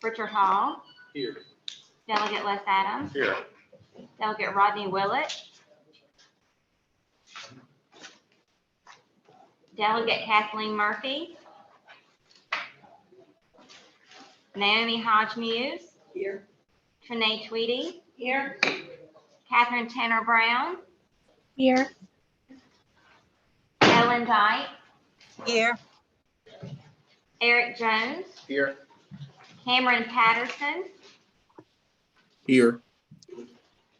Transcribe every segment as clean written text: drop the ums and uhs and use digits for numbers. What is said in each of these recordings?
Richard Hall. Here. Delegate Les Adams. Here. Delegate Rodney Willett. Delegate Kathleen Murphy. Naomi Hodge-Muse. Here. Trinae Tweedy. Here. Catherine Tanner Brown. Here. Ellen Dyke. Here. Eric Jones. Here. Cameron Patterson. Here.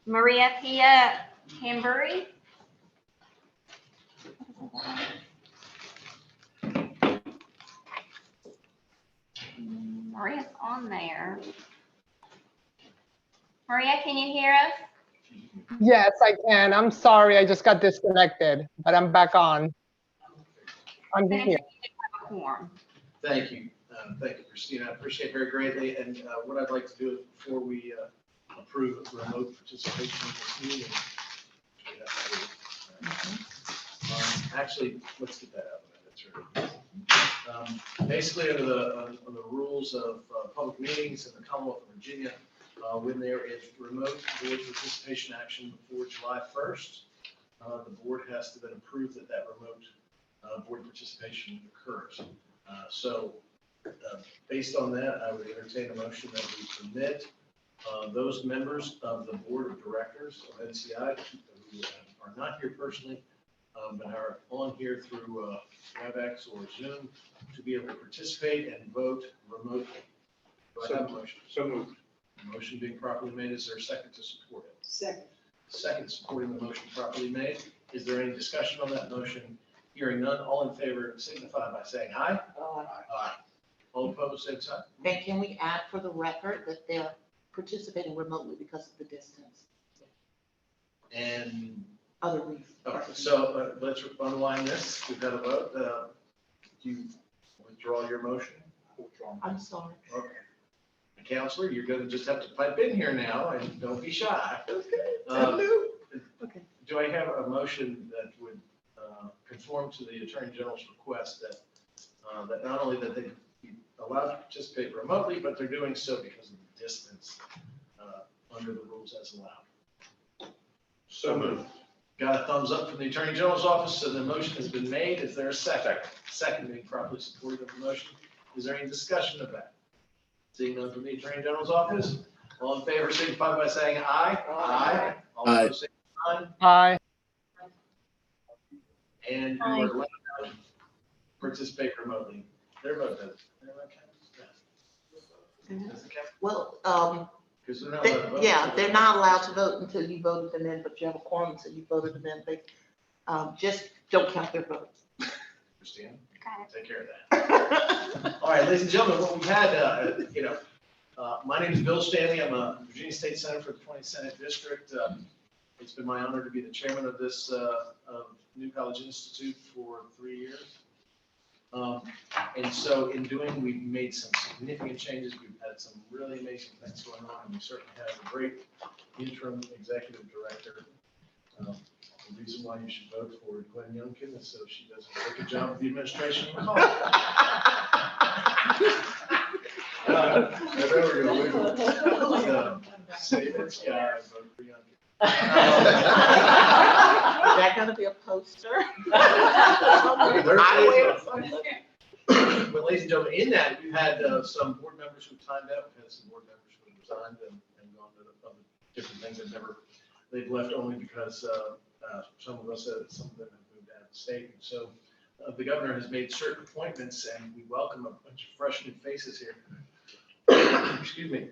Maria Pia Cambury. Maria's on there. Maria, can you hear us? Yes, I can. I'm sorry, I just got disconnected, but I'm back on. I'm Then here. you have a quorum. Thank you. Thank you, Christina. I appreciate it very greatly. And what I'd like to do before we approve remote participation in this meeting. Actually, let's get that out of the minutes. Basically, under the rules of public meetings in the Commonwealth of Virginia, when there is remote board participation action before July 1st, the board has to then approve that remote board participation occurs. So based on that, I would entertain a motion that we permit those members of the board of directors of NCI who are not here personally, but are on here through WebEx or Zoom to be able to participate and vote remotely. Do I have a motion? So moved. Motion being properly made, is there a second to support it? Second. Second supporting the motion properly made. Is there any discussion on that motion? Hearing none, all in favor signify by saying aye. Aye. All opposed, same sign. And can we add for the record that they're participating remotely because of the distance? And, Other reasons. okay, so let's unwind this. We've got a vote. Do you withdraw your motion? I'm sorry. Okay. Counselor, you're going to just have to pipe in here now and don't be shy. Okay. Do I have a motion that would conform to the Attorney General's request that that not only that they be allowed to participate remotely, but they're doing so because of the distance under the rules as allowed? So moved. Got a thumbs up from the Attorney General's office, so the motion has been made. Is there a second? Second being properly supported of the motion. Is there any discussion of that? Seeing none from the Attorney General's office, all in favor signify by saying aye. Aye. All opposed, say aye. Aye. And you are allowed to participate remotely. Their vote does. Does it count? Well, Because they're not allowed to vote. yeah, they're not allowed to vote until you voted them in, but you have a quorum until you voted them in. They just don't count their votes. Understand? Got it. Take care of that. All right, ladies and gentlemen, what we've had, my name is Bill Stanley. I'm a Virginia State Senator for the 20th Senate District. It's been my honor to be the chairman of this New College Institute for 3 years. And so in doing, we've made some significant changes. We've had some really amazing things going on, and we certainly have a great interim executive director. The reason why you should vote for Glenn Youngkin is so she does a very good job of the administration. There we go. Say this guy, vote for Youngkin. Is that gonna be a poster? But ladies and gentlemen, in that, we've had some board members who timed out, we've had some board members who resigned and gone to other different things that they've left only because some of them have moved out of the state. And so the governor has made certain appointments, and we welcome a bunch of fresh new faces here. Excuse me.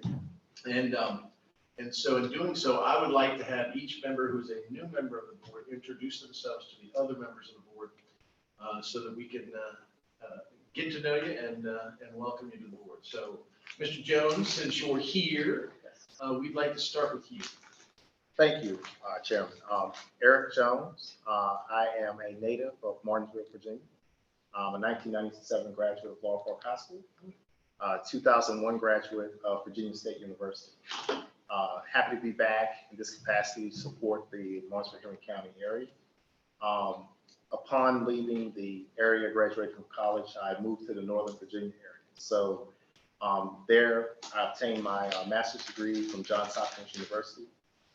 And so in doing so, I would like to have each member who's a new member of the board introduce themselves to the other members of the board so that we can get to know you and welcome you to the board. So, Mr. Jones, since you're here, we'd like to start with you. Thank you, Chairman. Eric Jones. I am a native of Martinsville, Virginia. I'm a 1997 graduate of Norfolk High School, 2001 graduate of Virginia State University. Happy to be back in this capacity to support the Martinsville County area. Upon leaving the area, graduating from college, I moved to the Northern Virginia area. So There, I obtained my master's degree from Johns Hopkins University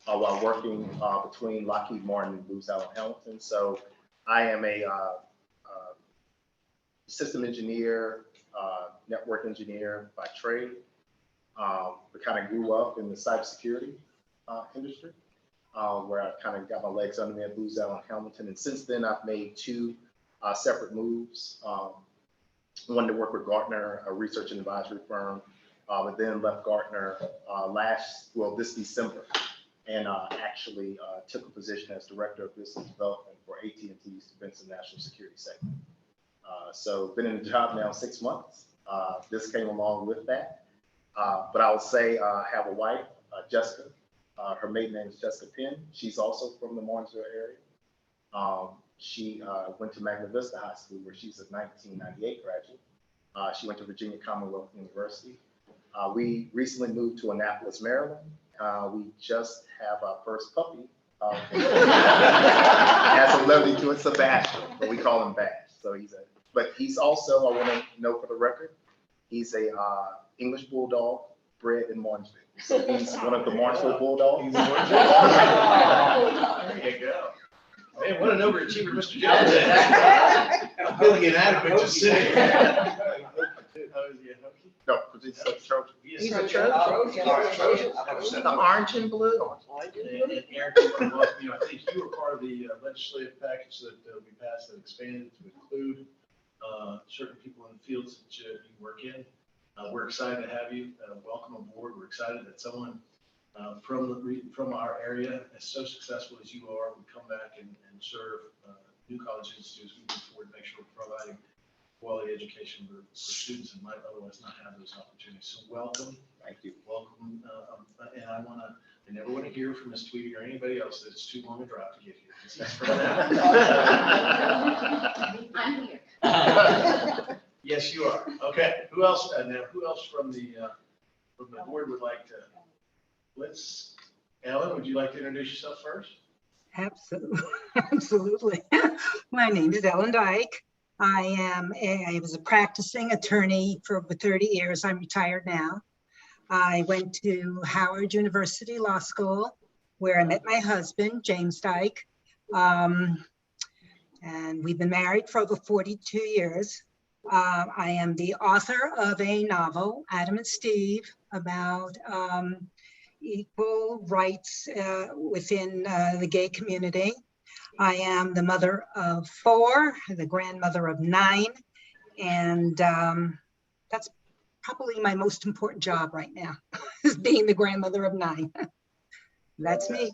while working between Lockheed Martin and Booz Allen Hamilton. So I am a system engineer, network engineer by trade, but kind of grew up in the cybersecurity industry, where I kind of got my legs under me at Booz Allen Hamilton. And since then, I've made two separate moves. One to work with Gartner, a research and advisory firm, but then left Gartner this December, and actually took a position as Director of Business Development for AT&T's Defense and National Security segment. So been in the job now 6 months. This came along with that. But I will say I have a wife, Jessica. Her maiden name is Jessica Penn. She's also from the Martinsville area. She went to Magna Vista High School, where she's a 1998 graduate. She went to Virginia Commonwealth University. We recently moved to Annapolis, Maryland. We just have our first puppy. Has a lovely to it, Sebastian, but we call him Bash. So he's also, I want to know for the record, he's a English bulldog bred in Martinsville. So he's one of the Martinsville Bulldogs. There you go. Man, what an overachiever Mr. Jones is. I'm feeling inadequate just sitting here. No, he's a Trojan. He's a Trojan. The orange and blue. And Aaron, I think you were part of the legislative package that we passed that expanded to include certain people in the fields that you work in. We're excited to have you. Welcome aboard. We're excited that someone from our area, as so successful as you are, would come back and serve new college institutes. We look forward to make sure we're providing quality education for students that might otherwise not have those opportunities. So welcome. Thank you. Welcome. And I never want to hear from Ms. Tweedy or anybody else that it's too long a drive to get here. This is for now. I'm here. Yes, you are. Okay. Who else? Now, who else from the board would like to? Ellen, would you like to introduce yourself first? Absolutely. Absolutely. My name is Ellen Dyke. I was a practicing attorney for over 30 years. I'm retired now. I went to Howard University Law School, where I met my husband, James Dyke. And we've been married for over 42 years. I am the author of a novel, Adam and Steve, about equal rights within the gay community. I am the mother of 4, the grandmother of 9, and that's probably my most important job right now, is being the grandmother of 9. That's me.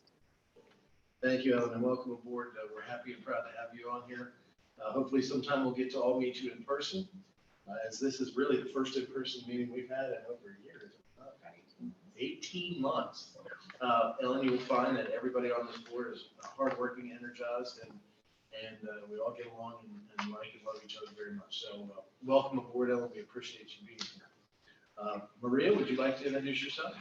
Thank you, Ellen, and welcome aboard. We're happy and proud to have you on here. Hopefully sometime we'll get to all meet you in person, as this is really the first in-person meeting we've had in over a year. 18 months. Ellen, you will find that everybody on this board is hardworking, energized, and we all get along and like and love each other very much. So welcome aboard, Ellen. We appreciate you being here. Maria, would you like to introduce yourself?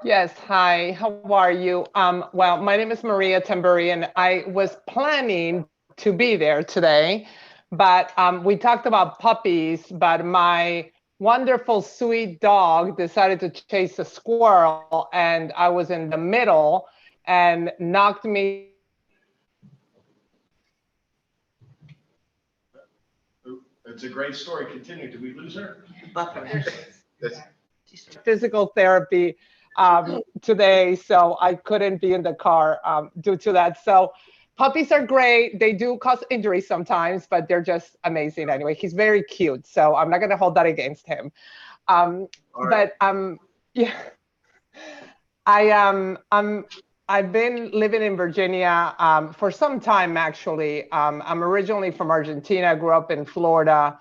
Yes, hi, how are you? Well, my name is Maria Tamburi, and I was planning to be there today, but we talked about puppies, but my wonderful, sweet dog decided to chase a squirrel, and I was in the middle and knocked me. It's a great story. Continue. Did we lose her? Physical therapy today, so I couldn't be in the car due to that. So puppies are great. They do cause injury sometimes, but they're just amazing anyway. He's very cute, so I'm not going to hold that against him. But yeah, I've been living in Virginia for some time, actually. I'm originally from Argentina, grew up in Florida,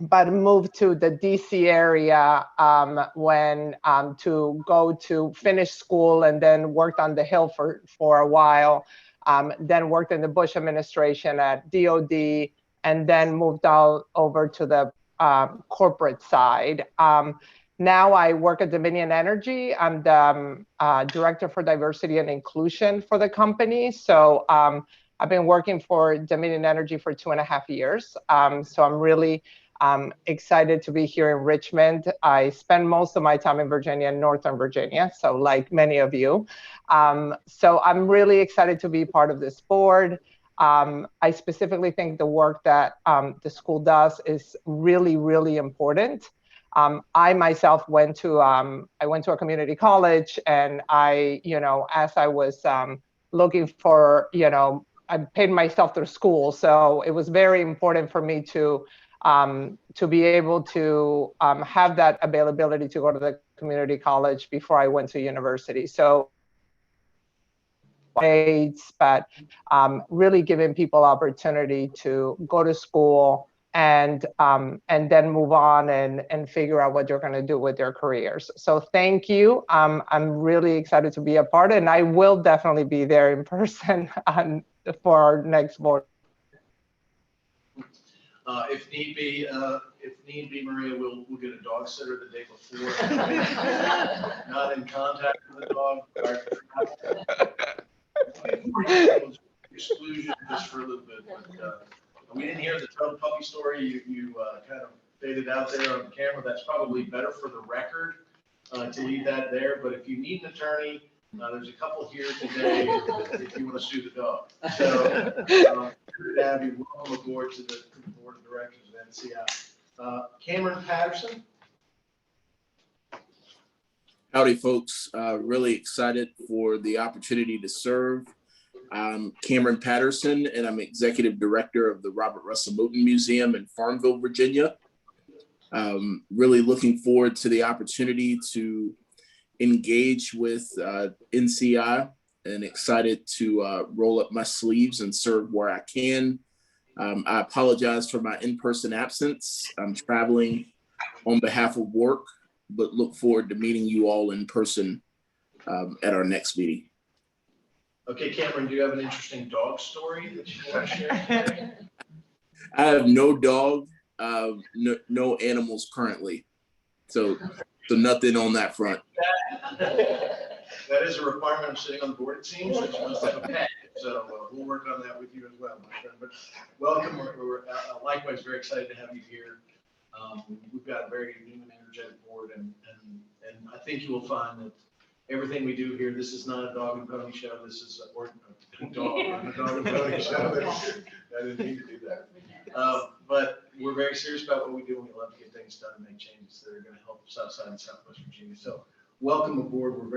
but moved to the DC area when to go to finish school, and then worked on the Hill for a while. Then worked in the Bush administration at DOD, and then moved out over to the corporate side. Now I work at Dominion Energy. I'm the director for diversity and inclusion for the company. So I've been working for Dominion Energy for 2.5 years. So I'm really I'm excited to be here in Richmond. I spend most of my time in Virginia, Northern Virginia, so like many of you. So I'm really excited to be part of this board. I specifically think the work that the school does is really, really important. I myself went to a community college, and I, as I was looking for, I paid myself through school, so it was very important for me to be able to have that availability to go to the community college before I went to university. So but really giving people opportunity to go to school and then move on and figure out what they're going to do with their careers. So thank you. I'm really excited to be a part, and I will definitely be there in person for our next board. If need be, Maria, we'll get a dog sitter the day before. Not in contact with the dog. Exclusion just for a little bit, but we didn't hear the puppy story. You kind of faded out there on camera. That's probably better for the record to leave that there. But if you need an attorney, there's a couple here today if you want to sue the dog. So, Abby, welcome aboard to the board of directors of NCI. Cameron Patterson. Howdy, folks. Really excited for the opportunity to serve. I'm Cameron Patterson, and I'm Executive Director of the Robert Russell Moton Museum in Farmville, Virginia. Really looking forward to the opportunity to engage with NCI, and excited to roll up my sleeves and serve where I can. I apologize for my in-person absence. I'm traveling on behalf of work, but look forward to meeting you all in person at our next meeting. Okay, Cameron, do you have an interesting dog story that you want to share? I have no dog, no animals currently. So nothing on that front. That is a requirement of sitting on the board, it seems, that you must have a pet. So we'll work on that with you as well, my friend. But welcome. We're likewise very excited to have you here. We've got a very new and energetic board, and I think you will find that everything we do here, this is not a dog and pony show. This is a dog and pony show. I didn't mean to do that. But we're very serious about what we do, and we love to get things done and make changes that are going to help Southside and Southwest Virginia. So welcome aboard. We're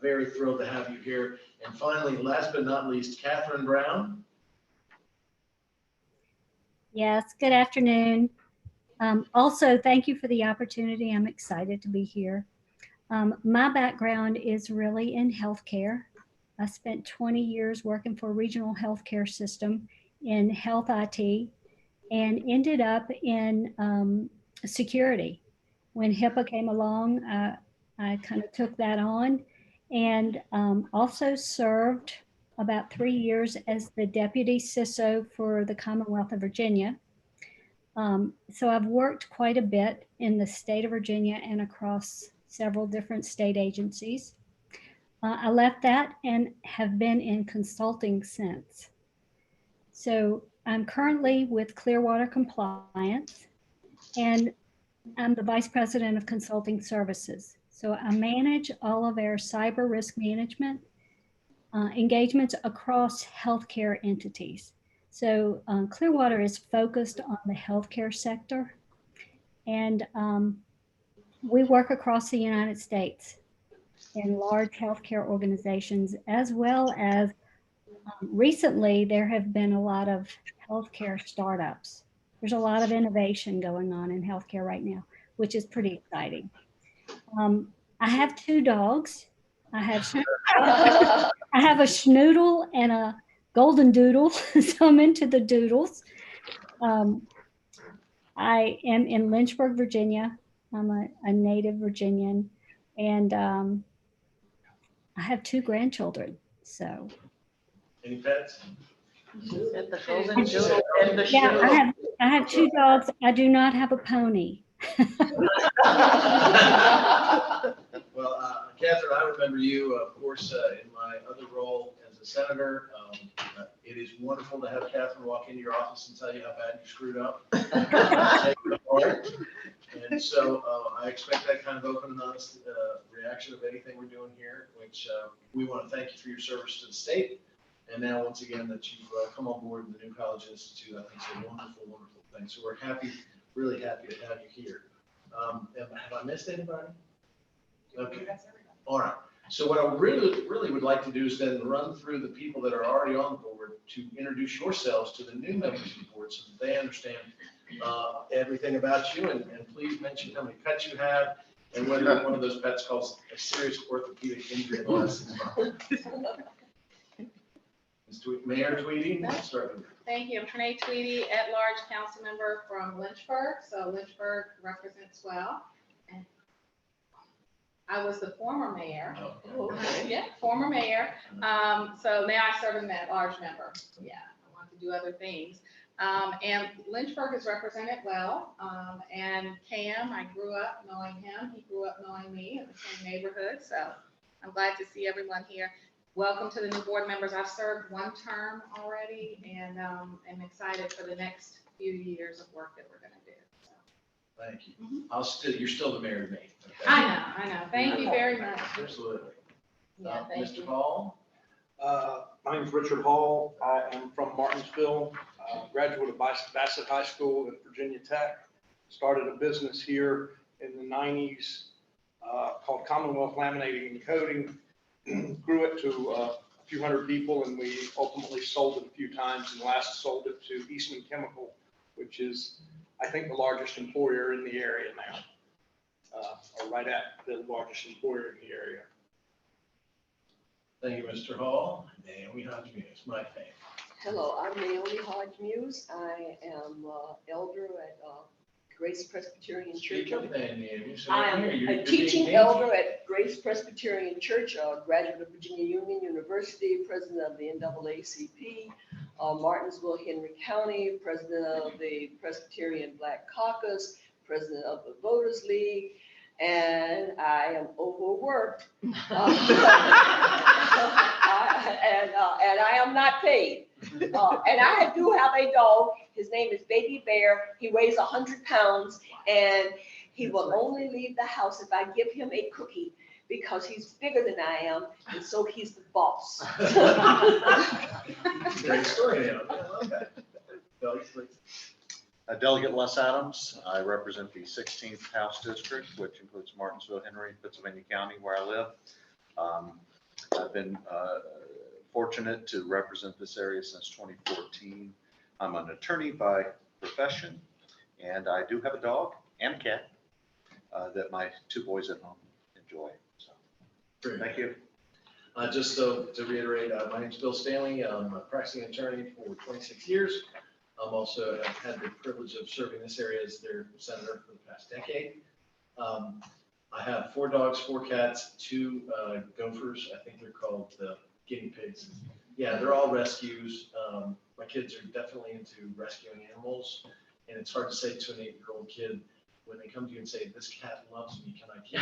very thrilled to have you here. And finally, last but not least, Catherine Brown. Yes, good afternoon. Also, thank you for the opportunity. I'm excited to be here. My background is really in healthcare. I spent 20 years working for a regional healthcare system in health IT, and ended up in security. When HIPAA came along, I kind of took that on, and also served about 3 years as the deputy CISO for the Commonwealth of Virginia. So I've worked quite a bit in the state of Virginia and across several different state agencies. I left that and have been in consulting since. So I'm currently with Clearwater Compliance, and I'm the Vice President of Consulting Services. So I manage all of our cyber risk management engagements across healthcare entities. So Clearwater is focused on the healthcare sector, and we work across the United States in large healthcare organizations, as well as recently there have been a lot of healthcare startups. There's a lot of innovation going on in healthcare right now, which is pretty exciting. I have 2 dogs. I have a schnoodle and a golden doodle, so I'm into the doodles. I am in Lynchburg, Virginia. I'm a native Virginian, and I have 2 grandchildren. So. Any pets? Yeah, I have 2 dogs. I do not have a pony. Well, Catherine, I remember you, of course, in my other role as a the senator. It is wonderful to have Catherine walk into your office and tell you how bad you screwed up. Take it apart. And so I expect that kind of open and honest reaction of anything we're doing here, which we want to thank you for your service to the state. And now, once again, that you've come on board with the New College Institute, I think it's a wonderful, wonderful thing. So we're happy, really happy to have you here. Have I missed anybody? Okay. All right. So what I really would like to do is then run through the people that are already on the board to introduce yourselves to the new members of the board so that they understand everything about you, and please mention how many pets you have and whether one of those pets causes a serious orthopedic injury in the last 6 months. Mayor Tweedy, let's start with you. Thank you. I'm Renee Tweedy, at-large council member from Lynchburg. So Lynchburg represents well. And I was the former mayor. Oh, okay. Yeah, former mayor. So now I serve as an at-large member. Yeah, I want to do other things. And Lynchburg is represented well. And Cam, I grew up knowing him. He grew up knowing me in the same neighborhood. So I'm glad to see everyone here. Welcome to the new board members. I've served 1 term already, and I'm excited for the next few years of work that we're going to do. So. Thank you. You're still the mayor to me. Okay? I know. Thank you very much. Absolutely. Yeah, thank Mr. you. Hall? My name is Richard Hall. I am from Martinsville, graduate of Bassett High School and Virginia Tech. Started a business here in the 90s called Commonwealth Laminating and Coating. Grew it to a few hundred people, and we ultimately sold it a few times, and last sold it to Eastman Chemical, which is, I think, the largest employer in the area now, or right at the largest employer in the area. Thank you, Mr. Hall. Naomi Hodge-Muse, my fame. Hello, I'm Naomi Hodge-Muse. I am elder at Grace Presbyterian Church. Speak up then, Naomi. So I am you're a teaching being elder at Grace Presbyterian Church, a graduate of Virginia Union University, president of the NAACP, Martinsville, Henry County, president of the Presbyterian Black Caucus, president of the Voters League, and I am overworked. And I am not paid. And I do have a dog. His name is Baby Bear. He weighs 100 pounds, and he will only leave the house if I give him a cookie, because he's bigger than I am, and so he's the boss. Great story, Naomi. I love that. Doug, please. Delegate Les Adams. I represent the 16th House District, which includes Martinsville, Henry, Pennsylvania County, where I live. I've been fortunate to represent this area since 2014. I'm an attorney by profession, and I do have a dog and cat that my 2 boys at home enjoy. So, thank you. Just to reiterate, my name's Bill Stanley. I'm a practicing attorney for 26 years. I'm also have had the privilege of serving this area as their senator for the past decade. I have 4 dogs, 4 cats, 2 gophers. I think they're called guinea pigs. Yeah, they're all rescues. My kids are definitely into rescuing animals, and it's hard to say to an 8-year-old kid when they come to you and say, "This cat loves me, can I keep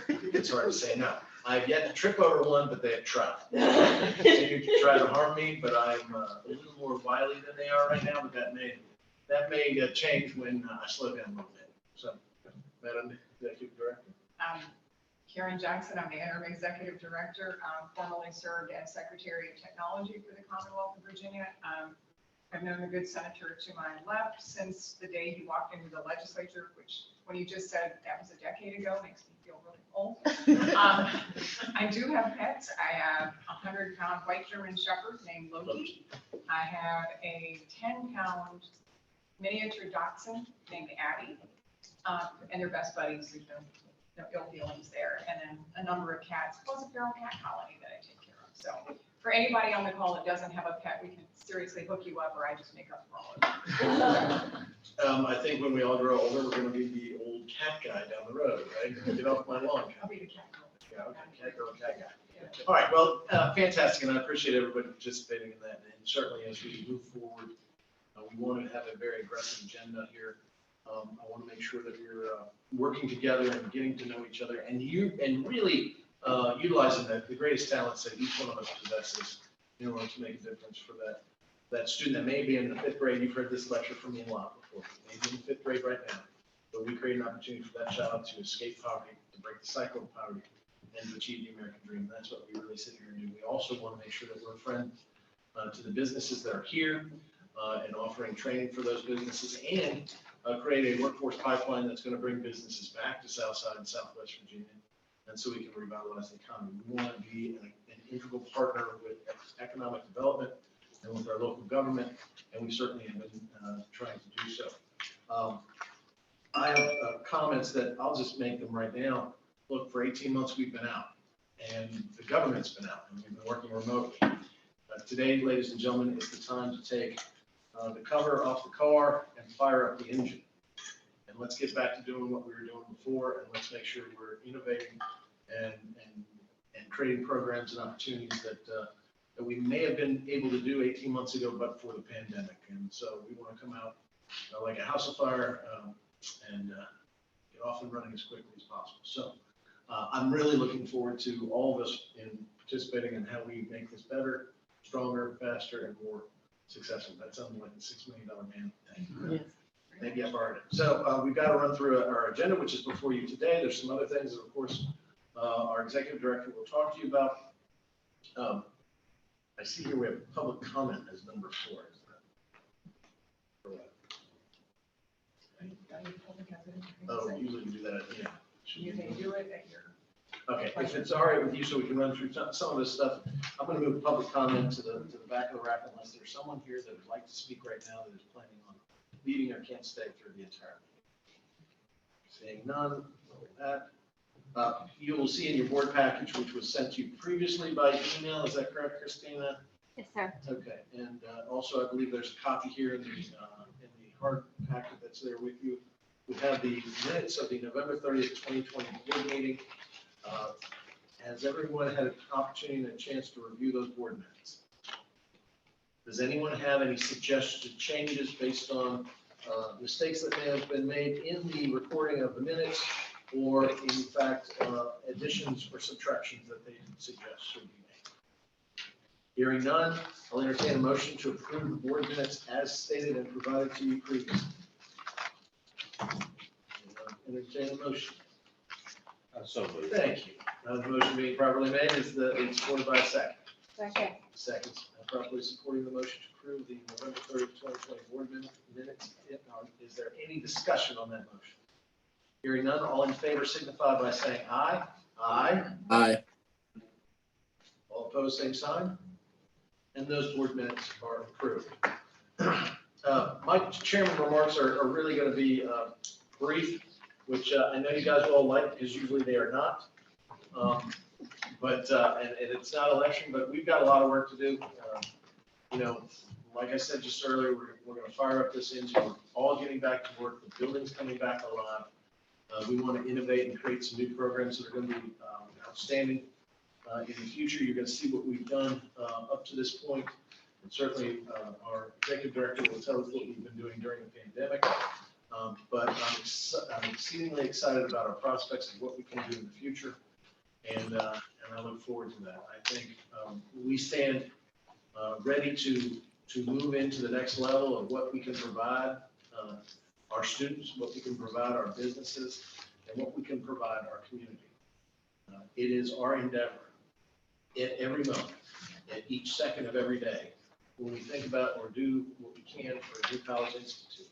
it?" It's hard to say no. I've yet to trip over one, but they have tried. They continue to try to harm me, but I'm a little more wily than they are right now. But that may change when I slow down a little bit. So, Madam Executive Director. Karen Jackson, I'm the interim executive director, formerly served as secretary of technology for the Commonwealth of Virginia. I've known the good senator to my left since the day he walked into the legislature, which when you just said that was a decade ago, makes me feel really old. I do have pets. I have a 100-pound white German Shepherd named Loki. I have a 10-pound miniature Dachshund named Addie, and they're best buddies. There's no ill feelings there. And then a number of cats, plus a feral cat colony that I take care of. So for anybody on the call that doesn't have a pet, we can seriously hook you up, or I just make up for all of them. I think when we all grow older, we're going to be the old cat guy down the road, right? Get off my lawn. I'll be the cat girl. Yeah, okay, cat girl, cat guy. Yeah. All right, well, fantastic, and I appreciate everybody participating in that. And certainly as we move forward, we want to have a very aggressive agenda here. I want to make sure that we're working together and getting to know each other, and really utilizing the greatest talents that each one of us possesses in order to make a difference for that student that may be in the 5th grade. You've heard this lecture from me a lot before, maybe in the 5th grade right now, but we create an opportunity for that child to escape poverty, to break the cycle of poverty, and to achieve the American dream. That's what we really sit here and do. We also want to make sure that we're a friend to the businesses that are here and offering training for those businesses, and create a workforce pipeline that's going to bring businesses back to Southside and Southwest Virginia, and so we can revitalize the economy. We want to be an integral partner with economic development and with our local government, and we certainly have been trying to do so. I have comments that I'll just make them right now. Look, for 18 months we've been out, and the government's been out, and we've been working remotely. Today, ladies and gentlemen, is the time to take the cover off the car and fire up the engine. And let's get back to doing what we were doing before, and let's make sure we're innovating and creating programs and opportunities that we may have been able to do 18 months ago, but for the pandemic. And so we want to come out like a house of fire and get off and running as quickly as possible. So I'm really looking forward to all of us in participating in how we make this better, stronger, faster, and more successful. That sounds like a $6 million man. Thank you. Yes. Maybe I borrowed it. So we've got to run through our agenda, which is before you today. There's some other things that, of course, our executive director will talk to you about. I see here we have public comment as number 4. Is that for what? Oh, usually we do that. Yeah. You can do it at your. Okay, if it's all right with you, so we can run through some of this stuff. I'm going to move public comment to the back of the rack unless there's someone here that would like to speak right now that is planning on leaving or can't stay through the entire meeting. Seeing none, that. You will see in your board package, which was sent to you previously by email. Is that correct, Christina? Yes, sir. Okay, and also I believe there's a copy here in the hard packet that's there with you. We have the minutes of the November 30th, 2020 board meeting. Has everyone had an opportunity and a chance to review those board minutes? Does anyone have any suggested changes based on mistakes that may have been made in the recording of the minutes, or in fact additions or subtractions that they suggest should be made? Hearing none, I'll entertain a motion to approve the board minutes as stated and provided to you previously. Entertain a motion. So moved. Thank you. Now the motion being properly made is it's supported by a second. Second. Seconds. Properly supporting the motion to approve the November 30th, 2020 board minutes. Is there any discussion on that motion? Hearing none, all in favor signify by saying aye. Aye. Aye. All opposed, same sign. And those board minutes are approved. My chairman remarks are really going to be brief, which I know you guys all like because usually they are not. And it's not election, but we've got a lot of work to do. Like I said just earlier, we're going to fire up this engine. We're all getting back to work. The building's coming back alive. We want to innovate and create some new programs that are going to be outstanding. In the future, you're going to see what we've done up to this point. And certainly our executive director will tell us what we've been doing during the pandemic. But I'm exceedingly excited about our prospects and what we can do in the future. And I look forward to that. I think we stand ready to move into the next level of what we can provide our students, what we can provide our businesses, and what we can provide our community. It is our endeavor at every moment, at each second of every day, when we think about or do what we can for a new college institute,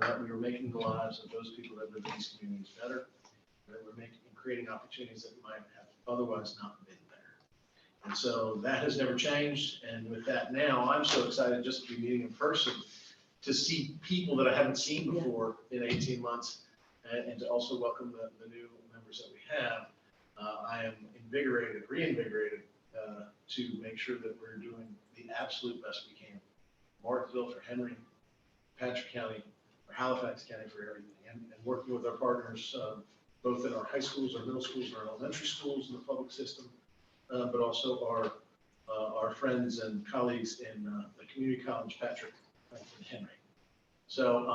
that we are making the lives of those people that live in these communities better, that we're creating opportunities that might have otherwise not been there. And so that has never changed. And with that now, I'm so excited just to be meeting in person, to see people that I haven't seen before in 18 months, and to also welcome the new members that we have. I am reinvigorated to make sure that we're doing the absolute best we can. Martinsville for Henry, Patriot County, for Halifax County for everything, and working with our partners, both in our high schools, our middle schools, and our elementary schools in the public system, but also our friends and colleagues in the community college, Patrick and Henry. So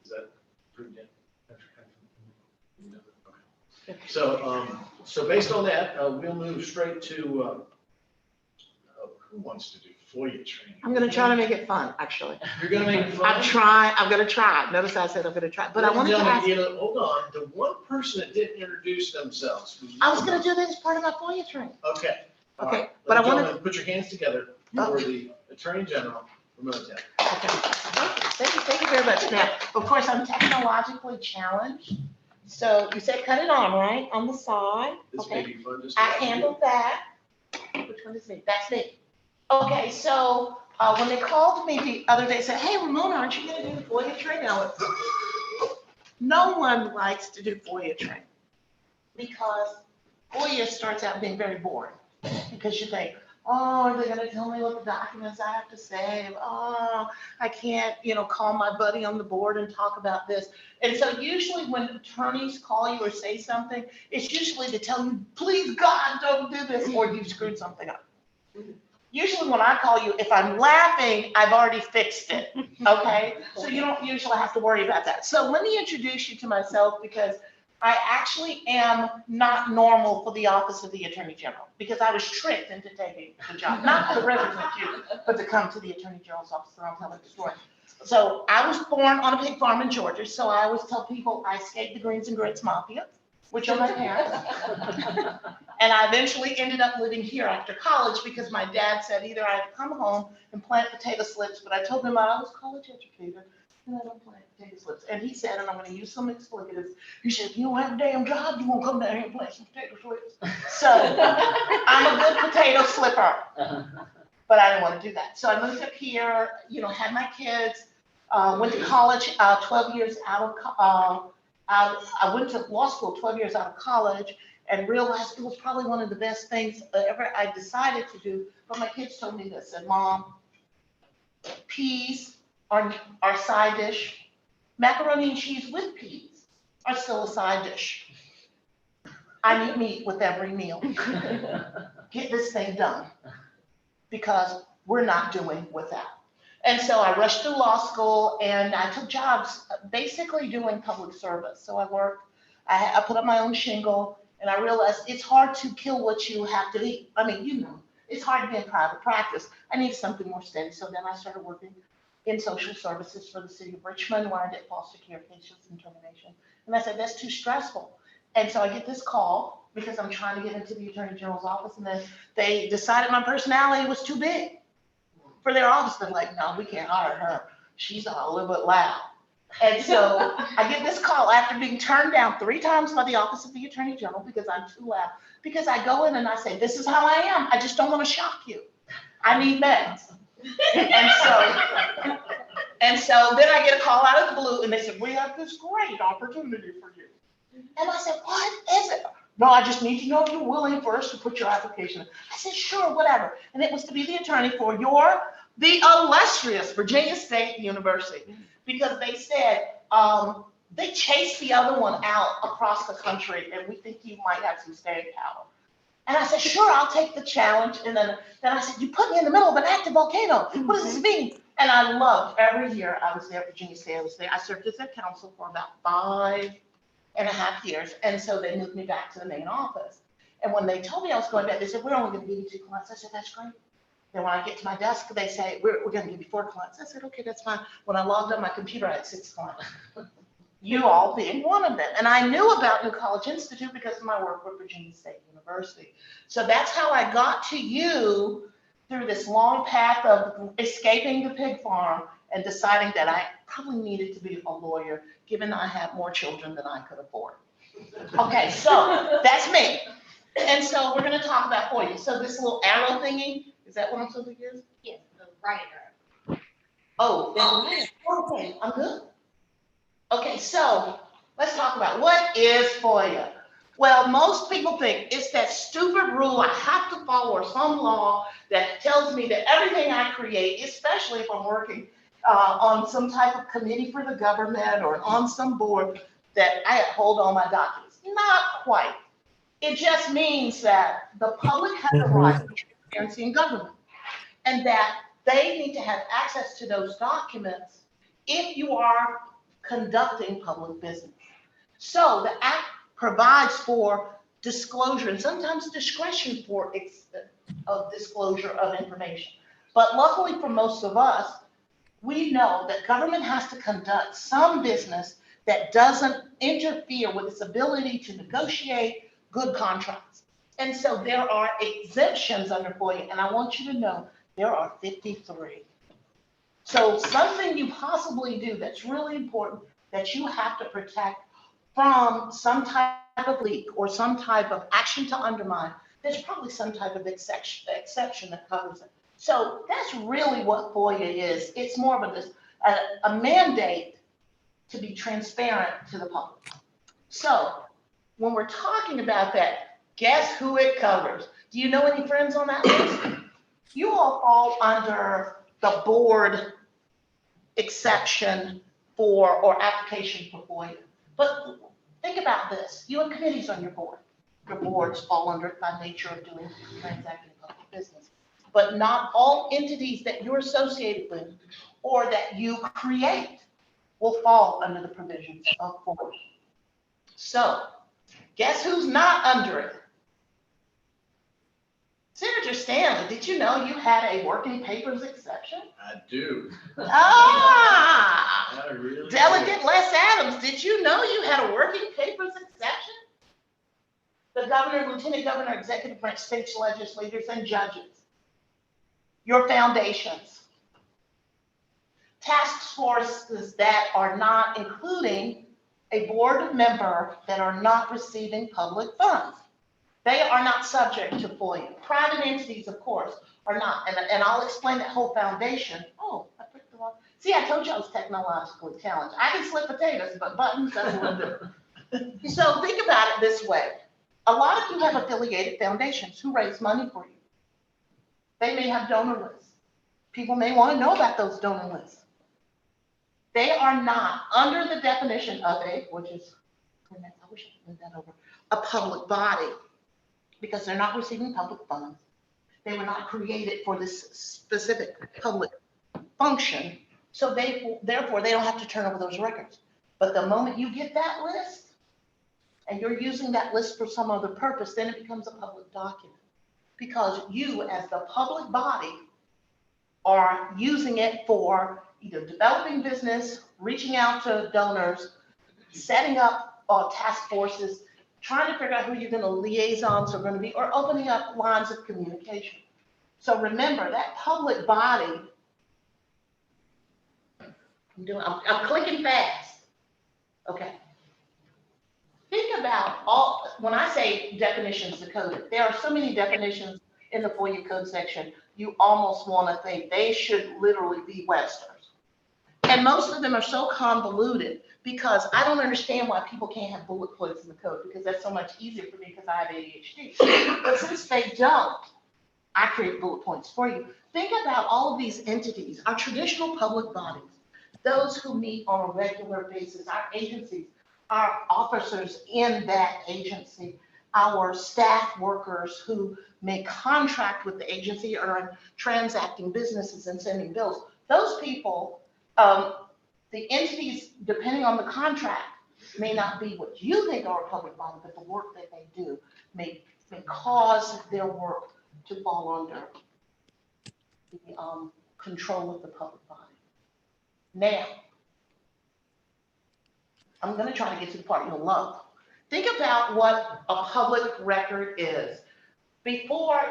is that approved yet? Okay. So based on that, we'll move straight to Who wants to do FOIA training? I'm gonna try to make it fun, actually. You're gonna make it fun? I'm gonna try. Notice I said I'm gonna try, but I wanted to ask, Hold on, the one person that didn't introduce themselves. I was gonna do this as part of my FOIA training. Okay. All Okay, right. but I Ladies and wanted- gentlemen, put your hands together for the Attorney General for Motown. Okay. Thank you very much. Now, of course, I'm technologically challenged. So you said cut it on, right? On the side. This may Okay. be fun just. I watch you. handled that. Which one is me? That's me. Okay, so when they called me the other day, said, hey, Ramona, aren't you gonna do the FOIA training? I went, no one likes to do FOIA training because FOIA starts out being very boring because you think, oh, are they gonna tell me what the documents I have to save? Oh, I can't, call my buddy on the board and talk about this. And so usually when attorneys call you or say something, it's usually to tell you, please God, don't do this, or you've screwed something up. Usually when I call you, if I'm laughing, I've already fixed it, okay? So you don't usually have to worry about that. So let me introduce you to myself because I actually am not normal for the office of the Attorney General because I was tricked into taking the job, not to represent you, but to come to the Attorney General's office, and I'll tell the story. So I was born on a pig farm in Georgia, so I always tell people I escaped the greens and grits mafia, which are my parents. And I eventually ended up living here after college because my dad said either I had to come home and plant potato slips, but I told him I was college educated and I don't plant potato slips. And he said, and I'm gonna use some expletives, he said, if you don't have a damn job, you won't come down here and plant some potato slips. So I'm a good potato slipper, but I didn't want to do that. So I moved up here, had my kids, went to college, 12 years out of, I went to law school 12 years out of college and realized it was probably one of the best things ever I decided to do. But my kids told me this, said, Mom, peas are side dish. Macaroni and cheese with peas are still a side dish. I need meat with every meal. Get this thing done because we're not doing without. And so I rushed through law school and I took jobs basically doing public service. So I worked, I put up my own shingle and I realized it's hard to kill what you have to eat. I mean, it's hard to be in private practice. I needed something more steady. So then I started working in social services for the city of Richmond where I did foster care cases and termination. And I said, that's too stressful. And so I get this call because I'm trying to get into the Attorney General's office and then they decided my personality was too big for their office. They're like, no, we can't hire her. She's a little bit loud. And so I get this call after being turned down 3 times by the office of the Attorney General because I'm too loud. Because I go in and I say, this is how I am. I just don't want to shock you. I need meds. And so then I get a call out of the blue and they said, we have this great opportunity for you. And I said, what is it? No, I just need to know if you're willing for us to put your application in. I said, sure, whatever. And it was to be the attorney for the illustrious Virginia State University. Because they said, they chased the other one out across the country and we think you might have some staying power. And I said, sure, I'll take the challenge. And then I said, you put me in the middle of an active volcano. What does this mean? And I loved every year I was there at Virginia State. I was there. I served as their counsel for about 5.5 years. And so they moved me back to the main office. And when they told me I was going back, they said, we're only going to give you 2 clients. I said, that's great. Then when I get to my desk, they say, we're going to give you 4 clients. I said, okay, that's fine. When I logged on my computer, I had 6 clients. You all being one of them. And I knew about New College Institute because of my work with Virginia State University. So that's how I got to you through this long path of escaping the pig farm and deciding that I probably needed to be a lawyer, given I had more children than I could afford. Okay, so that's me. And so we're going to talk about FOIA. So this little arrow thingy, is that what I'm supposed to use? Yes, the right arrow. Oh, okay, I'm good. Okay, so let's talk about what is FOIA. Well, most people think it's that stupid rule I have to follow or some law that tells me that everything I create, especially if I'm working on some type of committee for the government or on some board, that I hold all my documents. Not quite. It just means that the public has a right to transparency in government and that they need to have access to those documents if you are conducting public business. So the Act provides for disclosure and sometimes discretion for of disclosure of information. But luckily for most of us, we know that government has to conduct some business that doesn't interfere with its ability to negotiate good contracts. And so there are exemptions under FOIA, and I want you to know there are 53. So something you possibly do that's really important that you have to protect from some type of leak or some type of action to undermine, there's probably some type of exception that covers it. So that's really what FOIA is. It's more of a mandate to be transparent to the public. So when we're talking about that, guess who it covers? Do you know any friends on that list? You all fall under the board exception for, or application for FOIA. But think about this. You have committees on your board. Your boards fall under it by nature of doing transacting public business. But not all entities that you're associated with or that you create will fall under the provisions of FOIA. So guess who's not under it? Senator Stanley, did you know you had a working papers exception? I do. Ah! I really Delegate Les Adams, did you know you had a working papers exception? The governor, lieutenant governor, executive branch, state legislators, and judges. Your foundations. Task forces that are not including a board member that are not receiving public funds. They are not subject to FOIA. Private entities, of course, are not. And I'll explain that whole foundation. Oh, I picked the wrong. See, I told you I was technologically challenged. I can slip potatoes, but buttons, that's a little different. So think about it this way. A lot of you have affiliated foundations who raise money for you. They may have donor lists. People may want to know about those donor lists. They are not under the definition of a, which is, I wish I could move that over, a public body, because they're not receiving public funds. They were not created for this specific public function. So therefore, they don't have to turn over those records. But the moment you get that list and you're using that list for some other purpose, then it becomes a public document. Because you, as the public body, are using it for either developing business, reaching out to donors, setting up task forces, trying to figure out who you're going to liaisons are going to be, or opening up lines of communication. So remember that public body, I'm clicking fast. Okay. Think about when I say definitions decoded, there are so many definitions in the FOIA code section, you almost want to think they should literally be Webster's. And most of them are so convoluted because I don't understand why people can't have bullet points in the code, because that's so much easier for me because I have ADHD. But since they don't, I create bullet points for you. Think about all of these entities, our traditional public bodies, those who meet on a regular basis, our agencies, our officers in that agency, our staff workers who may contract with the agency or are transacting businesses and sending bills. Those people, the entities, depending on the contract, may not be what you think are a public body, but the work that they do may cause their work to fall under the control of the public body. Now, I'm going to try to get to the part you'll love. Think about what a public record is. Before,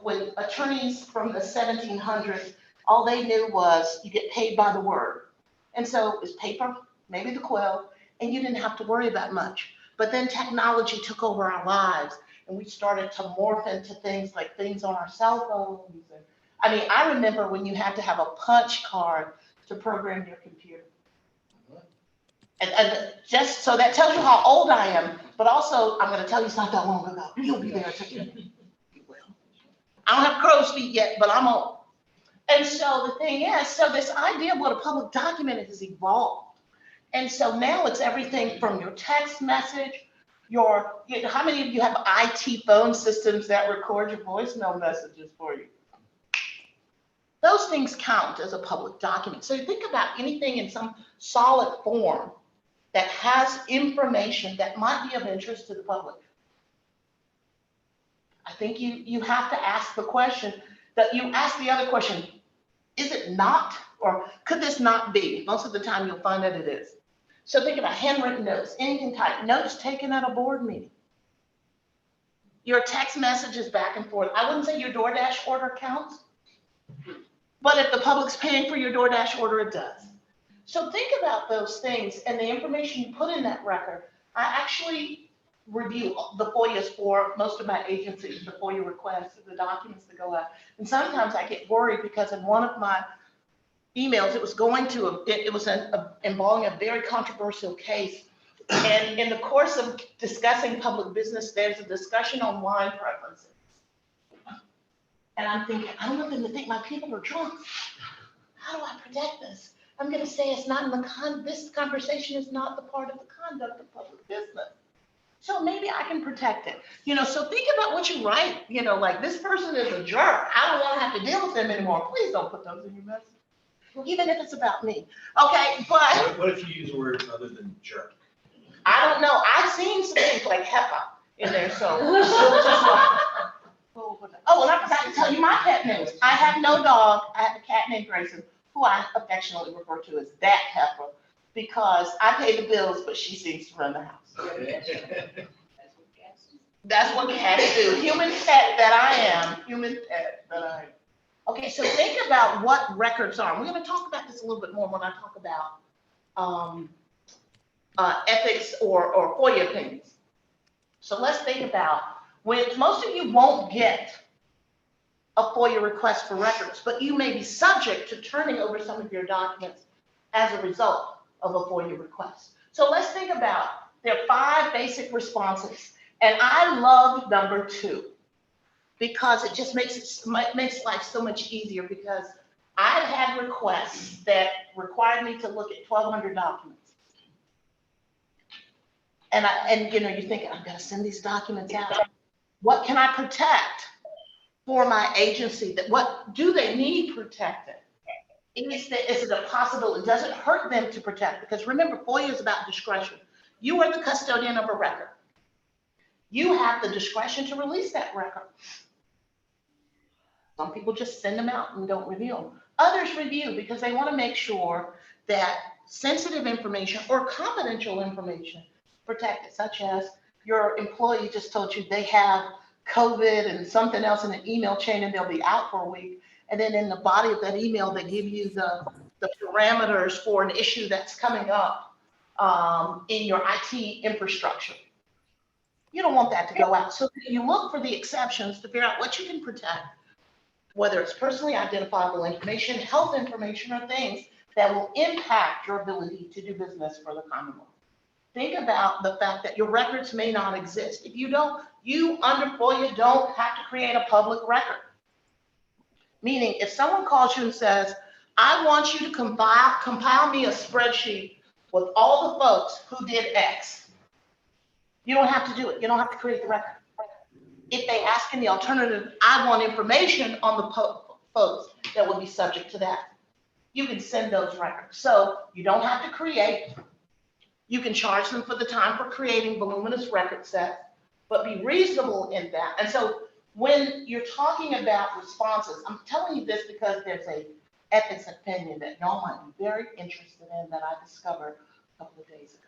when attorneys from the 1700s, all they knew was you get paid by the word. And so it's paper, maybe the quill, and you didn't have to worry about much. But then technology took over our lives, and we started to morph into things like things on our cell phones. I remember when you had to have a punch card to program your computer. And just so that tells you how old I am, but also I'm going to tell you it's not that long ago. You'll be there too. You will. I don't have crow's feet yet, but I'm old. And so the thing is, so this idea of what a public document has evolved. And so now it's everything from your text message, how many of you have IT phone systems that record your voicemail messages for you? Those things count as a public document. So you think about anything in some solid form that has information that might be of interest to the public. I think you have to ask the question, that you ask the other question, is it not, or could this not be? Most of the time you'll find that it is. So think about handwritten notes, anything type, notes taken at a board meeting. Your text messages back and forth. I wouldn't say your DoorDash order counts, but if the public's paying for your DoorDash order, it does. So think about those things and the information you put in that record. I actually review the FOIAs for most of my agencies, the FOIA requests, the documents that go out. And sometimes I get worried because in one of my emails, it was involving a very controversial case. And in the course of discussing public business, there's a discussion on wine preferences. And I'm thinking, I don't want them to think my people are drunk. How do I protect this? I'm going to say it's not in this conversation is not the part of the conduct of public business. So maybe I can protect it. So think about what you write, like this person is a jerk. I don't want to have to deal with them anymore. Please don't put those in your message. Even if it's about me. Okay, but. What if you use words other than jerk? I don't know. I've seen some things like HEPA in there, so. Oh, and I forgot to tell you my pet names. I have no dog. I have a cat named Grayson, who I affectionately refer to as that heifer, because I pay the bills, but she seems to run the house. That's what cats do. Human pet that I am. Okay, so think about what records are. We're going to talk about this a little bit more when I talk about ethics or FOIA opinions. So let's think about when most of you won't get a FOIA request for records, but you may be subject to turning over some of your documents as a result of a FOIA request. So let's think about, there are 5 basic responses, and I love number 2 because it just makes life so much easier, because I've had requests that required me to look at 1,200 documents. And you think, I'm gonna send these documents out. What can I protect for my agency? What do they need protected? Is it a possibility? Does it hurt them to protect? Because remember, FOIA is about discretion. You are the custodian of a record. You have the discretion to release that record. Some people just send them out and don't review them. Others review because they want to make sure that sensitive information or confidential information protected, such as your employee just told you they have COVID and something else in an email chain and they'll be out for a week. And then in the body of that email, they give you the parameters for an issue that's coming up in your IT infrastructure. You don't want that to go out. So you look for the exceptions to figure out what you can protect, whether it's personally identifiable information, health information, or things that will impact your ability to do business for the Commonwealth. Think about the fact that your records may not exist. If you under FOIA don't have to create a public record. Meaning, if someone calls you and says, I want you to compile me a spreadsheet with all the folks who did X, you don't have to do it. You don't have to create the record. If they ask in the alternative, I want information on the folks that would be subject to that, you can send those records. So you don't have to create. You can charge them for the time for creating voluminous record sets, but be reasonable in that. And so when you're talking about responses, I'm telling you this because there's a ethics opinion that y'all might be very interested in that I discovered a couple of days ago.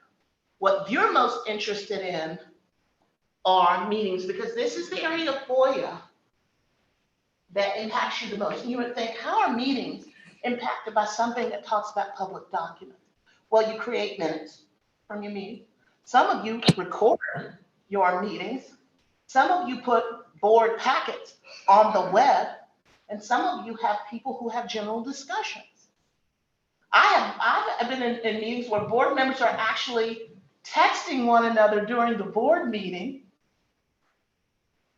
What you're most interested in are meetings, because this is the area of FOIA that impacts you the most. And you would think, how are meetings impacted by something that talks about public documents? Well, you create minutes from your meeting. Some of you record your meetings. Some of you put board packets on the web, and some of you have people who have general discussions. I've been in meetings where board members are actually texting one another during the board meeting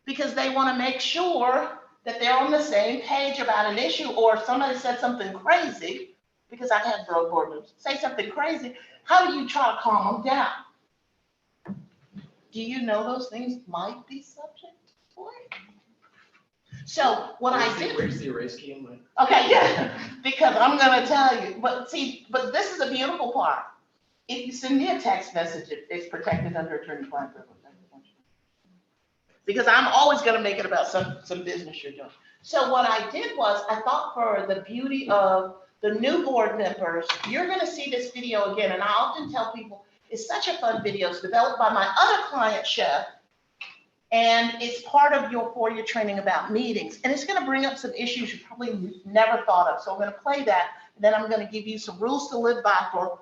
because they want to make sure that they're on the same page about an issue, or somebody said something crazy, because I had board members say something crazy. How do you try to calm them down? Do you know those things might be subject to FOIA? So what I did. Where's the erase key in my? Okay, yeah, because I'm going to tell you. But this is a beautiful part. If you send me a text message, it's protected under attorney-client privilege. because I'm always gonna make it about some business you're doing. So what I did was, I thought for the beauty of the new board members, you're gonna see this video again, and I often tell people, it's such a fun video. It's developed by my other client, Chef, and it's part of your 4-year training about meetings. And it's gonna bring up some issues you probably never thought of. So I'm gonna play that, and then I'm gonna give you some rules to live by for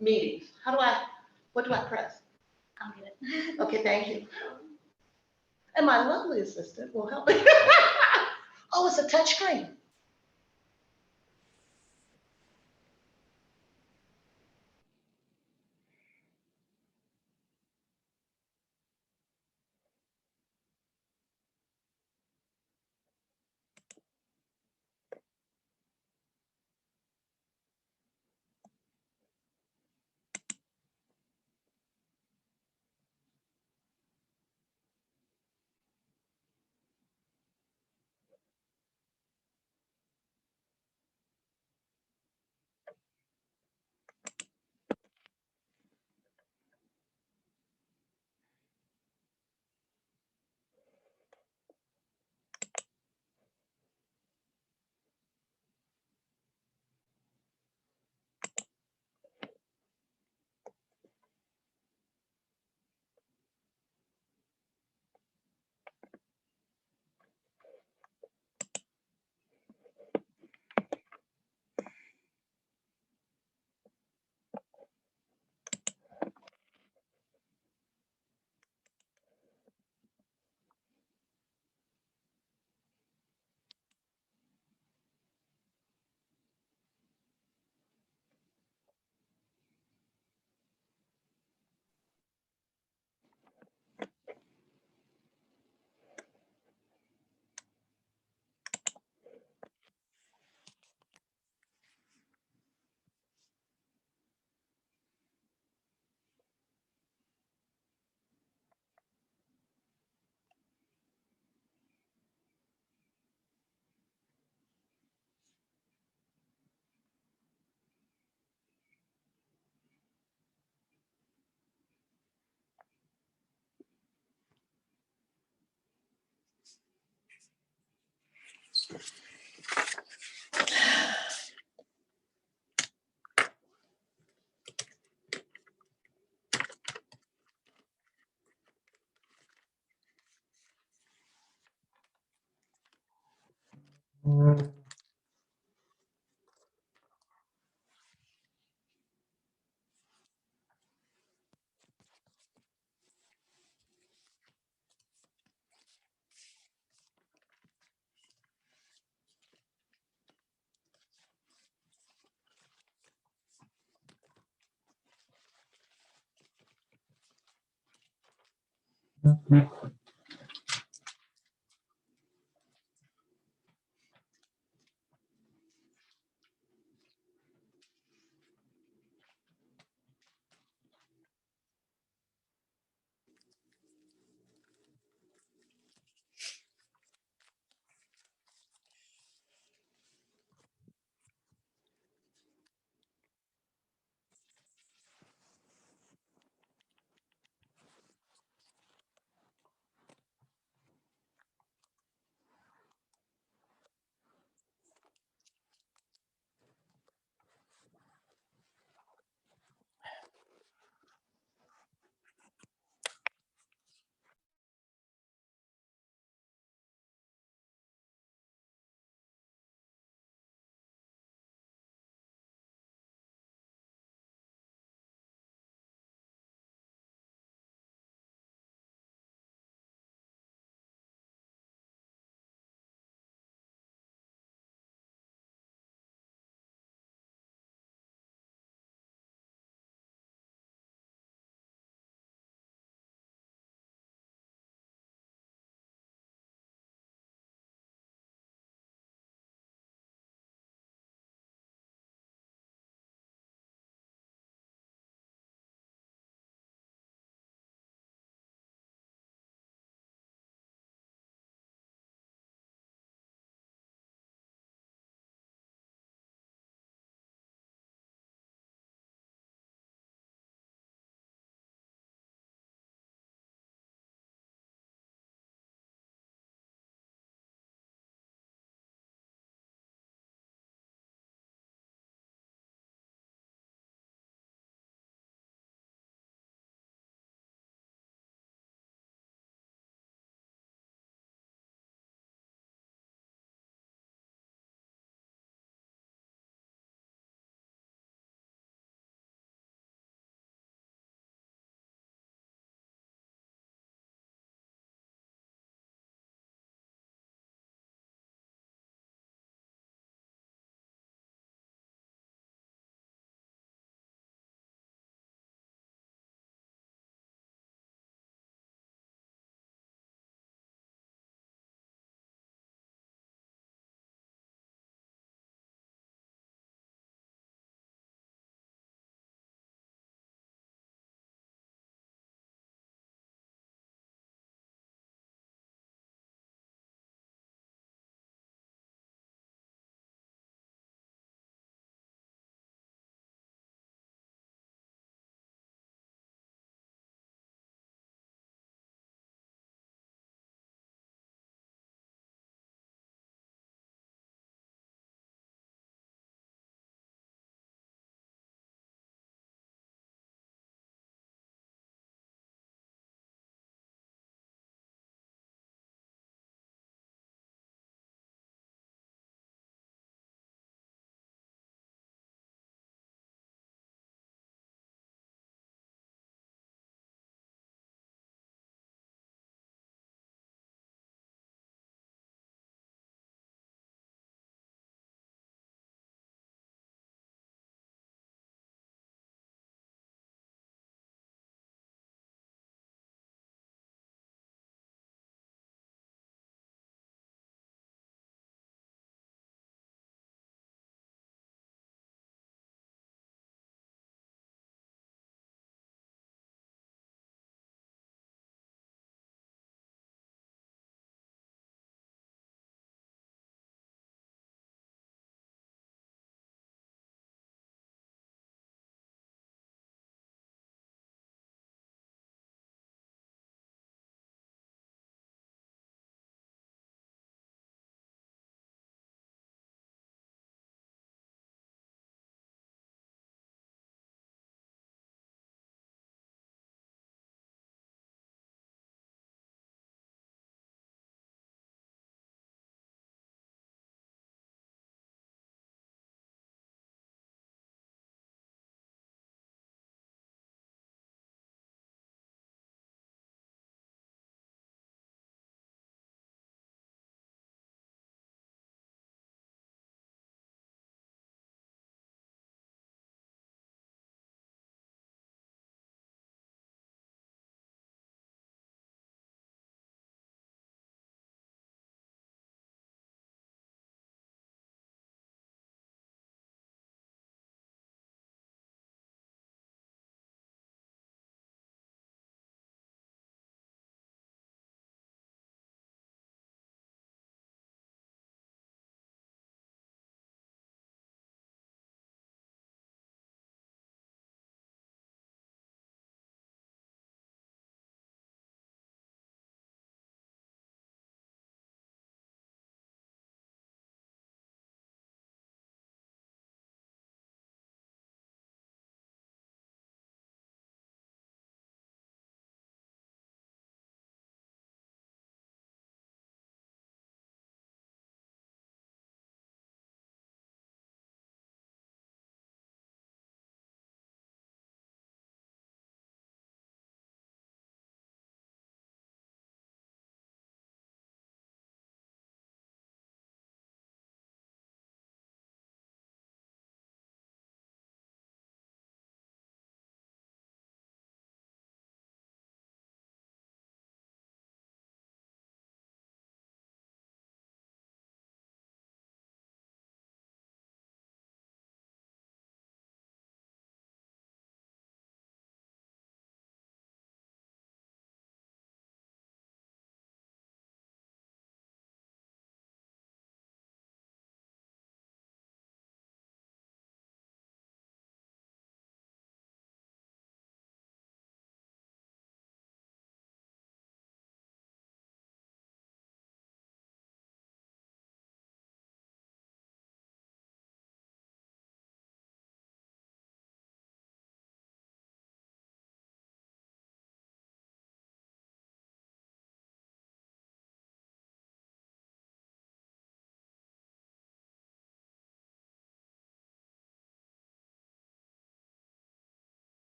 meetings. What do I press? I'll get it. Okay, thank you. And my lovely assistant will help me. Oh, it's a touch screen.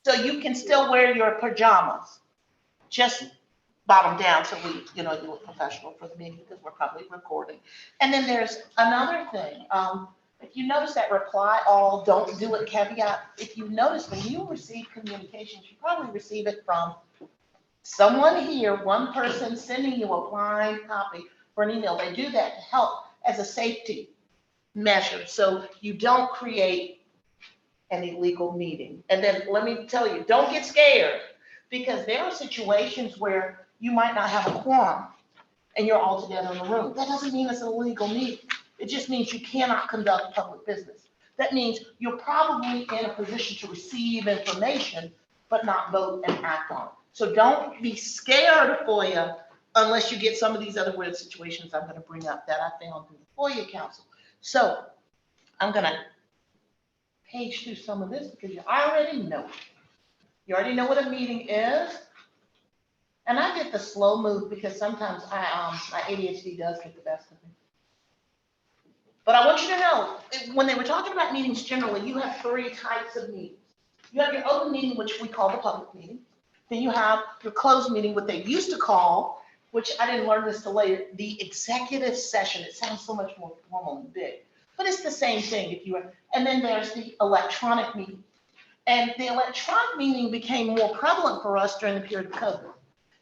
So you can still wear your pajamas, just bottom down, so we, you look professional for the meeting because we're probably recording. And then there's another thing. If you notice that reply all, don't do it caveat, if you notice when you receive communications, you probably receive it from someone here, one person sending you a blind copy for an email. They do that to help as a safety measure, so you don't create an illegal meeting. And then let me tell you, don't get scared, because there are situations where you might not have a quorum and you're all together in the room. That doesn't mean it's an illegal meeting. It just means you cannot conduct public business. That means you're probably in a position to receive information, but not vote and act on it. So don't be scared of FOIA unless you get some of these other weird situations I'm going to bring up that I found in the FOIA Council. So I'm going to page through some of this because you already know it. You already know what a meeting is. And I get the slow move because sometimes my ADHD does get the best of me. But I want you to know, when they were talking about meetings generally, you have 3 types of meetings. You have your open meeting, which we call the public meeting. Then you have your closed meeting, what they used to call, which I didn't learn this till later, the executive session. It sounds so much more formal and big, but it's the same thing. And then there's the electronic meeting. And the electronic meeting became more prevalent for us during the period of COVID.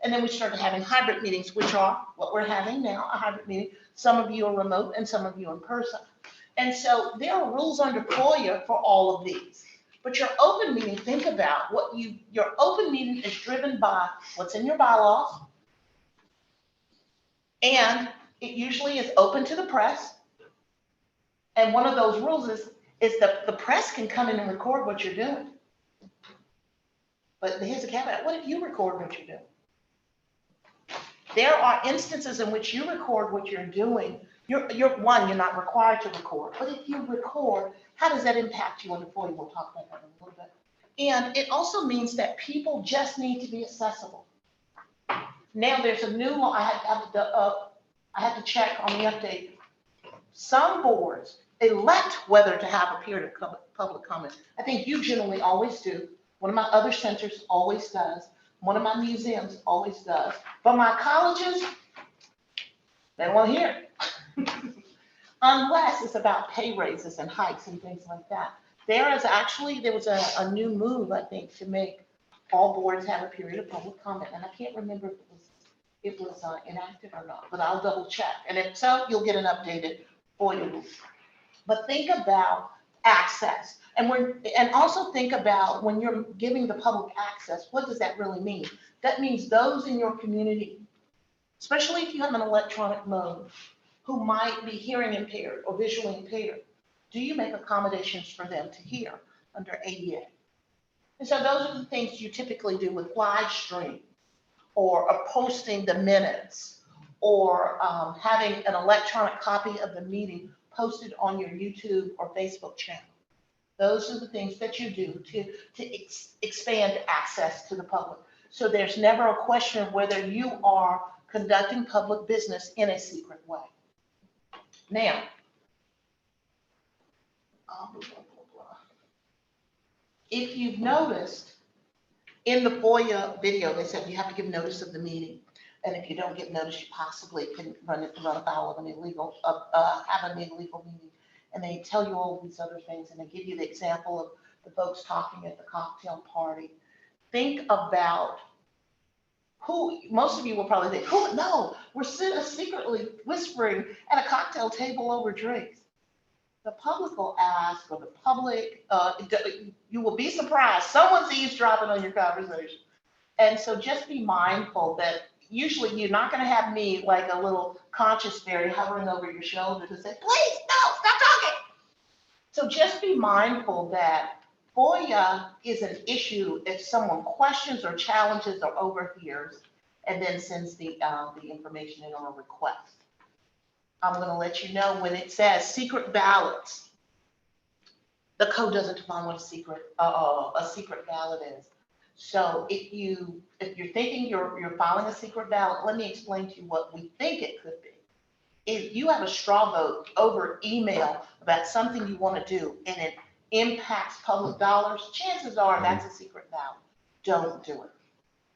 And then we started having hybrid meetings, which are what we're having now, a hybrid meeting. Some of you are remote and some of you in person. And so there are rules under FOIA for all of these. But your open meeting, think about your open meeting is driven by what's in your bylaws. And it usually is open to the press. And one of those rules is that the press can come in and record what you're doing. But here's a caveat. What if you record what you're doing? There are instances in which you record what you're doing. You're not required to record. But if you record, how does that impact you under FOIA? We'll talk about that in a little bit. And it also means that people just need to be accessible. Now there's a new law. I had to check on the update. Some boards elect whether to have a period of public comment. I think you generally always do. One of my other centers always does. One of my museums always does. But my colleges, they don't want to hear it. Unless it's about pay raises and hikes and things like that. There was a new move, I think, to make all boards have a period of public comment. And I can't remember if it was enacted or not, but I'll double check. And if so, you'll get an updated FOIA rule. But think about access. And also think about when you're giving the public access, what does that really mean? That means those in your community, especially if you have an electronic mode, who might be hearing impaired or visually impaired, do you make accommodations for them to hear under ADA? And so those are the things you typically do with live stream or posting the minutes or having an electronic copy of the meeting posted on your YouTube or Facebook channel. Those are the things that you do to expand access to the public. So there's never a question of whether you are conducting public business in a secret way. Now, if you've noticed in the FOIA video, they said you have to give notice of the meeting. And if you don't give notice, you possibly can run afoul of an illegal, have an illegal meeting. And they tell you all these other things, and they give you the example of the folks talking at the cocktail party. Think about most of you will probably think, no, we're secretly whispering at a cocktail table over drinks. The public will ask, or the public, you will be surprised. Someone's eavesdropping on your conversation. And so just be mindful that usually you're not going to have me like a little conscious fairy hovering over your shoulder to say, please, no, stop talking. So just be mindful that FOIA is an issue if someone questions or challenges or overhears and then sends the information in on a request. I'm going to let you know when it says secret ballots. The code doesn't define what a secret ballot is. So if you're thinking you're filing a secret ballot, let me explain to you what we think it could be. If you have a straw vote over email about something you want to do, and impacts public dollars, chances are that's a secret ballot. Don't do it.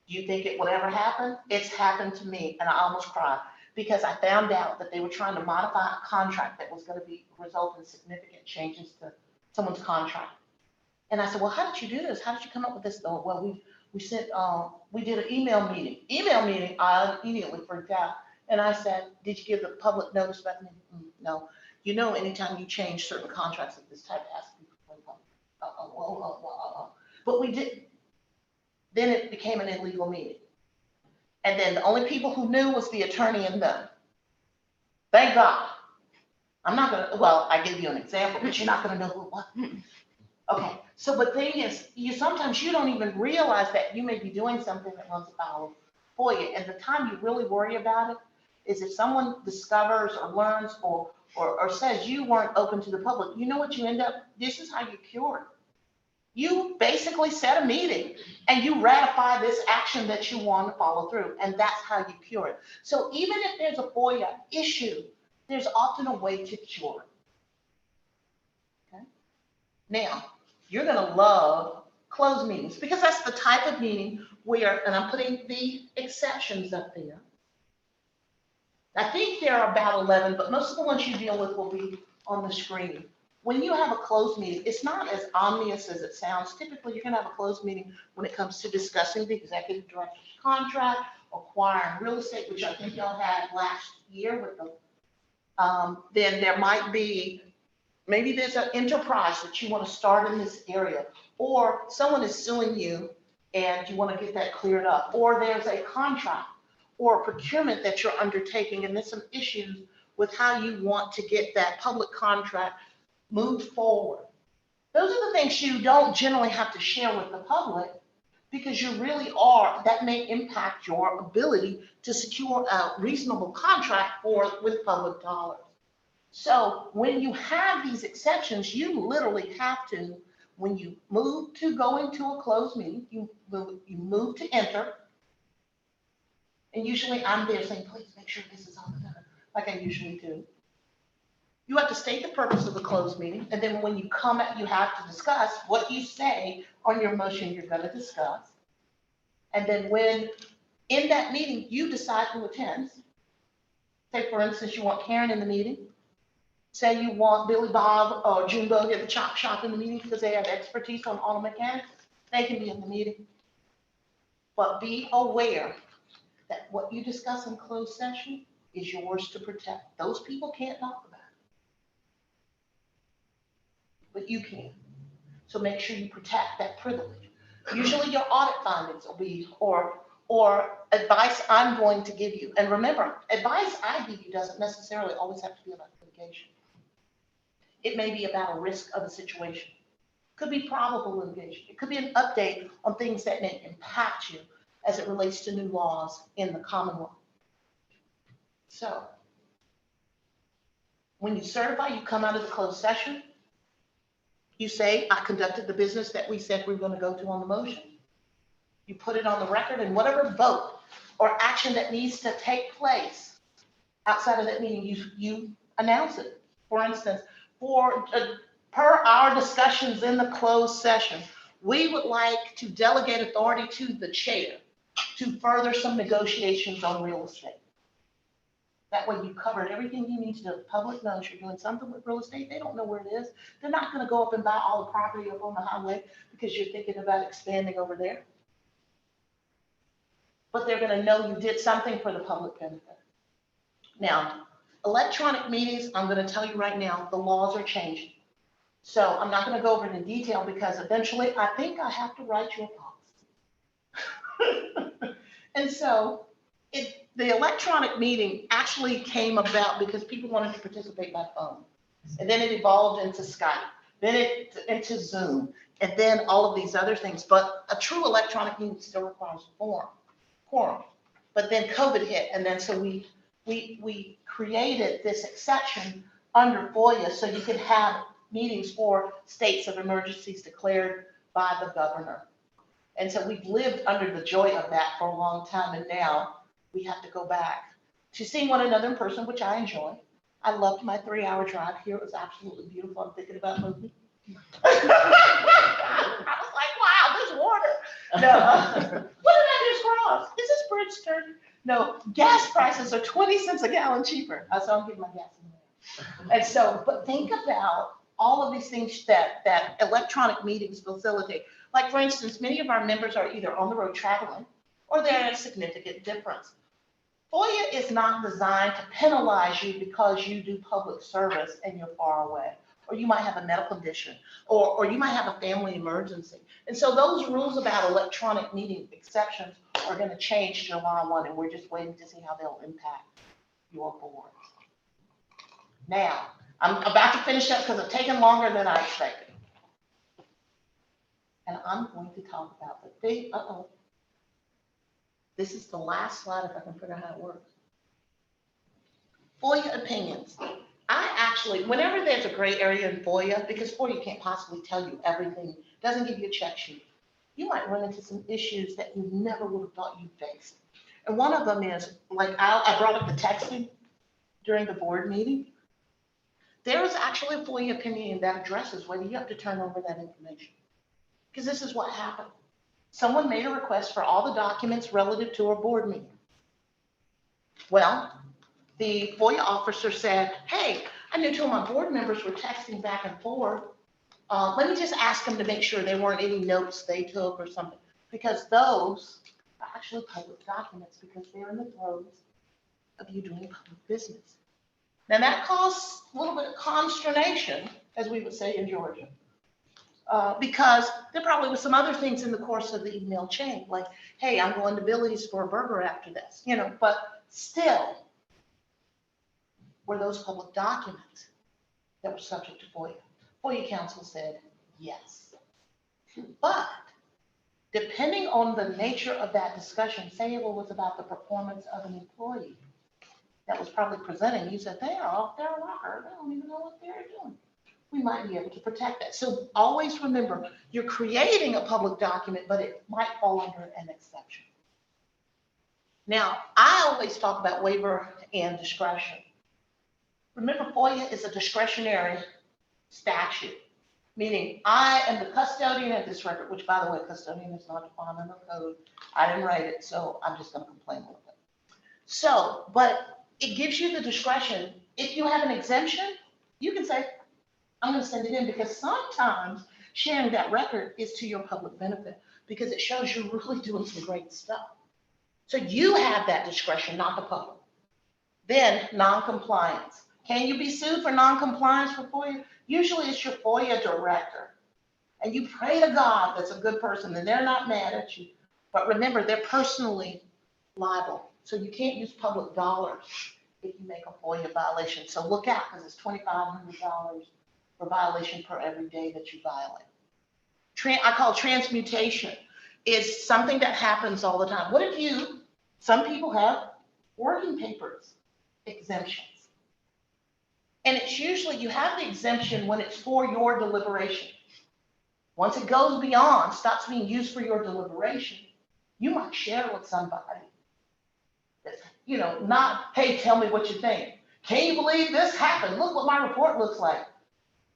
Do you think it will ever happen? It's happened to me, and I almost cried because I found out that they were trying to modify a contract that was going to result in significant changes to someone's contract. And I said, well, how did you do this? How did you come up with this? Oh, well, we did an email meeting. I immediately freaked out. And I said, did you give the public notice about me? No. You know, anytime you change certain contracts of this type, it has to be before the public. But we didn't. Then it became an illegal meeting. And then the only people who knew was the attorney and them. Thank God. I'm not gonna, well, I gave you an example, but you're not gonna know who it was. Okay, so the thing is, sometimes you don't even realize that you may be doing something that runs afoul for you. And the time you really worry about it is if someone discovers or learns or says you weren't open to the public. You know what you end up, this is how you cure it. You basically set a meeting and you ratify this action that you want to follow through, and that's how you cure it. So even if there's a FOIA issue, there's often a way to cure it. Okay? Now, you're going to love closed meetings because that's the type of meeting where, and I'm putting the exceptions up there. I think there are about 11, but most of the ones you deal with will be on the screen. When you have a closed meeting, it's not as obvious as it sounds. Typically, you're going to have a closed meeting when it comes to discussing the executive director's contract, acquiring real estate, which I think y'all had last year with the, then there might be, maybe there's an enterprise that you want to start in this area, or someone is suing you and you want to get that cleared up, or there's a contract or a procurement that you're undertaking, and there's some issues with how you want to get that public contract moved forward. Those are the things you don't generally have to share with the public because you really are, that may impact your ability to secure a reasonable contract with public dollars. So when you have these exceptions, you literally have to, when you move to go into a closed meeting, you move to enter. And usually I'm there saying, please make sure this is all done, like I usually do. You have to state the purpose of the closed meeting, and then when you come out, you have to discuss what you say on your motion you're going to discuss. And then when in that meeting, you decide who attends. Say, for instance, you want Karen in the meeting. Say you want Billy Bob or Junebug at the chop shop in the meeting because they have expertise on auto mechanics. They can be in the meeting. But be aware that what you discuss in closed session is yours to protect. Those people can't talk about it. But you can. So make sure you protect that privilege. Usually your audit findings will be, or advice I'm going to give you. And remember, advice I give you doesn't necessarily always have to be about litigation. It may be about a risk of a situation. It could be probable litigation. It could be an update on things that may impact you as it relates to new laws in the Commonwealth. So when you certify, you come out of the closed session. You say, I conducted the business that we said we were going to go to on the motion. You put it on the record, and whatever vote or action that needs to take place outside of that meeting, you announce it. For instance, per our discussions in the closed session, we would like to delegate authority to the chair to further some negotiations on real estate. That way you covered everything you need to do. The public knows you're doing something with real estate. They don't know where it is. They're not going to go up and buy all the property up on the highway because you're thinking about expanding over there. But they're going to know you did something for the public benefit. Now, electronic meetings, I'm going to tell you right now, the laws are changing. So I'm not going to go over it in detail because eventually I think I have to write you a policy. And so the electronic meeting actually came about because people wanted to participate by phone. And then it evolved into Skype, then into Zoom, and then all of these other things. But a true electronic meeting still requires quorum. But then COVID hit, and then so we created this exception under FOIA so you could have meetings for states of emergencies declared by the governor. And so we've lived under the joy of that for a long time, and now we have to go back to seeing one another in person, which I enjoy. I loved my 3-hour drive here. It was absolutely beautiful. I'm thinking about moving. I was like, wow, there's water. No. What did I just cross? Is this bridge sturdy? No, gas prices are 20 cents a gallon cheaper. So I'm getting my gas in there. And so, but think about all of these things that electronic meetings facilitate. Like, for instance, many of our members are either on the road traveling or they're at a significant difference. FOIA is not designed to penalize you because you do public service and you're far away, or you might have a medical condition, or you might have a family emergency. And so those rules about electronic meeting exceptions are going to change July 1, and we're just waiting to see how they'll impact your board. Now, I'm about to finish up because it's taken longer than I expected. And I'm going to talk about the big, this is the last slide if I can figure out how it works. FOIA opinions. I actually, whenever there's a gray area in FOIA, because FOIA can't possibly tell you everything, doesn't give you a check sheet, you might run into some issues that you never would have thought you'd faced. And one of them is, like, I brought up the texting during the board meeting. There is actually a FOIA opinion that addresses whether you have to turn over that information. Because this is what happened. Someone made a request for all the documents relative to a board meeting. Well, the FOIA officer said, hey, I knew two of my board members were texting back and forth. Let me just ask them to make sure there weren't any notes they took or something, because those are actually public documents because they're in the throes of you doing public business. Now that caused a little bit of consternation, as we would say in Georgia, because there probably was some other things in the course of the email chain, like, hey, I'm going to Billy's for a burger after this, you know, but still, were those public documents that were subject to FOIA? FOIA counsel said yes. But depending on the nature of that discussion, say it was about the performance of an employee that was probably presenting, you said, they are off their rocker, they don't even know what they're doing. We might be able to protect that. So always remember, you're creating a public document, but it might fall under an exception. Now, I always talk about waiver and discretion. Remember, FOIA is a discretionary statute, meaning I am the custodian of this record, which, by the way, custodian is not defined in the code. I didn't write it, so I'm just going to complain a little bit. So, but it gives you the discretion. If you have an exemption, you can say, I'm going to send it in, because sometimes sharing that record is to your public benefit because it shows you're really doing some great stuff. So you have that discretion, not the public. Then non-compliance. Can you be sued for non-compliance for FOIA? Usually it's your FOIA director. And you pray to God that's a good person and they're not mad at you. But remember, they're personally liable. So you can't use public dollars if you make a FOIA violation. So look out, because it's $2,500 for violation per every day that you violate. I call transmutation. Is something that happens all the time. What if some people have working papers exemptions. And it's usually, you have the exemption when it's for your deliberation. Once it goes beyond, stops being used for your deliberation, you might share it with somebody. That's, you know, not, hey, tell me what you think. Can you believe this happened? Look what my report looks like.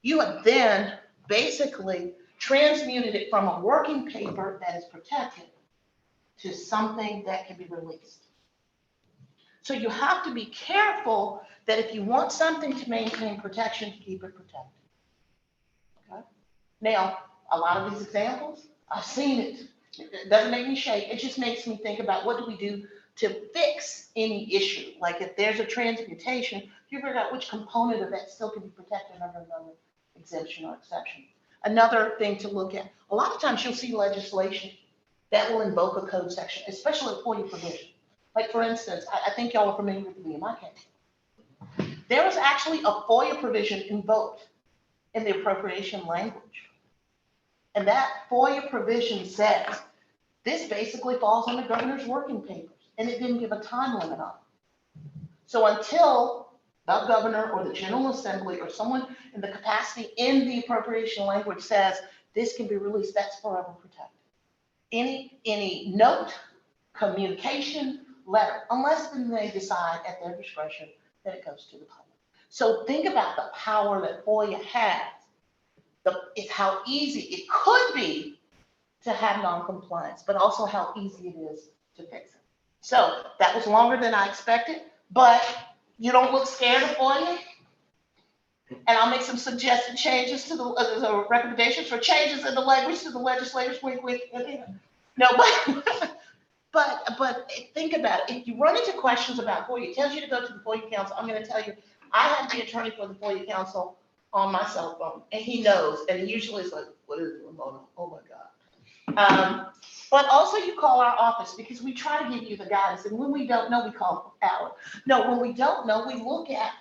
You have then basically transmuted it from a working paper that is protected to something that can be released. So you have to be careful that if you want something to maintain protection, to keep it protected. Okay? Now, a lot of these examples, I've seen it. It doesn't make me shake. It just makes me think about what do we do to fix any issue. Like if there's a transmutation, you figure out which component of that still can be protected under another exemption or exception. Another thing to look at, a lot of times you'll see legislation that will invoke a code section, especially a FOIA provision. Like for instance, I think y'all are familiar with the VMI case. There was actually a FOIA provision invoked in the appropriation language. And that FOIA provision says, this basically falls on the governor's working papers, and it didn't give a time limit on it. So until the governor or the General Assembly or someone in the capacity in the appropriation language says this can be released, that's forever protected. Any note, communication, letter, unless then they decide at their discretion that it goes to the public. So think about the power that FOIA has it's how easy it could be to have non-compliance, but also how easy it is to fix it. So that was longer than I expected, but you don't look scared of FOIA? And I'll make some suggested changes to the recommendations for changes in the language to the legislators, wink, wink. No, but think about it. If you run into questions about FOIA, it tells you to go to the FOIA council. I'm gonna tell you, I have the attorney for the FOIA council on my cell phone, and he knows, and he usually is like, what is it, Ramona? Oh my God. But also you call our office because we try to give you the guidance, and when we don't know, we call Alan. No, when we don't know, we look at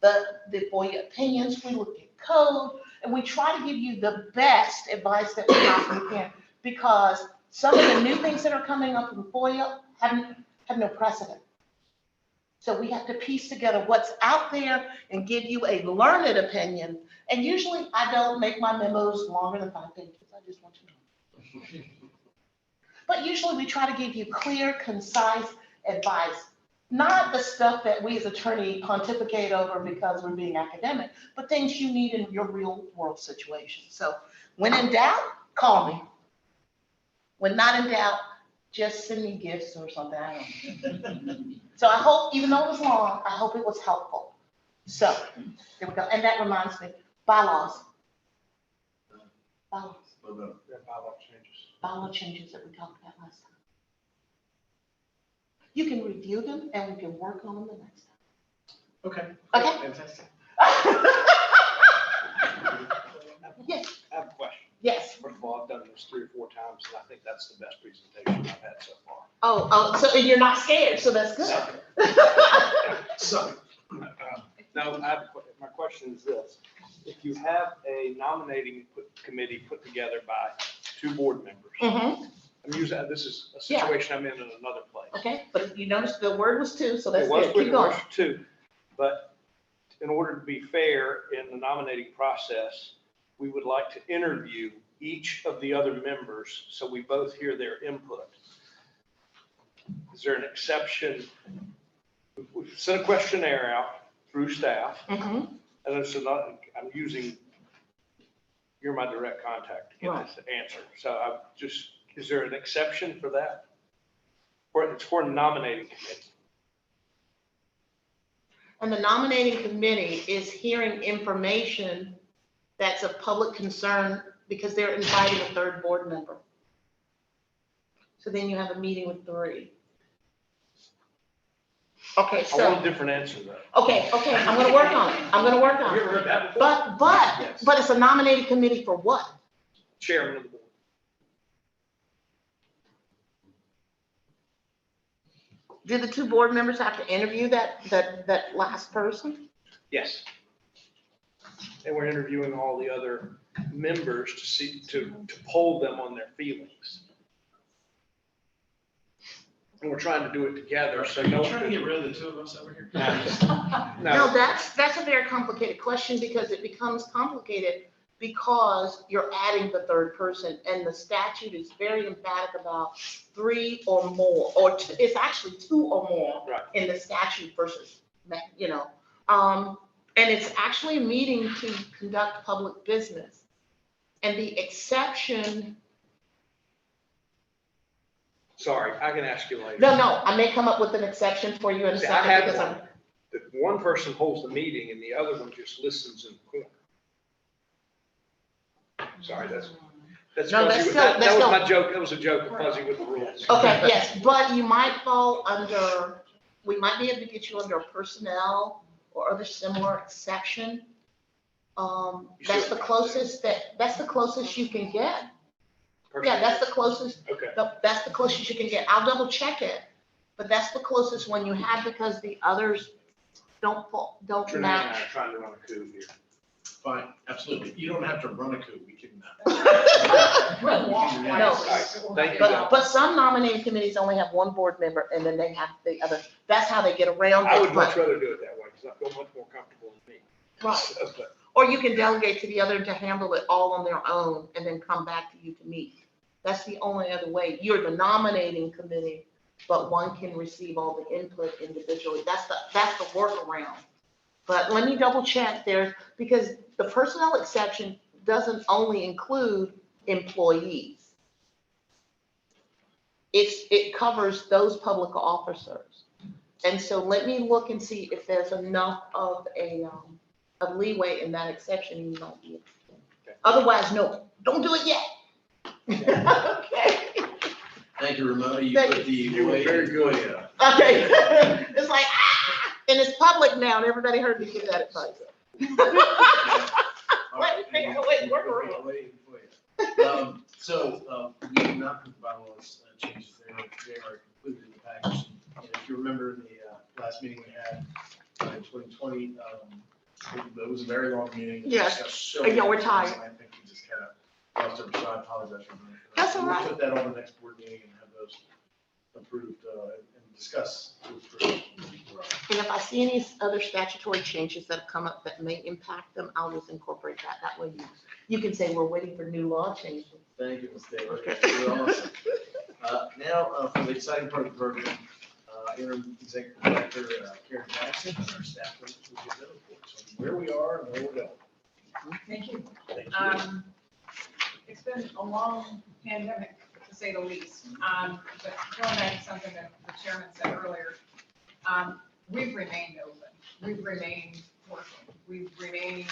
the FOIA opinions, we look at code, and we try to give you the best advice that we possibly can, because some of the new things that are coming up in FOIA have no precedent. So we have to piece together what's out there and give you a learned opinion. And usually I don't make my memos longer than 5 pages. I just want you to know. But usually we try to give you clear, concise advice. Not the stuff that we as attorney pontificate over because we're being academic, but things you need in your real world situation. So when in doubt, call me. When not in doubt, just send me gifts or something. I don't know. So I hope, even though it was long, I hope it was helpful. So there we go. And that reminds me, bylaws. Bylaws. Bylaw changes that we talked about last time. You can review them and we can work on them the next time. Okay. Okay. Fantastic. Yes. I have a question. Yes. First of all, I've done this 3 or 4 times, and I think that's the best presentation I've had so far. Oh, so you're not scared, so that's good. So, Now, my question is this. If you have a nominating committee put together by 2 board members, Mm-hmm. I'm using, this is a situation I'm in another place. Okay, but you noticed the word was 2, so that's It was good. with Keep the going. word 2, but in order to be fair in the nominating process, we would like to interview each of the other members so we both hear their input. Is there an exception? We've sent a questionnaire out through staff, Mm-hmm. and it's not, I'm using, you're my direct contact to get Right. this answer. So I'm just, is there an exception for that? It's for the nominating committee. And the nominating committee is hearing information that's of public concern because they're inviting a 3rd board member. So then you have a meeting with 3. Okay, I so, want a different answer though. okay, I'm gonna work on it. I'm gonna work on Have you it. ever heard that before? Yes. But it's a nominating committee for what? Chairman of the board. Do the 2 board members have to interview that last person? Yes. And we're interviewing all the other members to poll them on their feelings. And we're trying to do it together, so no. trying to get rid of the 2 of us over here? No, that's a very complicated question because it becomes complicated because you're adding the 3rd person and the statute is very emphatic about 3 or more, or it's actually 2 or more Right. in the statute versus, and it's actually a meeting to conduct public business. And the exception, Sorry, I can ask you later. no, I may come up with an exception for you in a See, I second had because one. That one person holds the meeting and the other one just listens in the corner. Sorry, that's No, that's fuzzy. still- That that's was still- my joke. That was a joke, fuzzy with the rules. Okay, yes, but you might fall under, we might be able to get you under a personnel or other similar exception. That's the closest you can get. Yeah, that's the closest, Okay. that's the closest you can get. I'll double check it, but that's the closest one you have because the others don't Renee and I match. are trying to run a coup here. Fine, absolutely. You don't have to run a coup. We can. No, All right, thank you. but some nominating committees only have 1 board member and then they have the other. That's how they get around I it. would much but- rather do it that way because I feel much more comfortable in me. Right. So, but Or you can delegate to the other to handle it all on their own and then come back to you to meet. That's the only other way. You're the nominating committee, but one can receive all the input individually. That's the workaround. But let me double check there because the personnel exception doesn't only include employees. It covers those public officers. And so let me look and see if there's enough of a leeway in that exception. You might be. Otherwise, no, don't do it yet. Okay. Thank you, Ramona. You Thank put you. the You were weight very in good. Koya. Okay. It's like, and it's public now, and everybody heard me give that advice. Wait, work around. So we did not put the bylaws changes there. They are included in the package. And if you remember the last meeting we had in 2020, it was a very long meeting. Yes. Yeah, we're tired. I think we just kind of lost our, so I apologize for that. That's all right. We'll put that on the next board meeting and have those approved and discuss. And if I see any other statutory changes that have come up that may impact them, I'll just incorporate that. That way you can say we're waiting for new law changes. Thank you, Ms. Taylor. Okay. You're awesome. Now, for the exciting part of the program, interim executive director Karen Jackson and our staff members will give their reports on where we are and where we're going. Thank you. Thank you. It's been a long pandemic, to say the least. But going back to something that the chairman said earlier, we've remained open. We've remained working. We've remained,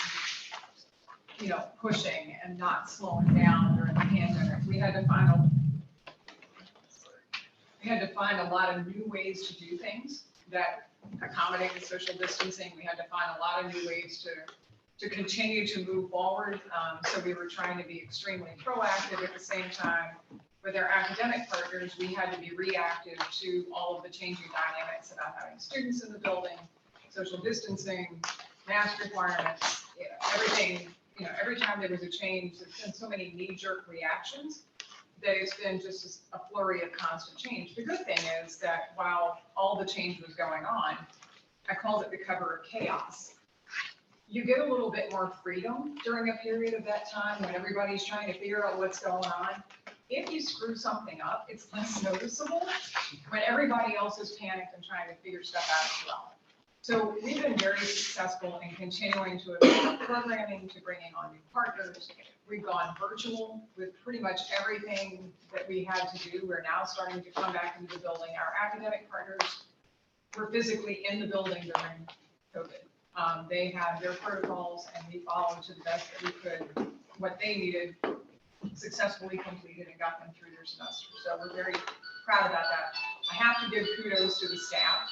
pushing and not slowing down during the pandemic. We had to find a lot of new ways to do things that accommodate the social distancing. We had to find a lot of new ways to continue to move forward. So we were trying to be extremely proactive at the same time. With our academic partners, we had to be reactive to all of the changing dynamics about having students in the building, social distancing, mask requirements, everything. Every time there was a change, there's been so many knee-jerk reactions that it's been just a flurry of constant change. The good thing is that while all the change was going on, I called it the cover of chaos. You get a little bit more freedom during a period of that time when everybody's trying to figure out what's going on. If you screw something up, it's less noticeable when everybody else is panicked and trying to figure stuff out as well. So we've been very successful in continuing to evolve programming, to bringing on new partners. We've gone virtual with pretty much everything that we had to do. We're now starting to come back into the building. Our academic partners were physically in the building during COVID. They had their protocols and we followed to the best that we could what they needed, successfully completed and got them through their semester. So we're very proud about that. I have to give kudos to the staff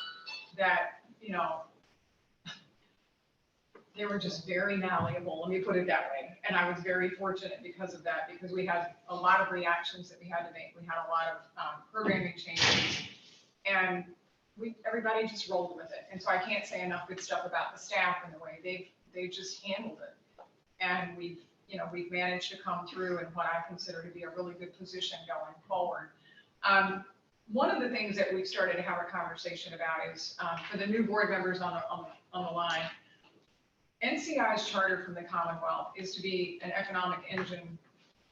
that, they were just very malleable, let me put it that way. And I was very fortunate because of that, because we had a lot of reactions that we had to make. We had a lot of programming changes and everybody just rolled with it. And so I can't say enough good stuff about the staff and the way they just handled it. And we've managed to come through in what I consider to be a really good position going forward. One of the things that we've started to have a conversation about is for the new board members on the line, NCI's charter from the Commonwealth is to be an economic engine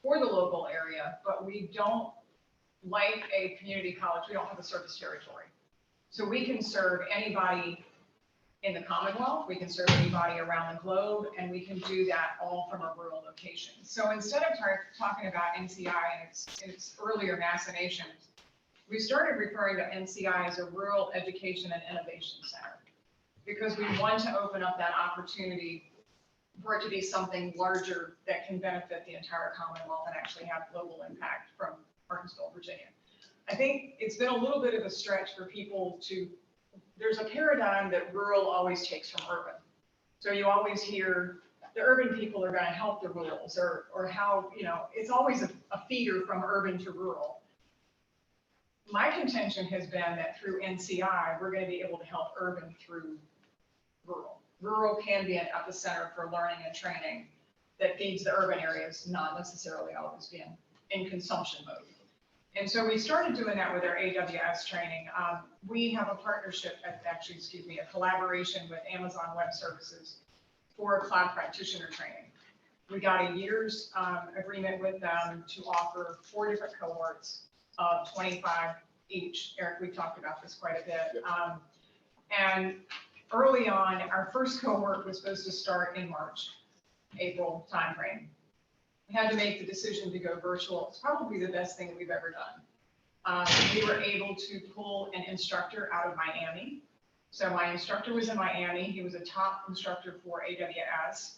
for the local area, but we don't, like a community college, we don't have a service territory. So we can serve anybody in the Commonwealth, we can serve anybody around the globe, and we can do that all from a rural location. So instead of talking about NCI and its earlier machinations, we started referring to NCI as a Rural Education and Innovation Center, because we want to open up that opportunity for it to be something larger that can benefit the entire Commonwealth and actually have global impact from Martinsville, Virginia. I think it's been a little bit of a stretch for people there's a paradigm that rural always takes from urban. So you always hear the urban people are going to help the rurals or how, it's always a feeder from urban to rural. My contention has been that through NCI, we're going to be able to help urban through rural. Rural can be an epicenter for learning and training that feeds the urban areas, not necessarily always being in consumption mode. And so we started doing that with our AWS training. We have a partnership, a collaboration with Amazon Web Services for cloud practitioner training. We got a year's agreement with them to offer 4 different cohorts of 25 each. Eric, we've talked about this quite a bit. And early on, our first cohort was supposed to start in March, April timeframe. we had to make the decision to go virtual. It's probably the best thing we've ever done. We were able to pull an instructor out of Miami. So my instructor was in Miami. He was a top instructor for AWS.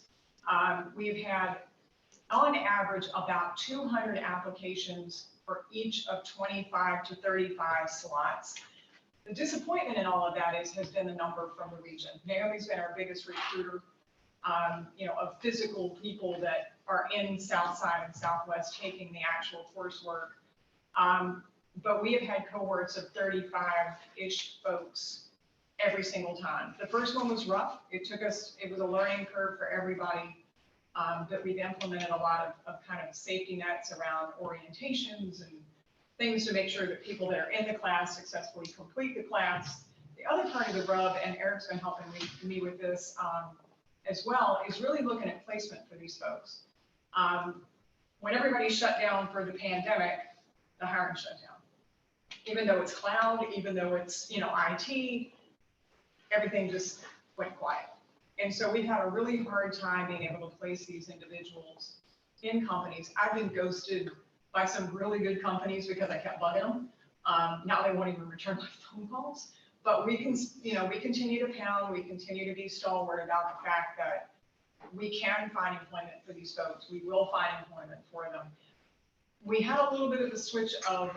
We've had, on average, about 200 applications for each of 25 to 35 slots. The disappointment in all of that has been the number from the region. Naomi's been our biggest recruiter, of physical people that are in Southside and Southwest taking the actual coursework. But we have had cohorts of 35-ish folks every single time. The first one was rough. It was a learning curve for everybody. But we've implemented a lot of kind of safety nets around orientations and things to make sure that people that are in the class successfully complete the class. The other part of the rub, and Eric's been helping me with this as well, is really looking at placement for these folks. When everybody shut down for the pandemic, the hiring shut down. Even though it's cloud, even though it's, IT, everything just went quiet. And so we've had a really hard time being able to place these individuals in companies. I've been ghosted by some really good companies because I kept bugging them. Now they won't even return my phone calls. But we continue to pound, we continue to be stalwart about the fact that we can find employment for these folks. We will find employment for them. We had a little bit of a switch of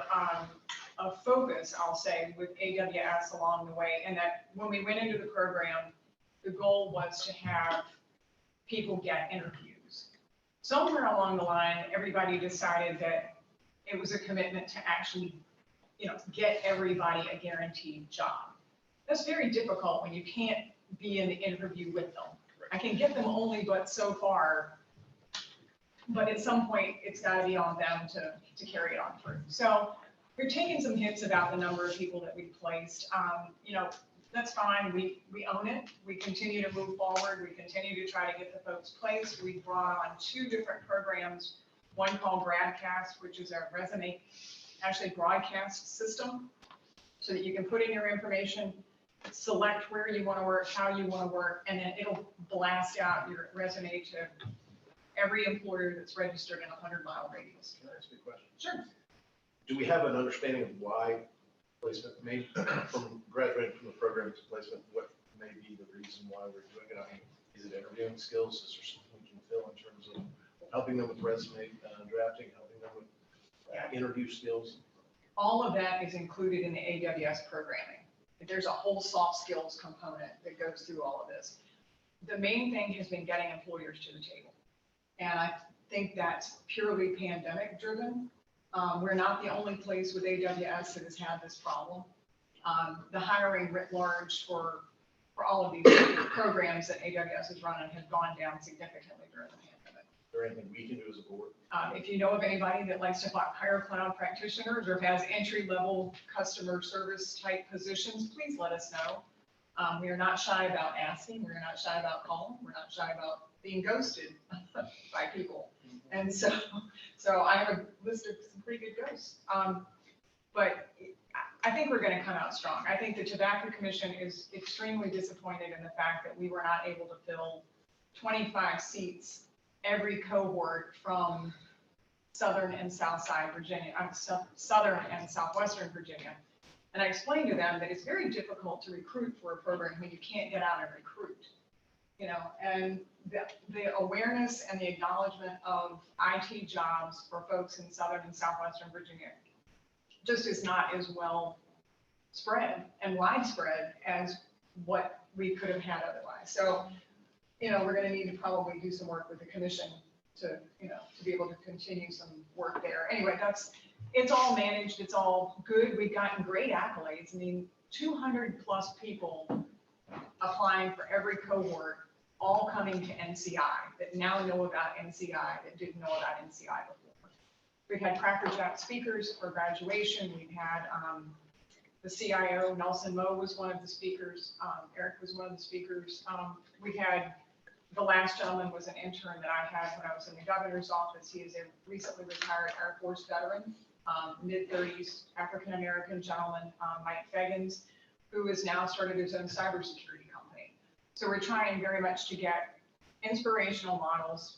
focus, I'll say, with AWS along the way, and that when we went into the program, the goal was to have people get interviews. Somewhere along the line, everybody decided that it was a commitment to actually, get everybody a guaranteed job. That's very difficult when you can't be in the interview with them. I can get them only but so far, but at some point it's got to be on them to carry it on through. So we're taking some hits about the number of people that we've placed. That's fine. We own it. We continue to move forward. We continue to try to get the folks placed. We brought on 2 different programs, one called Broadcast, which is our resume, actually broadcast system, so that you can put in your information, select where you want to work, how you want to work, and then it'll blast out your resume to every employer that's registered in a 100-mile radius. Can I ask you a question? Sure. Do we have an understanding of why placement may, from graduating from the program to placement, what may be the reason why we're doing it? I mean, is it interviewing skills? Is there something we can fill in terms of helping them with resume drafting, helping them with interview skills? All of that is included in the AWS programming. There's a whole soft skills component that goes through all of this. The main thing has been getting employers to the table. And I think that's purely pandemic driven. We're not the only place with AWS that has had this problem. The hiring writ large for all of these programs that AWS is running has gone down significantly during the pandemic. Is there anything we can do as a board? If you know of anybody that likes to hire cloud practitioners or has entry-level customer service type positions, please let us know. We are not shy about asking. We're not shy about calling. We're not shy about being ghosted by people. And so I have a list of some pretty good ghosts. But I think we're going to come out strong. I think the Tobacco Commission is extremely disappointed in the fact that we were not able to fill 25 seats every cohort from Southern and Southside Virginia, Southern and Southwestern Virginia. And I explained to them that it's very difficult to recruit for a program when you can't get out and recruit. And the awareness and the acknowledgement of IT jobs for folks in Southern and Southwestern Virginia just is not as well spread and widespread as what we could have had otherwise. So, we're going to need to probably do some work with the commission to be able to continue some work there. Anyway, it's all managed. It's all good. We've gotten great accolades. I mean, 200 plus people applying for every cohort, all coming to NCI that now know about NCI that didn't know about NCI before. We've had Cracker Jack speakers for graduation. We've had the CIO, Nelson Moe, was one of the speakers. Eric was one of the speakers. We had the last gentleman was an intern that I had when I was in the governor's office. He is a recently retired Air Force veteran, mid-30s, African-American gentleman, Mike Feggins, who has now started his own cybersecurity company. So we're trying very much to get inspirational models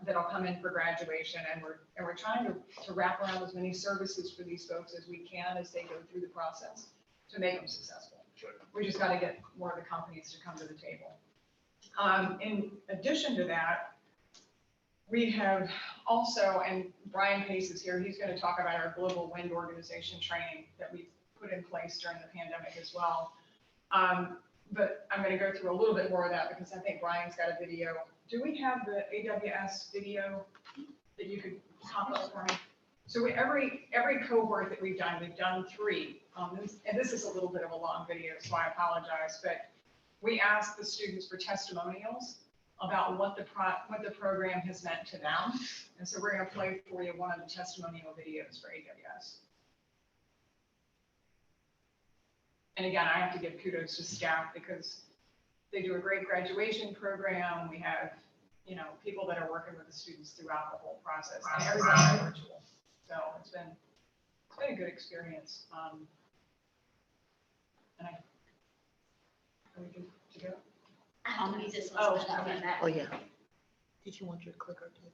that'll come in for graduation, and we're trying to wrap around as many services for these folks as we can as they go through the process to make them successful. We just got to get more of the companies to come to the table. In addition to that, we have also, and Brian Pace is here, he's going to talk about our global wind organization training that we put in place during the pandemic as well. But I'm going to go through a little bit more of that because I think Brian's got a video. Do we have the AWS video that you could pop up for me? So every cohort that we've done 3. And this is a little bit of a long video, so I apologize, but we asked the students for testimonials about what the program has meant to them. And so we're going to play for you one of the testimonial videos for AWS. And again, I have to give kudos to staff because they do a great graduation program. We have, people that are working with the students throughout the whole process, and everything's virtual. So it's been a good experience. And are we good to go? I'll need this Oh, one. okay. Oh, yeah. Did you want your clicker too?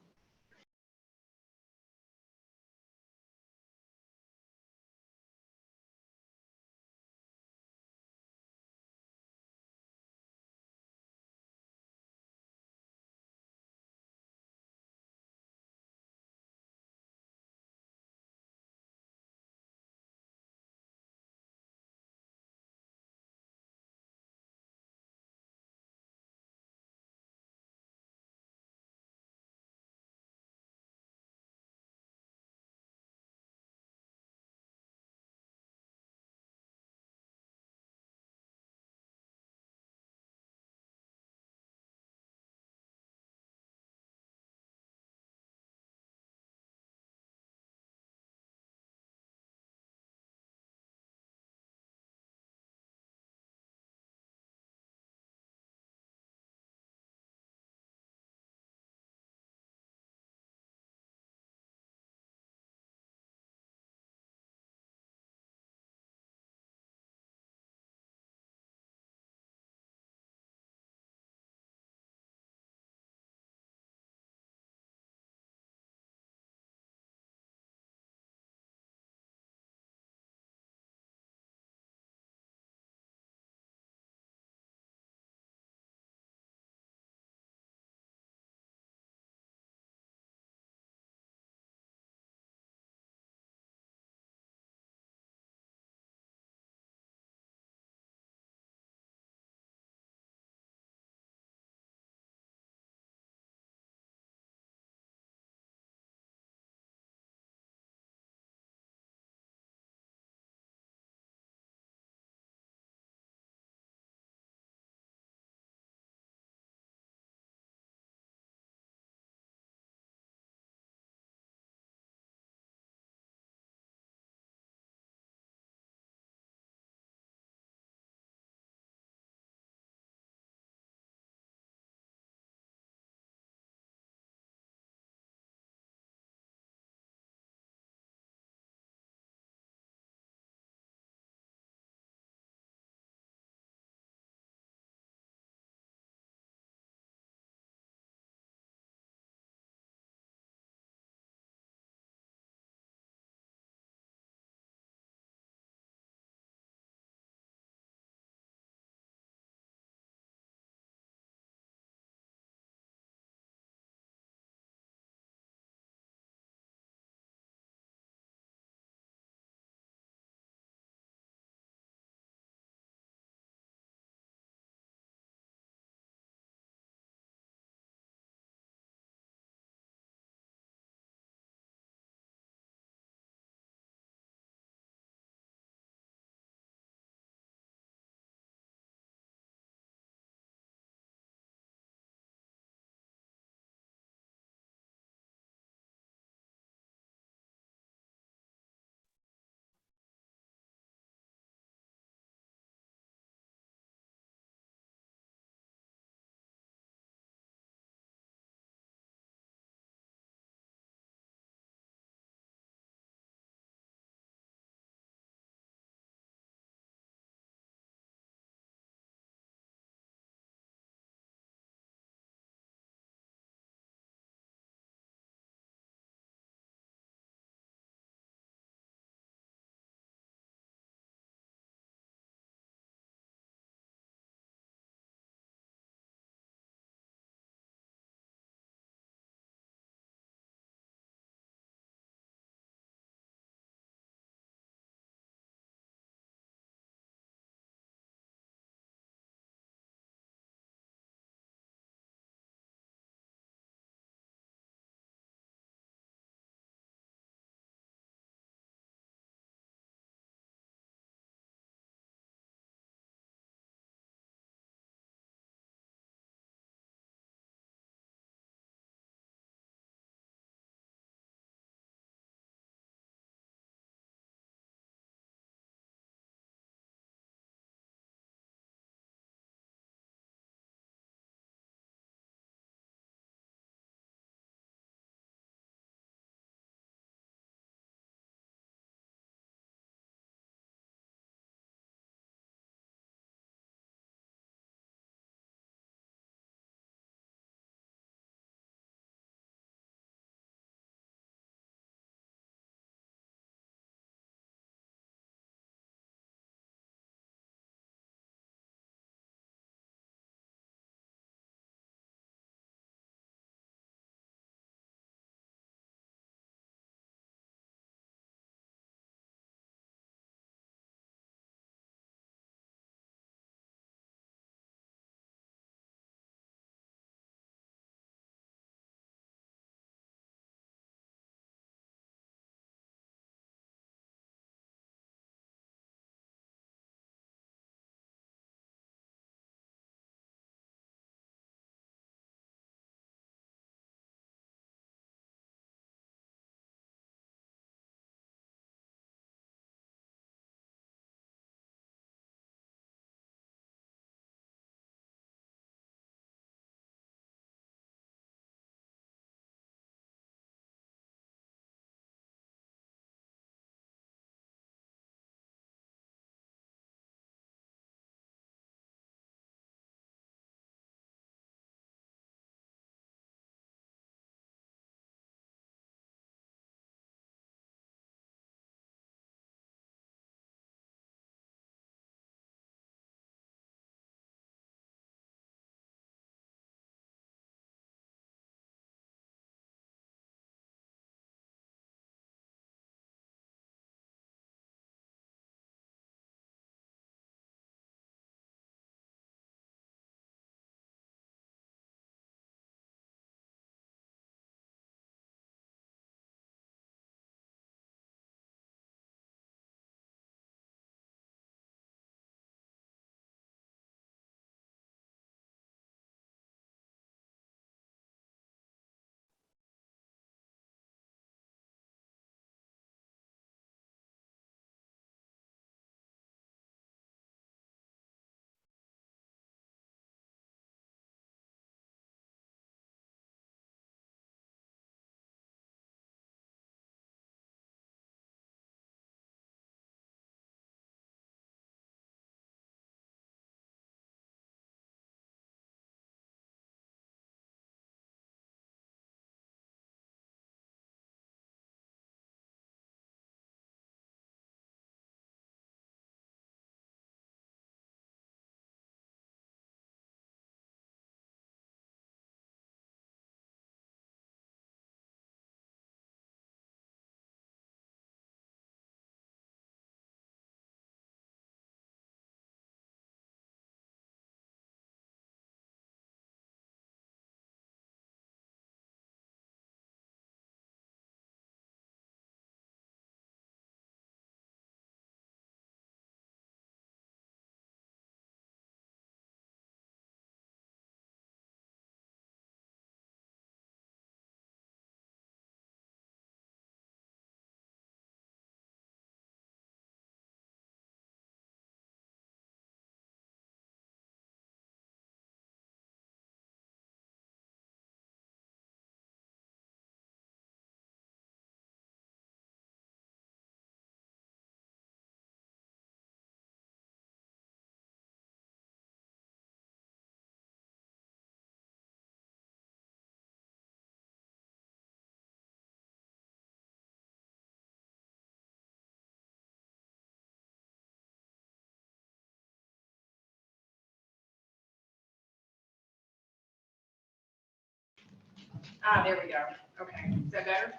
There we go. Okay, is that better?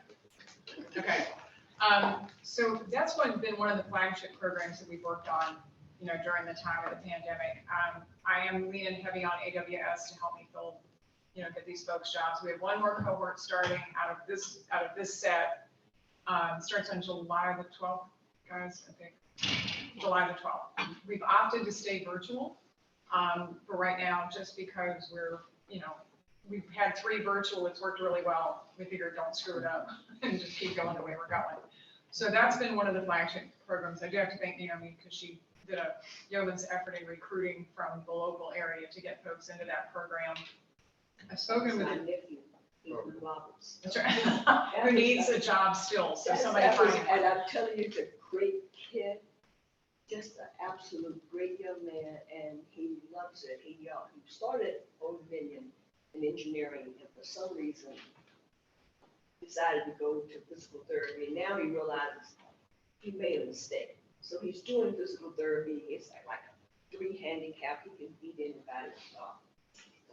Okay. So that's been one of the flagship programs that we've worked on, during the time of the pandemic. I am leaning heavy on AWS to help me fill, get these folks jobs. We have one more cohort starting out of this set. Starts on July the 12th, guys, I think. July the 12th. We've opted to stay virtual for right now, just because we've had 3 virtual. It's worked really well. We figured don't screw it up and just keep going the way we're going. So that's been one of the flagship programs. I do have to thank Naomi because she did a yeoman's effort in recruiting from the local area to get folks into that program. I've spoken with nephew, Ethan Roberts. that's right, who needs a job still. So somebody find him. And I'm telling you, he's a great kid, just an absolute great young man, and he loves it. He started Old Dominion in engineering, and for some reason decided to go to physical therapy. And now he realizes he made a mistake. So he's doing physical therapy. It's like a 3 handicap. He can beat anybody.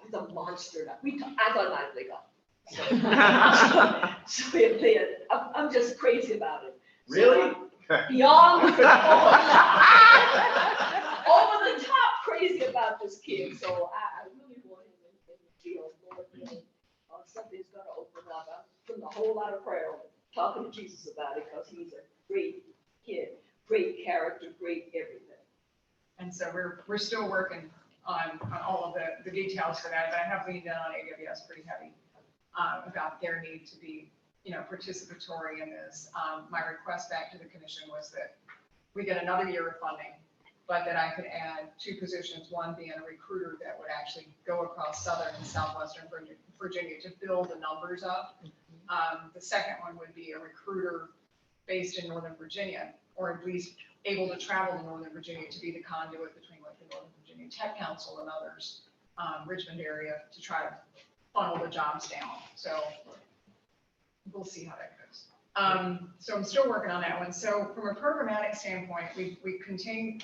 He's a monster. I thought I'd wake up. So I'm just crazy about it. Really? Beyond over the top crazy about this kid. So I really want him in the field. Something's going to open up. I'm putting a whole lot of prayer on it, talking to Jesus about it, because he's a great kid, great character, great everything. And so we're still working on all of the details for that, but I have leaned in on AWS pretty heavy about their need to be, participatory in this. My request back to the commission was that we get another year of funding, but that I could add 2 positions, one being a recruiter that would actually go across southern and southwestern Virginia to build the numbers up. The second one would be a recruiter based in Northern Virginia, or at least able to travel to Northern Virginia to be the conduit between like the Northern Virginia Tech Council and others, Richmond area, to try to funnel the jobs down. So we'll see how that goes. So I'm still working on that one. So from a programmatic standpoint, we continue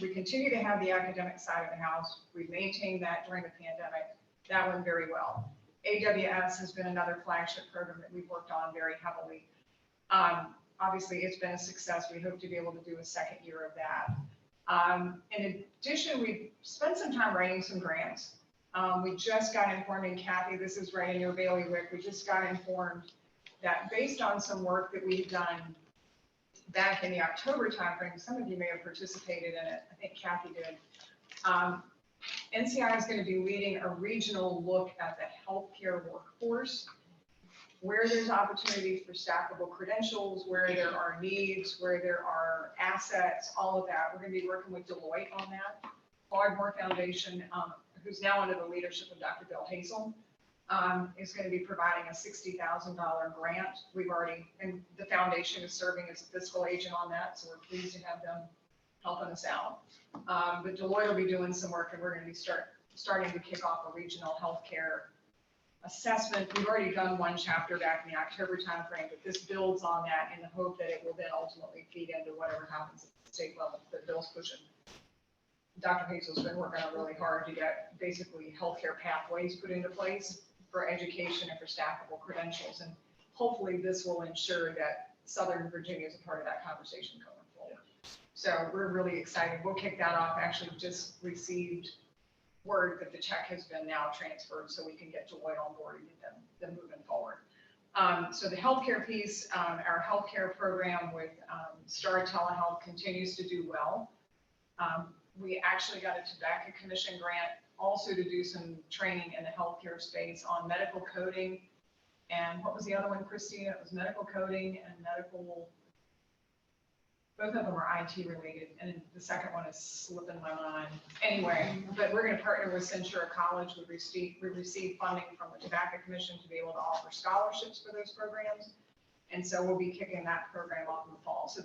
to have the academic side of the house. We've maintained that during the pandemic. That went very well. AWS has been another flagship program that we've worked on very heavily. Obviously, it's been a success. We hope to be able to do a second year of that. In addition, we've spent some time writing some grants. We just got informed, and Kathy, this is right in your bailiwick, we just got informed that based on some work that we've done back in the October timeframe, some of you may have participated in it. I think Kathy did. NCI is going to be leading a regional look at the healthcare workforce, where there's opportunities for stackable credentials, where there are needs, where there are assets, all of that. We're going to be working with Deloitte on that. Ardmore Foundation, who's now under the leadership of Dr. Bill Hazel, is going to be providing a $60,000 grant. And the foundation is serving as a fiscal agent on that, so we're pleased to have them helping us out. But Deloitte will be doing some work, and we're going to be starting to kick off a regional healthcare assessment. We've already done one chapter back in the October timeframe, but this builds on that in the hope that it will then ultimately feed into whatever happens at the state level that Bill's pushing. Dr. Hazel's been working on really hard to get basically healthcare pathways put into place for education and for stackable credentials. And hopefully this will ensure that Southern Virginia is a part of that conversation going forward. So we're really excited. We'll kick that off. Actually just received word that the check has been now transferred so we can get Deloitte on board and get them moving forward. So the healthcare piece, our healthcare program with Star Telehealth continues to do well. We actually got a Tobacco Commission grant also to do some training in the healthcare space on medical coding. And what was the other one, Christina? It was medical coding and medical, both of them are IT related. And the second one is slipping my mind. Anyway, but we're going to partner with Centura College. We received funding from the Tobacco Commission to be able to offer scholarships for those programs. And so we'll be kicking that program off in the fall. So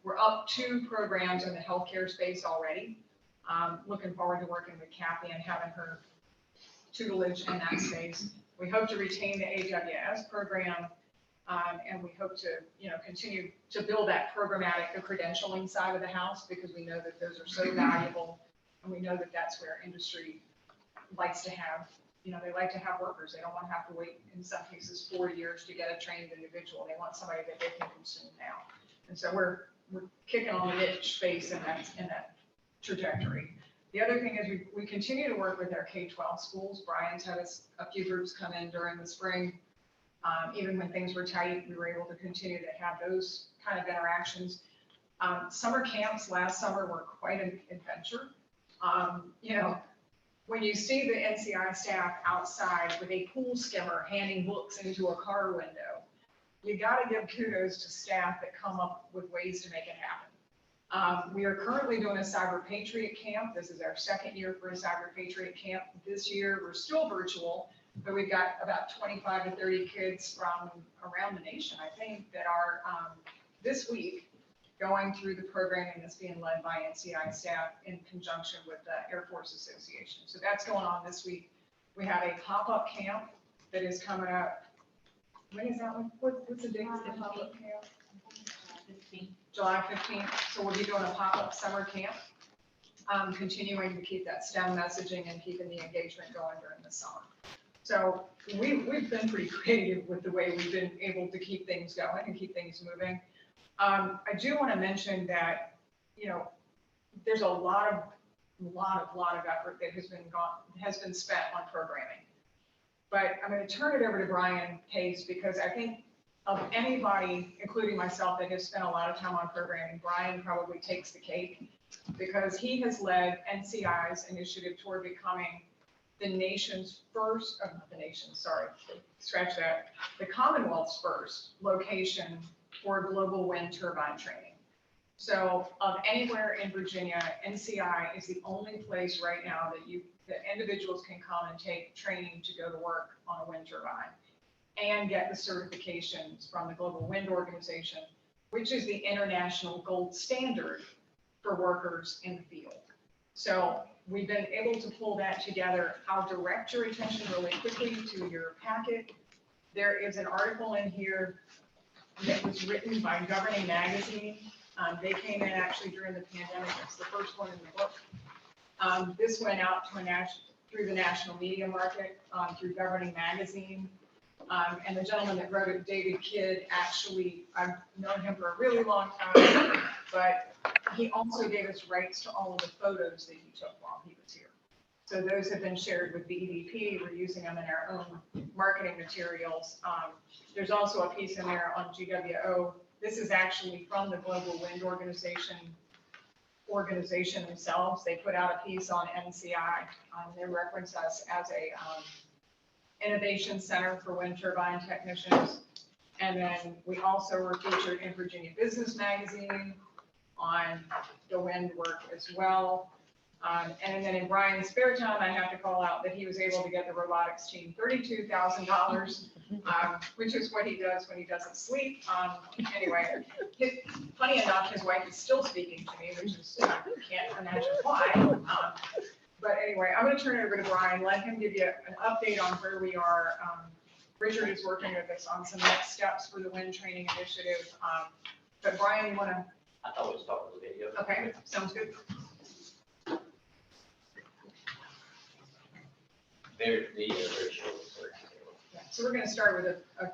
we're up 2 programs in the healthcare space already. Looking forward to working with Kathy and having her tutelage in that space. We hope to retain the AWS program, and we hope to, continue to build that programmatic, the credentialing side of the house, because we know that those are so valuable, and we know that that's where industry likes to have they like to have workers. They don't want to have to wait, in some cases, 4 years to get a trained individual. They want somebody that they can consume now. And so we're kicking on the niche space in that trajectory. The other thing is we continue to work with our K-12 schools. Brian's had a few groups come in during the spring. Even when things were tight, we were able to continue to have those kind of interactions. Summer camps last summer were quite an adventure. When you see the NCI staff outside with a pool skimmer handing books into a car window, you got to give kudos to staff that come up with ways to make it happen. We are currently doing a Cyber Patriot camp. This is our second year for a Cyber Patriot camp. This year, we're still virtual, but we've got about 25 to 30 kids from around the nation, I think, that are this week going through the programming that's being led by NCI staff in conjunction with the Air Force Association. So that's going on this week. We have a pop-up camp that is coming up. When is that one? What's the date of the pop-up camp? July 15th. So we'll be doing a pop-up summer camp, continuing to keep that STEM messaging and keeping the engagement going during the summer. So we've been pretty creative with the way we've been able to keep things going and keep things moving. I do want to mention that, there's a lot of effort that has been spent on programming. But I'm going to turn it over to Brian Pace, because I think of anybody, including myself, that has spent a lot of time on programming, Brian probably takes the cake, because he has led NCI's initiative toward becoming the nation's first, not the nation's, sorry, scratch that, the Commonwealth's first location for global wind turbine training. So of anywhere in Virginia, NCI is the only place right now that individuals can come and take training to go to work on a wind turbine and get the certifications from the Global Wind Organization, which is the international gold standard for workers in the field. So we've been able to pull that together. I'll direct your attention really quickly to your packet. There is an article in here that was written by Governing Magazine. They came in actually during the pandemic. It's the first one in the book. This went out to through the national media market, through Governing Magazine. And the gentleman that wrote it, David Kidd, actually, I've known him for a really long time, but he also gave us rights to all of the photos that he took while he was here. So those have been shared with the EDP. We're using them in our own marketing materials. There's also a piece in there on GWO. This is actually from the Global Wind Organization themselves. They put out a piece on NCI. They reference us as a innovation center for wind turbine technicians. And then we also were featured in Virginia Business Magazine on the wind work as well. And then in Brian's spare time, I have to call out that he was able to get the robotics team $32,000, which is what he does when he doesn't sleep. Anyway, funny enough, his wife is still speaking to me, which is, I can't imagine why. But anyway, I'm going to turn it over to Brian, let him give you an update on where we are. Richard is working with us on some next steps for the wind training initiative. But Brian, you want to? I thought we'd start with the video. Okay, sounds good. Very short. Yeah, so we're going to start with a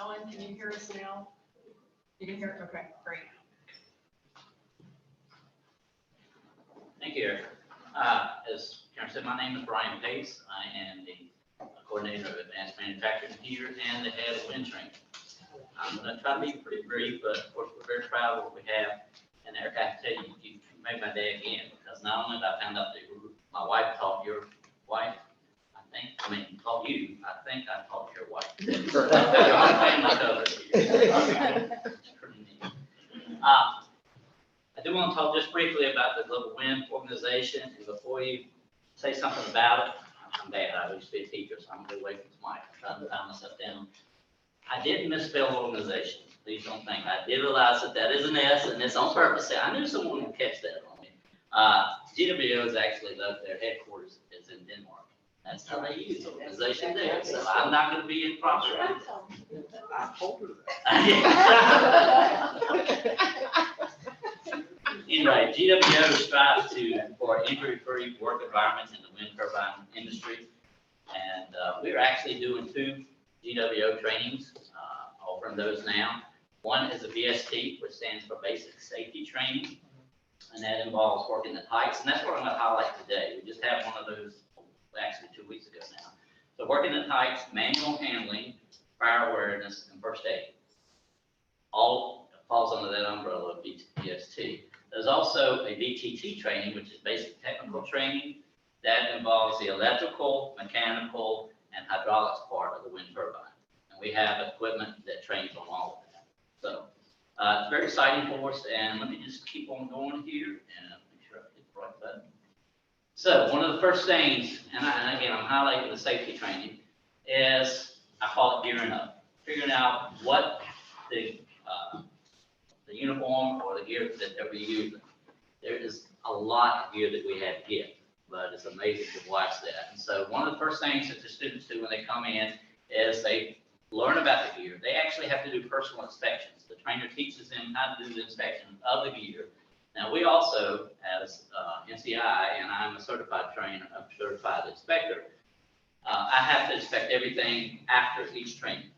Ellen, can you hear us now? You can hear it? Okay, great. Thank you, Eric. As Karen said, my name is Brian Pace. I am the coordinator of advanced manufacturing here and the head of wind training. I'm going to try to be pretty brief, but of course, we're very proud of what we have. And Eric, I have to tell you, you made my day again, because not only did I find out that my wife taught your wife, taught you, I think I taught your wife. I do want to talk just briefly about the Global Wind Organization, and before you say something about it, I'm bad, I used to be a teacher, so I'm going to wait for the mic, I'm trying to calm myself down. I didn't misspell organization, please don't think. I did realize that that is an S, and it's on purpose. I knew someone would catch that on me. GWO is actually, their headquarters is in Denmark. That's how they use organization there, so I'm not going to be improper. I told her Anyway, GWO strives for injury-free work environments in the wind turbine industry. And we're actually doing 2 GWO trainings, offering those now. One is a BST, which stands for Basic Safety Training. And that involves working at heights. And that's what I'm going to highlight today. We just had one of those, actually 2 weeks ago now. So working at heights, manual handling, fire awareness, and first aid. All falls under that umbrella of BST. There's also a BTT training, which is basic technical training. That involves the electrical, mechanical, and hydraulics part of the wind turbine. And we have equipment that trains on all of that. So it's very exciting for us. And let me just keep on going here and make sure I hit the right button. So one of the first things, and again, I'm highlighting the safety training, is I call it gearing up. Figuring out what the uniform or the gear that they'll be using. There is a lot of gear that we have to get, but it's amazing to watch that. And so one of the first things that the students do when they come in is they learn about the gear. They actually have to do personal inspections. The trainer teaches them how to do the inspection of the gear. Now we also, as NCI, and I'm a certified trainer, a certified inspector, I have to inspect everything after each training.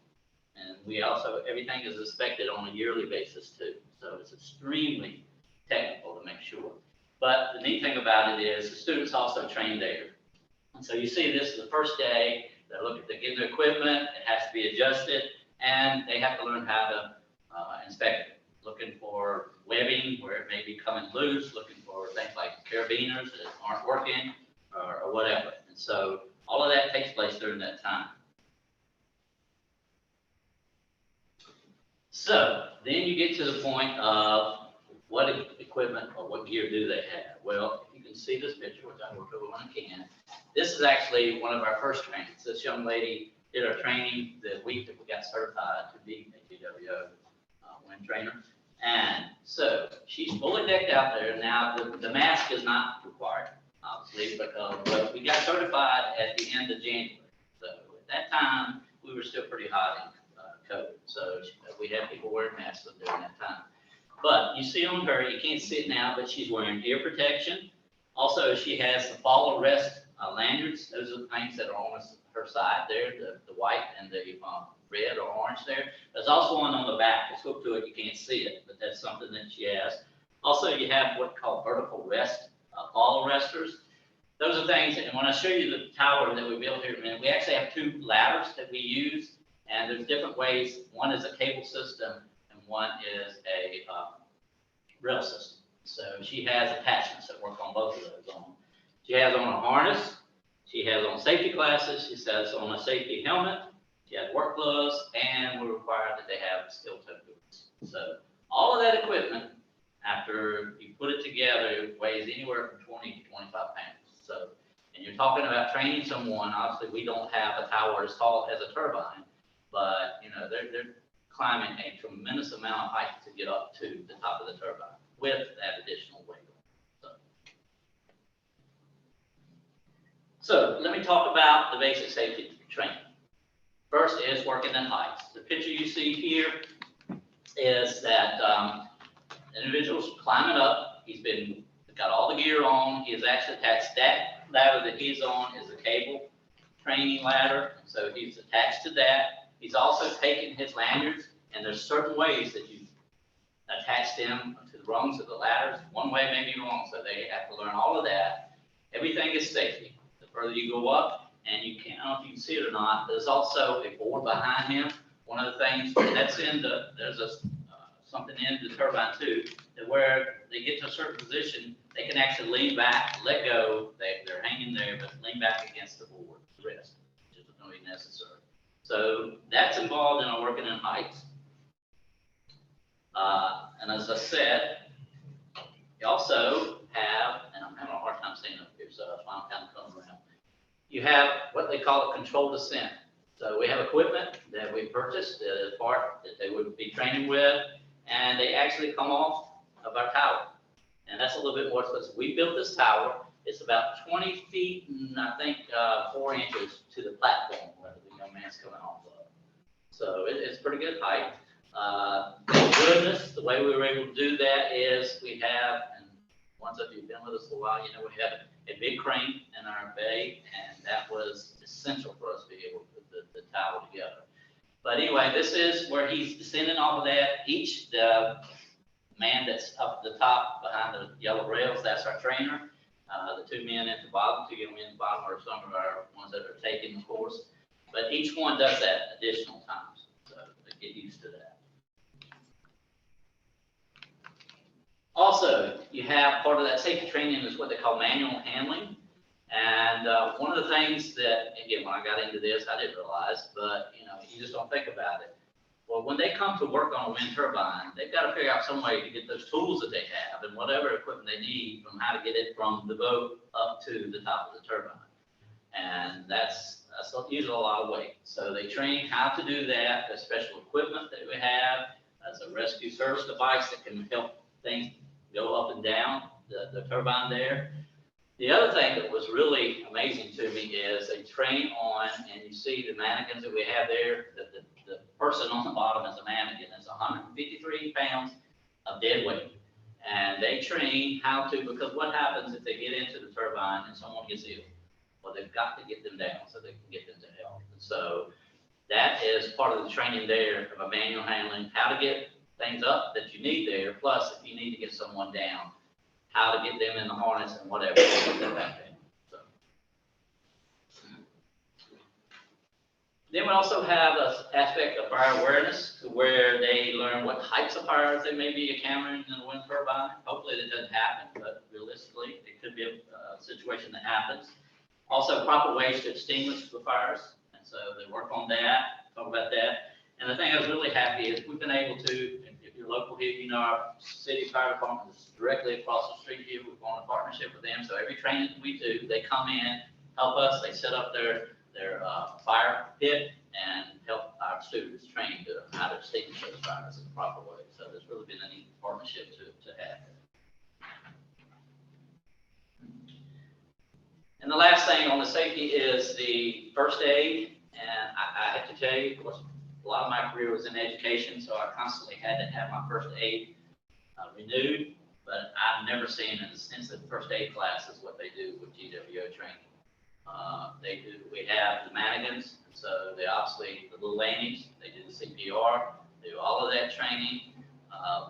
And we also, everything is inspected on a yearly basis too. So it's extremely technical to make sure. But the neat thing about it is the students also train there. And so you see this is the first day, they're getting their equipment, it has to be adjusted, and they have to learn how to inspect it. Looking for webbing where it may be coming loose, looking for things like carabiners that aren't working or whatever. And so all of that takes place during that time. So then you get to the point of what equipment or what gear do they have? Well, you can see this picture, which I will go when I can. This is actually one of our first trainings. This young lady did our training the week that we got certified to be a GWO wind trainer. And so she's fully decked out there. Now the mask is not required, obviously, because we got certified at the end of January. So at that time, we were still pretty hot in COVID. So we had people wearing masks during that time. But you see on her, you can't see it now, but she's wearing ear protection. Also, she has the fall arrest lanyards. Those are the things that are on her side there, the white and the red or orange there. There's also one on the back. Let's hook to it. You can't see it, but that's something that she has. Also, you have what called vertical rest, fall arresters. Those are things, and when I show you the tower that we built here in a minute, we actually have 2 ladders that we use, and there's different ways. One is a cable system, and one is a rail system. So she has attachments that work on both of those on. She has on a harness, she has on safety glasses, she has on a safety helmet, she has work gloves, and we require that they have steel toe boots. So all of that equipment after you put it together, it weighs anywhere from 20 to 25 pounds. So, and you're talking about training someone, obviously we don't have a tower as tall as a turbine, but you know, they're climbing a tremendous amount of height to get up to the top of the turbine with that additional weight. So let me talk about the basic safety training. First is working in heights. The picture you see here is that individual's climbing up. He's got all the gear on. He has actually attached that ladder that he's on is a cable training ladder. So he's attached to that. He's also taken his lanyards, and there's certain ways that you attach them to the rungs of the ladders. One way may be wrong, so they have to learn all of that. Everything is safety. The further you go up, and you can't, I don't know if you can see it or not, there's also a board behind him. One of the things that's there's something in the turbine too, that where they get to a certain position, they can actually lean back, let go. They're hanging there, but lean back against the board, rest, which is going to be necessary. So that's involved in our working in heights. And as I said, you also have, and I'm having a hard time staying up here, so that's why I'm kind of coming around. You have what they call a controlled descent. So we have equipment that we purchased as part that they would be training with, and they actually come off of our tower. And that's a little bit more expensive. We built this tower. It's about 20 feet and I think 4 inches to the platform where the young man's coming off of. So it's pretty good height. Thank goodness, the way we were able to do that is we have, and once if you've been with us a while, you know we have a big crane in our bay, and that was essential for us to be able to put the tower together. But anyway, this is where he's descending off of that. The man that's up the top behind the yellow rails, that's our trainer. The 2 men at the bottom, 2 young men at the bottom are some of our ones that are taking the course. But each one does that additional times, so they get used to that. Also, you have part of that safety training is what they call manual handling. And one of the things that, again, when I got into this, I didn't realize, but you know, you just don't think about it. Well, when they come to work on a wind turbine, they've got to figure out some way to get those tools that they have and whatever equipment they need from how to get it from the boat up to the top of the turbine. And that's usually a lot of weight. So they train how to do that. The special equipment that we have as a rescue service device that can help things go up and down the turbine there. The other thing that was really amazing to me is they train on, and you see the mannequins that we have there, the person on the bottom is a mannequin. It's 153 pounds of dead weight. And they train how to, because what happens if they get into the turbine and someone gets ill? Well, they've got to get them down so they can get them to health. And so that is part of the training there of a manual handling, how to get things up that you need there, plus if you need to get someone down, how to get them in the harness and whatever. So. Then we also have an aspect of fire awareness where they learn what types of fires they may be encountering in a wind turbine. Hopefully that doesn't happen, but realistically, it could be a situation that happens. Also, proper ways to extinguish the fires. And so they work on that, talk about that. And the thing I was really happy is we've been able to, if you're local here, you know, our city fire department is directly across the street here. We've gone in partnership with them. So every training that we do, they come in, help us. They set up their fire pit and help our students train to how to extinguish those fires in the proper way. So there's really been a neat partnership to have. And the last thing on the safety is the first aid. And I have to tell you, of course, a lot of my career was in education, so I constantly had to have my first aid renewed. But I've never seen an extensive first aid classes what they do with GWO training. We have the mannequins, so they obviously, the little lanies, they do the CPR, they do all of that training.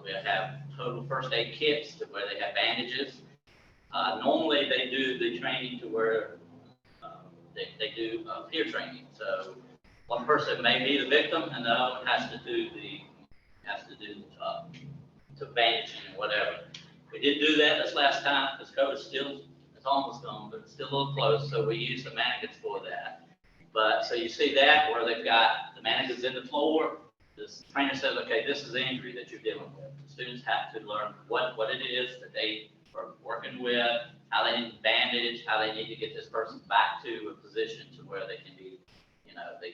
We have total first aid kits to where they have bandages. Normally they do the training to where they do peer training. So one person may be the victim and the other one has to do to bandaging and whatever. We did do that this last time because COVID's still, it's almost gone, but it's still a little close. So we used the mannequins for that. But so you see that where they've got the mannequins in the floor. This trainer says, okay, this is the injury that you're dealing with. students have to learn what it is that they are working with, how they need to bandage, how they need to get this person back to a position to where they can be, you know, they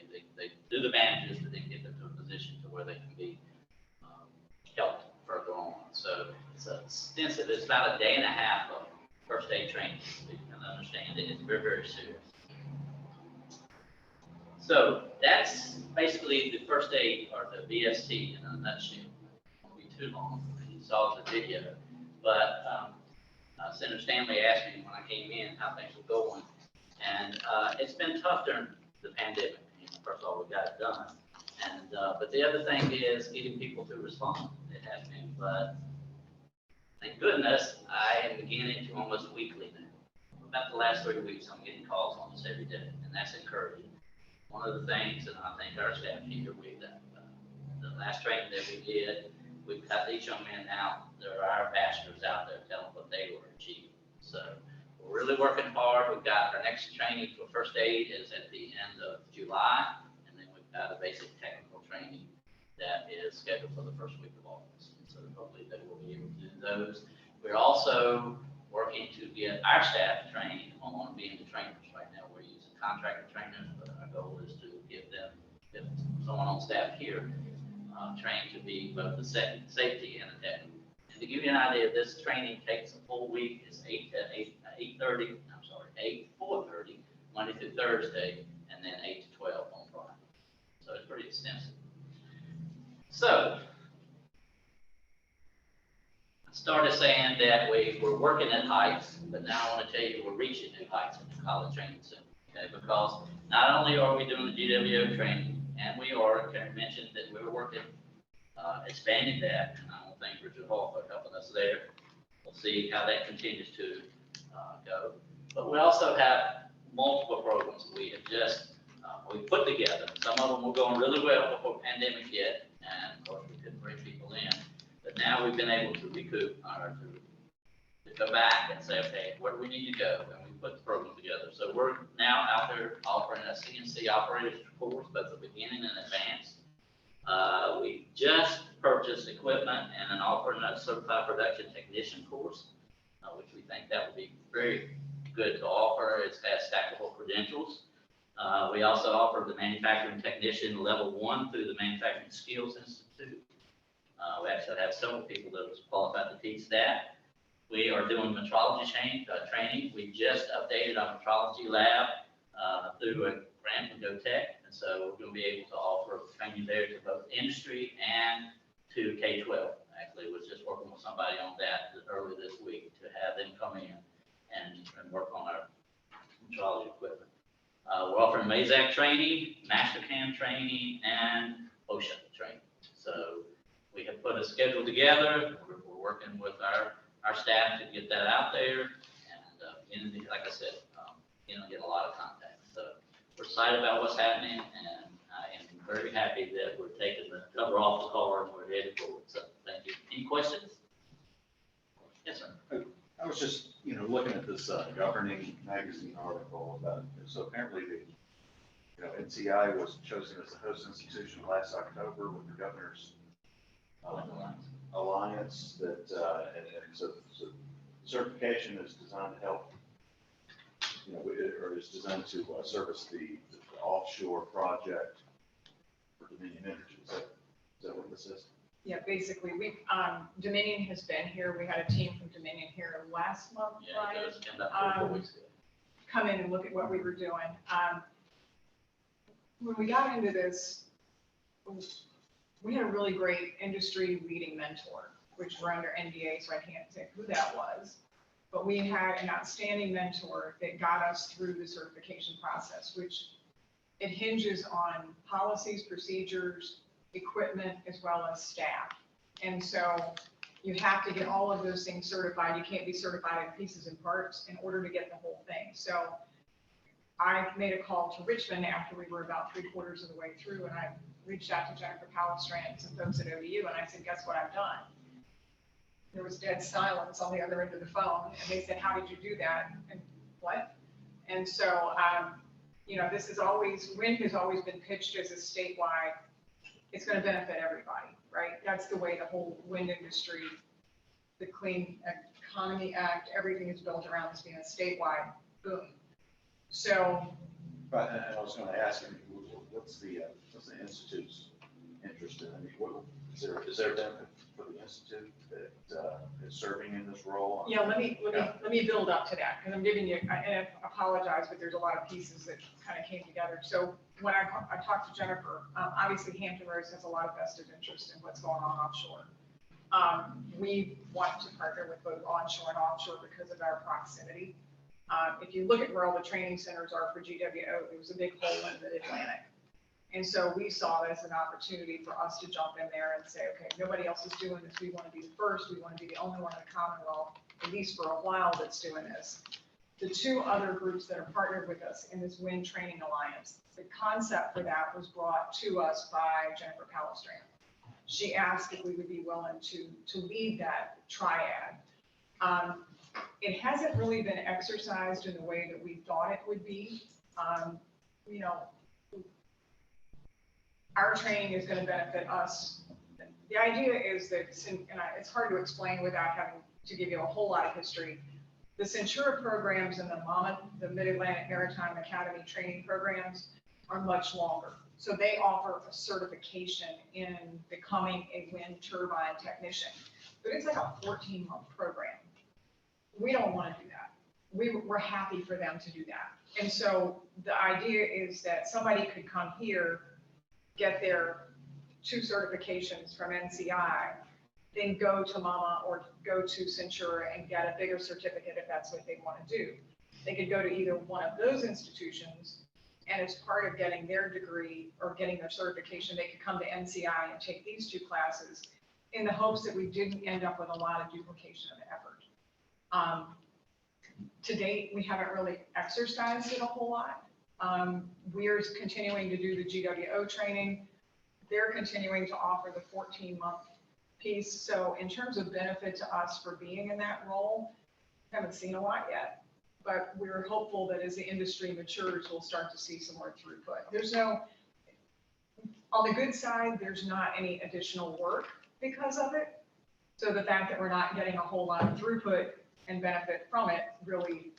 do the bandages to then get them to a position to where they can be helped further on. So it's extensive. It's about a day and a half of first aid training. So you can understand it. It's very, very serious. So that's basically the first aid or the VST in a nutshell. It won't be too long. You saw the video, but Senator Stanley asked me when I came in how things were going, and it's been tough during the pandemic. You know, first of all, we got it done, and but the other thing is getting people to respond. It has been, but thank goodness I am beginning to almost weekly now. About the last 3 weeks, I'm getting calls almost every day, and that's encouraging. One of the things, and I think our staff here, the last training that we did, we've got these young men out. There are our ambassadors out there telling what they were achieving. So we're really working hard. We've got our next training for first aid is at the end of July, and then we've got a basic technical training that is scheduled for the first week of August. So hopefully they will be able to do those. We're also working to get our staff trained on being the trainers. Right now we're using contractor trainers, but our goal is to give someone on staff here trained to be both the safety and the technical. And to give you an idea, this training takes a full week. It's 8 to 4:30, Monday through Thursday, and then 8 to 12 on Friday. So it's pretty extensive. So I started saying that we were working at heights, but now I want to tell you we're reaching new heights in the college training center. Okay, because not only are we doing the GWO training, and we are, Karen mentioned that we were working, expanding that, and I want to thank Richard Hall for helping us there. We'll see how that continues to go. But we also have multiple programs we have just, we put together. Some of them were going really well before pandemic hit, and of course we couldn't bring people in. But now we've been able to recoup, to go back and say, okay, where do we need to go? And we put the program together. So we're now out there offering a CNC operator's course, both the beginning and advanced. We just purchased equipment and an offering a certified production technician course, which we think that would be very good to offer. It has stackable credentials. We also offer the manufacturing technician level 1 through the Manufacturing Skills Institute. We actually have several people that are qualified to teach that. We are doing metrology training. We just updated our metrology lab through a grant from GoTech. And so we're going to be able to offer training there to both industry and to K-12. Actually, was just working with somebody on that earlier this week to have them come in and work on our metrology equipment. We're offering MAZAC training, Mastercam training, and OSHA training. So we have put a schedule together. We're working with our staff to get that out there. And like I said, get a lot of contacts. So we're excited about what's happening, and I am very happy that we're taking the cover off the car and we're headed forward. So thank you. Any questions? Yes, sir. I was just, looking at this governing magazine article about it. So apparently the, NCI was chosen as the host institution last October with the governor's alliance that, and so certification is designed to help, or is designed to service the offshore project for Dominion Energy. Is that what this is? Yeah, basically, Dominion has been here. We had a team from Dominion here last month, Yeah, right? it came about 3 or 4 weeks ago. Come in and look at what we were doing. When we got into this, we had a really great industry leading mentor, which we're under NDA, so I can't say who that was. But we had an outstanding mentor that got us through the certification process, which it hinges on policies, procedures, equipment, as well as staff. And so you have to get all of those things certified. You can't be certified in pieces and parts in order to get the whole thing. So I made a call to Richmond after we were about 3/4 of the way through, and I reached out to Jennifer Powell-Strand and some folks at ODU, and I said, guess what I've done? There was dead silence on the other end of the phone, and they said, how did you do that? And what? And so, this is always, WIN has always been pitched as a statewide, it's going to benefit everybody. right? That's the way the whole wind industry, the Clean Economy Act, everything is built around this being a statewide boom. So, But I was going to ask you, what's the Institute's interest in? I mean, is there a benefit for the Institute that is serving in this role? yeah, let me build up to that, because I'm giving you, and I apologize, but there's a lot of pieces that kind of came together. So when I talked to Jennifer, obviously Hampton Roads has a lot of vested interest in what's going on offshore. We want to partner with both onshore and offshore because of our proximity. If you look at where all the training centers are for GWO, there was a big hole in the Atlantic. And so we saw it as an opportunity for us to jump in there and say, okay, nobody else is doing this. We want to be the first. We want to be the only one in the Commonwealth, at least for a while, that's doing this. The two other groups that are partnered with us in this Wind Training Alliance, the concept for that was brought to us by Jennifer Palestrand. She asked if we would be willing to lead that triad. It hasn't really been exercised in the way that we thought it would be. You know, our training is going to benefit us. The idea is that, it's hard to explain without having to give you a whole lot of history. The Centura programs and the Mid-Atlantic Maritime Academy training programs are much longer. So they offer a certification in becoming a wind turbine technician, but it's like a 14-month program. We don't want to do that. We're happy for them to do that. And so the idea is that somebody could come here, get their 2 certifications from NCI, then go to Mama or go to Centura and get a bigger certificate if that's what they want to do. They could go to either one of those institutions, and as part of getting their degree or getting their certification, they could come to NCI and take these 2 classes in the hopes that we didn't end up with a lot of duplication of effort. To date, we haven't really exercised it a whole lot. We're continuing to do the GWO training. They're continuing to offer the 14-month piece. So in terms of benefit to us for being in that role, haven't seen a lot yet, but we're hopeful that as the industry matures, we'll start to see some more throughput. On the good side, there's not any additional work because of it. So the fact that we're not getting a whole lot of throughput and benefit from it really,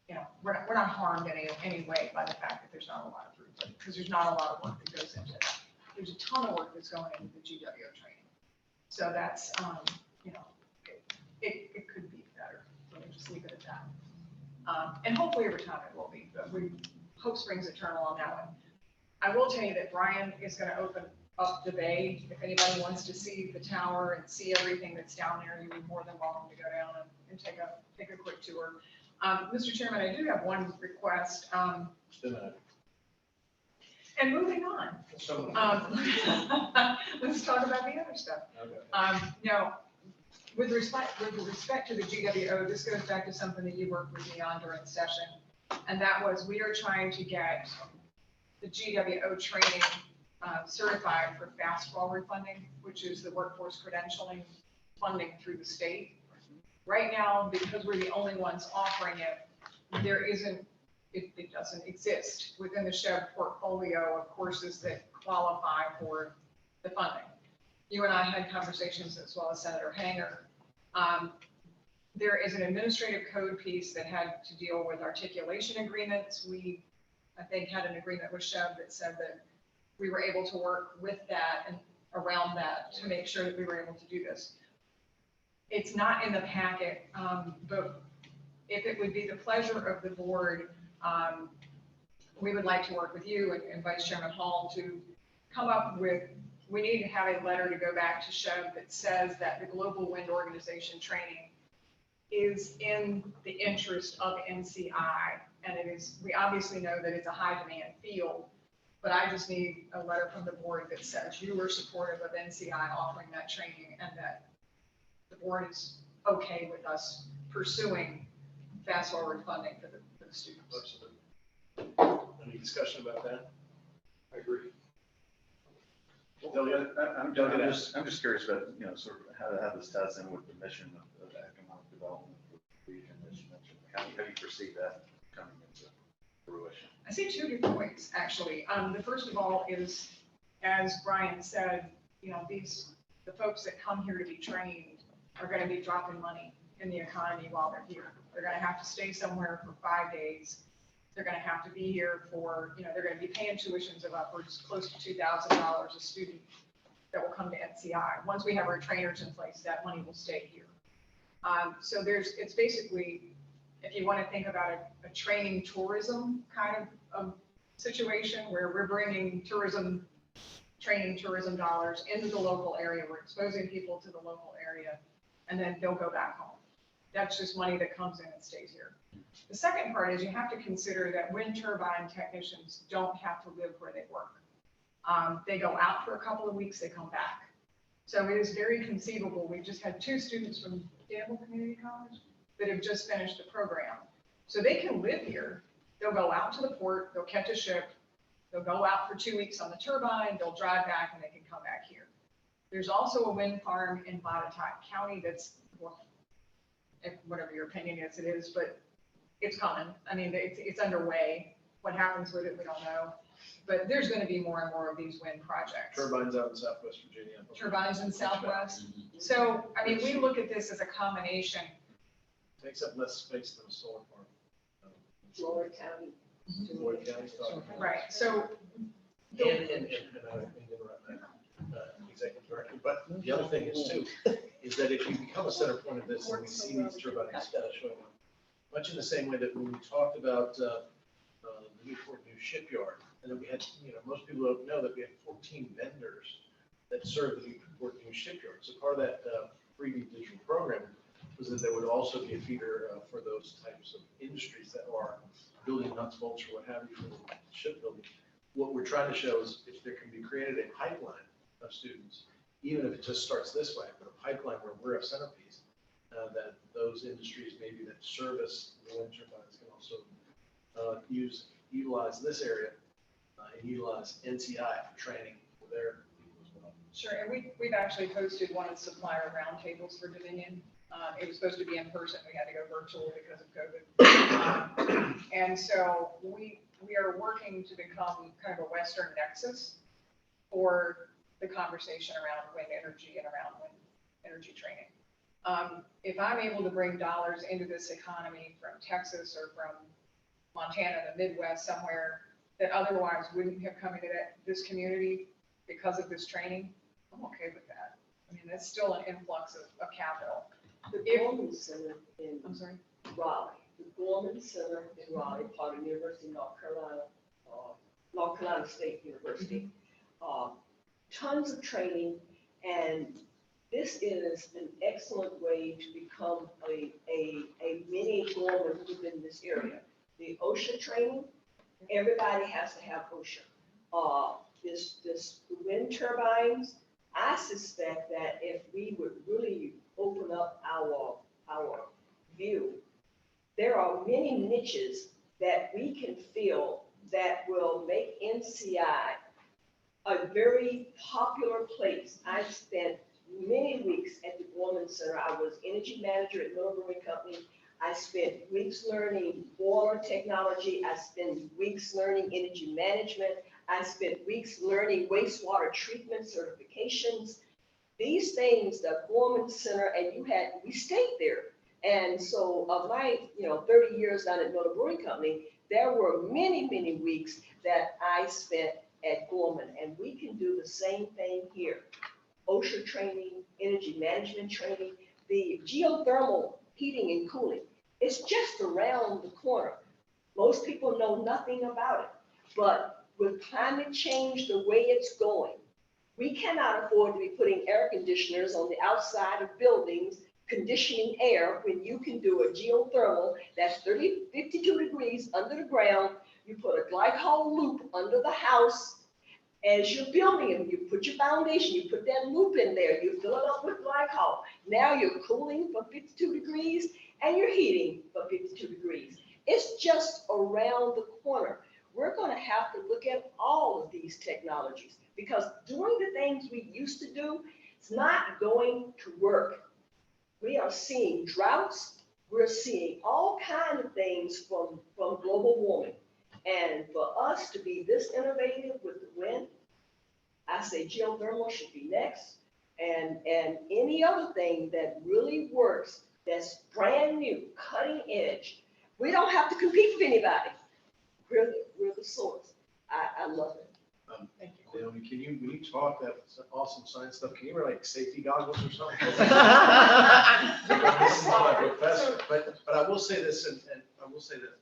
you know, we're not harmed in any way by the fact that there's not a lot of throughput, because there's not a lot of work that goes into it. There's a ton of work that's going into the GWO training. So that's, you know, it could be better. Let me just leave it at that. And hopefully over time it will be, but hope springs eternal on that one. I will tell you that Brian is going to open up the bay. If anybody wants to see the tower and see everything that's down there, you'd be more than welcome to go down and take a quick tour. Mr. Chairman, I do have one request. And moving on, let's talk about the other stuff. Now, with respect to the GWO, this goes back to something that you worked with me on during session, and that was we are trying to get the GWO training certified for fast forward funding, which is the workforce credentialing funding through the state. Right now, because we're the only ones offering it, it doesn't exist within the SHEV portfolio of courses that qualify for the funding. You and I had conversations, as well as Senator Hanger. There is an administrative code piece that had to deal with articulation agreements. We, I think, had an agreement with SHEV that said that we were able to work with that and around that to make sure that we were able to do this. It's not in the packet, but if it would be the pleasure of the board, we would like to work with you and Vice Chairman Hall to come up with, we need to have a letter to go back to SHEV that says that the Global Wind Organization training is in the interest of NCI. And it is, we obviously know that it's a high demand field, but I just need a letter from the board that says you are supportive of NCI offering that training and that the board is okay with us pursuing fast forward funding for the students. Absolutely. Any discussion about that? I agree. I'm just curious about, you know, sort of how this ties in with the mission of economic development for the region that you mentioned. How do you perceive that coming into fruition? I see 2 different ways, actually. The first of all is as Brian said, you know, the folks that come here to be trained are going to be dropping money in the economy while they're here. They're going to have to stay somewhere for 5 days. They're going to have to be here for, you know, they're going to be paying tuitions of upwards close to $2,000 a student that will come to NCI. Once we have our trainers in place, that money will stay here. So it's basically, if you want to think about a training tourism kind of situation where we're bringing training tourism dollars into the local area, we're exposing people to the local area, and then they'll go back home. That's just money that comes in and stays here. The second part is you have to consider that wind turbine technicians don't have to live where they work. They go out for a couple of weeks, they come back. So it is very conceivable. We just had 2 students from Gamble Community College that have just finished the program. So they can live here. They'll go out to the port, they'll catch a ship, they'll go out for 2 weeks on the turbine, they'll drive back, and they can come back here. There's also a wind farm in Validators County that's, well, whatever your opinion is, it is, but it's coming. I mean, it's underway. What happens with it, we don't know. But there's going to be more and more of these wind projects. Turbines out in Southwest Virginia. Turbines in Southwest. So, I mean, we look at this as a combination. Takes up less space than a solar farm. Florida County. Floyd County's talking about. Right, so. And I didn't interrupt that, executive director, but the other thing is too, is that if you become a center point of this, and we see these turbines showing up, much in the same way that when we talked about the Newport News shipyard, and then we had, you know, most people don't know that we had 14 vendors that serve the Newport News shipyard. So part of that 3D digital program was that there would also be a feeder for those types of industries that are building nuts, bolts, or what have you for shipbuilding. What we're trying to show is if there can be created a pipeline of students, even if it just starts this way, but a pipeline where we're a centerpiece, that those industries maybe that service the wind turbines can also utilize this area and utilize NCI for training for their people as well. Sure, and we've actually hosted one of the supplier roundtables for Dominion. It was supposed to be in person. We had to go virtual because of COVID. And so we are working to become kind of a Western nexus for the conversation around wind energy and around wind energy training. If I'm able to bring dollars into this economy from Texas or from Montana, the Midwest, somewhere that otherwise wouldn't have come into this community because of this training, I'm okay with that. I mean, that's still an influx of capital. The Gorman Center in Raleigh, the Gorman Center in Raleigh, part of University of North Carolina State University. Tons of training, and this is an excellent way to become a mini Gorman within this area. The OSHA training, everybody has to have OSHA. This wind turbines, I suspect that if we would really open up our view, there are many niches that we can fill that will make NCI a very popular place. I spent many weeks at the Gorman Center. I was energy manager at Miller Brewing Company. I spent weeks learning boiler technology. I spent weeks learning energy management. I spent weeks learning wastewater treatment certifications. These things, the Gorman Center, and we stayed there. And so of my, 30 years down at Miller Brewing Company, there were many, many weeks that I spent at Gorman, and we can do the same thing here. OSHA training, energy management training, the geothermal heating and cooling. It's just around the corner. Most people know nothing about it, but with climate change the way it's going, we cannot afford to be putting air conditioners on the outside of buildings, conditioning air, when you can do a geothermal that's 52 degrees under the ground. You put a glycol loop under the house. As you're building it, you put your foundation, you put that loop in there, you fill it up with glycol. Now you're cooling for 52 degrees and you're heating for 52 degrees. It's just around the corner. We're going to have to look at all of these technologies, because doing the things we used to do, it's not going to work. We are seeing droughts. We're seeing all kinds of things from global warming. And for us to be this innovative with the wind, I say geothermal should be next. And any other thing that really works, that's brand new, cutting edge. We don't have to compete with anybody. We're the source. I love it. Thank you. Naomi, when you talk that awesome science stuff, can you wear like safety goggles or something? This is my professor, but I will say this, and I will say that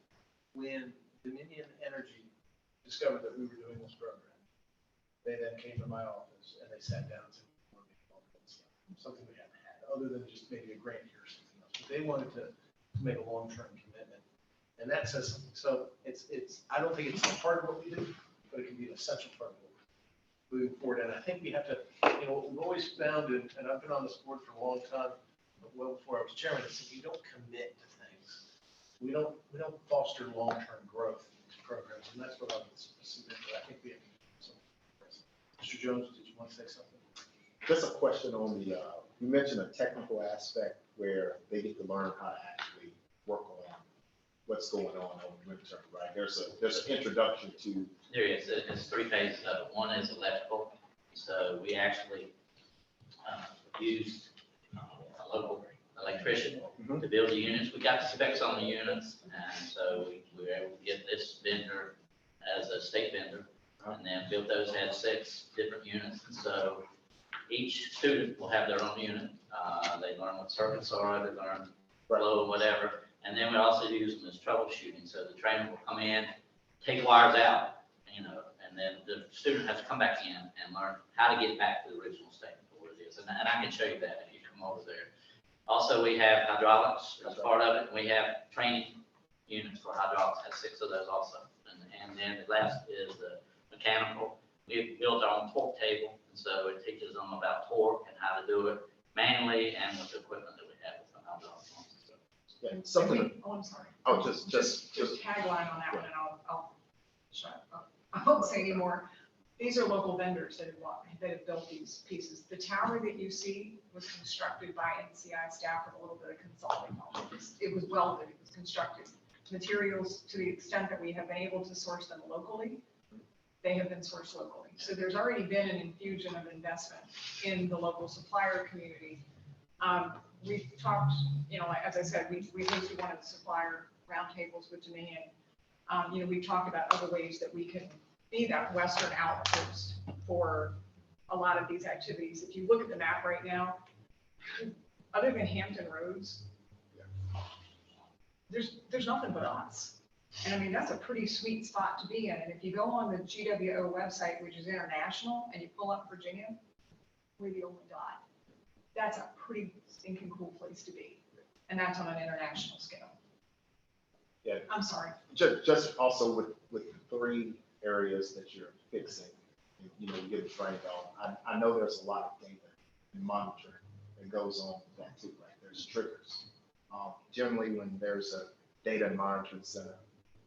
when Dominion Energy discovered that we were doing this program, they then came to my office and they sat down and said, something we haven't had, other than just maybe a grant here or something else. But they wanted to make a long-term commitment, and that says something. So I don't think it's a part of what we do, but it can be an essential part of what we do moving forward. And I think we have to, what we've always found, and I've been on this board for a long time, well before I was chairman, is that we don't commit to things. We don't foster long-term growth in these programs, and that's what I would submit. But I think we have to do something. Mr. Jones, did you want to say something? Just a question on the, you mentioned a technical aspect where they get to learn how to actually work on what's going on the wind turbine, right? There's an introduction to. There is. It's 3 phases of it. One is electrical. So we actually used a local electrician to build the units. We got the specs on the units, and so we were able to get this vendor as a state vendor, and then built those, had 6 different units. And so each student will have their own unit. They learn what circuits are, they learn flow and whatever. And then we also use them as troubleshooting. So the trainer will come in, take wires out, and then the student has to come back in and learn how to get back to the original state of what it is. And I can show you that if you come over there. Also, we have hydraulics as part of it. We have training units for hydraulics, have 6 of those also. And then the last is the mechanical. We've built our own torque table. So it teaches them about torque and how to do it manually and with the equipment that we have with the hydraulics. Yeah, something. I'm sorry. Oh, just tagline on that one, and I'll shut up. I won't say anymore. These are local vendors that have built these pieces. The tower that you see was constructed by NCI staff with a little bit of consulting help. It was welded, it was constructed. Materials, to the extent that we have been able to source them locally, they have been sourced locally. So there's already been an infusion of investment in the local supplier community. We've talked, like, as I said, we went to one of the supplier roundtables with Dominion. We've talked about other ways that we can be that Western outpost for a lot of these activities. If you look at the map right now, other than Hampton Roads, there's nothing but us. And I mean, that's a pretty sweet spot to be in. And if you go on the GWO website, which is international, and you pull up Virginia, we're the only dot. That's a pretty stinking cool place to be. And that's on an international scale. Yeah. I'm sorry. Just also with the 3 areas that you're fixing, you get it trained on. I know there's a lot of data and monitoring that goes on with that too, right? There's triggers. Generally, when there's a data and monitoring center,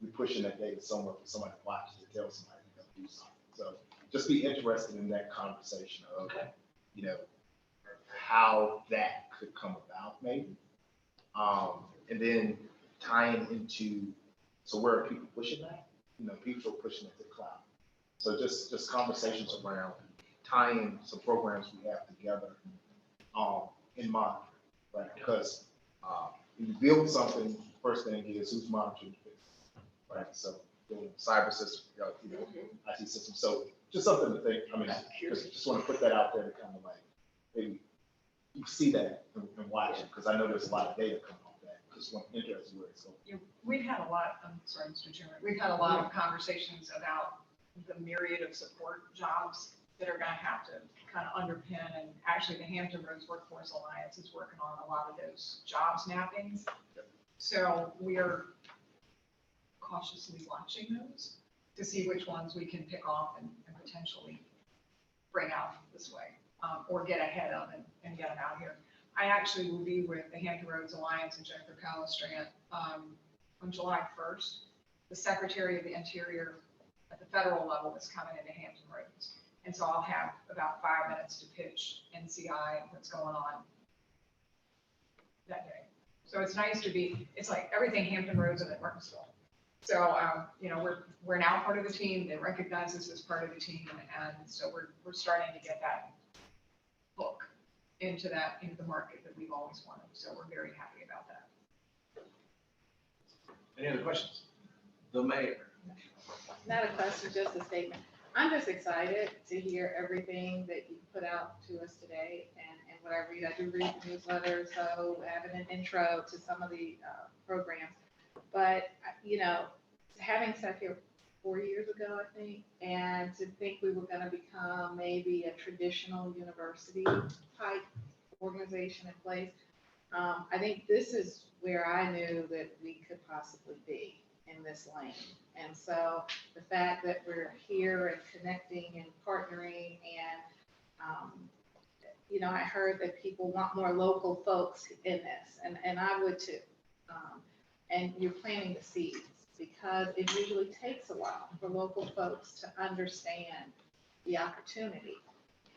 we pushing that data somewhere for somebody to watch to tell somebody to go do something. So just be interested in that conversation of, how that could come about maybe. And then tying into, so where are people pushing that? People are pushing it to the cloud. So just conversations around tying some programs we have together in monitoring, right? Because when you build something, first thing is who's monitoring it, right? So cyber system, IT system. So just something to think. I mean, just want to put that out there to kind of like maybe you see that and watch it, because I know there's a lot of data coming off that. Just want to interest where it's going. We've had a lot, I'm sorry, Mr. Chairman, we've had a lot of conversations about the myriad of support jobs that are going to have to kind of underpin, and actually the Hampton Roads Workforce Alliance is working on a lot of those jobs mappings. So we are cautiously watching those to see which ones we can pick off and potentially bring out this way, or get ahead of and get them out here. I actually will be with the Hampton Roads Alliance and Jennifer Calistrant on July 1st. The Secretary of the Interior at the federal level is coming into Hampton Roads. And so I'll have about 5 minutes to pitch NCI and what's going on that day. So it's nice to be, it's like everything Hampton Roads and at Martinsville. So, we're now part of the team. They recognize us as part of the team, and so we're starting to get that hook into the market that we've always wanted. So we're very happy about that. Any other questions? The mayor. Not a question, just a statement. I'm just excited to hear everything that you put out to us today and what I read. I do read the newsletter, so having an intro to some of the programs. But, having sat here 4 years ago, I think, and to think we were going to become maybe a traditional university type organization in place, I think this is where I knew that we could possibly be in this lane. And so the fact that we're here and connecting and partnering and, I heard that people want more local folks in this, and I would too. And you're planting the seeds because it usually takes a while for local folks to understand the opportunity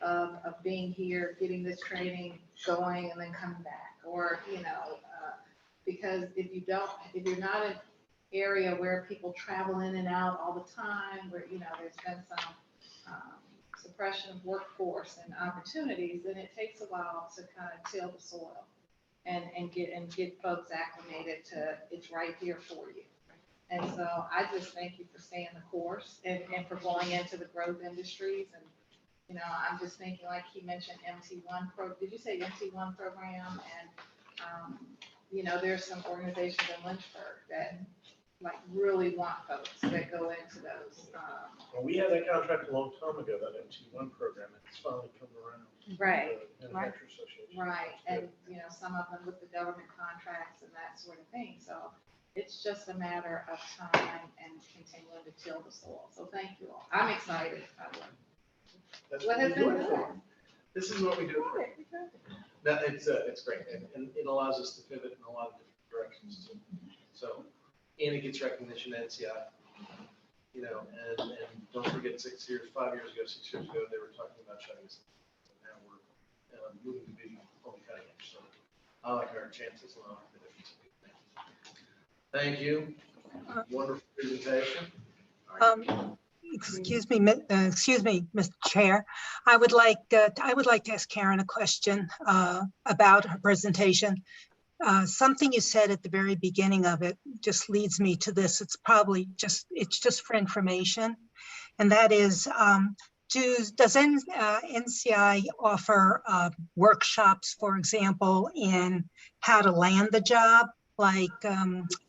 of being here, getting this training going and then coming back, or, because if you're not an area where people travel in and out all the time, where, there's been some suppression of workforce and opportunities, then it takes a while to kind of till the soil and get folks acclimated to it's right here for you. And so I just thank you for staying the course and for going into the growth industries. And, I'm just thinking, like he mentioned, MT1 did you say MT1 program? And, there's some organizations in Lynchburg that really want folks that go into those. Well, we had that contract a long time ago, that MT1 program, and it's finally come around. Right. The Manufacturer Association. Right, and, some of them with the government contracts and that sort of thing. So it's just a matter of time and continuing to till the soil. So thank you all. I'm excited. That's What what has we do been it done? for. This is what we do it for. No, it's great, and it allows us to pivot in a lot of different directions too. So, and it gets recognition at NCI, and don't forget 5 years ago, 6 years ago, they were talking about shutting us. Now we're moving to be on the cutting edge. So I like our chances and I like the difference. Thank you. Wonderful presentation. Excuse me, Mr. Chair. I would like to ask Karen a question about her presentation. Something you said at the very beginning of it just leads me to this. It's just for information, and that is, does NCI offer workshops, for example, in how to land the job, like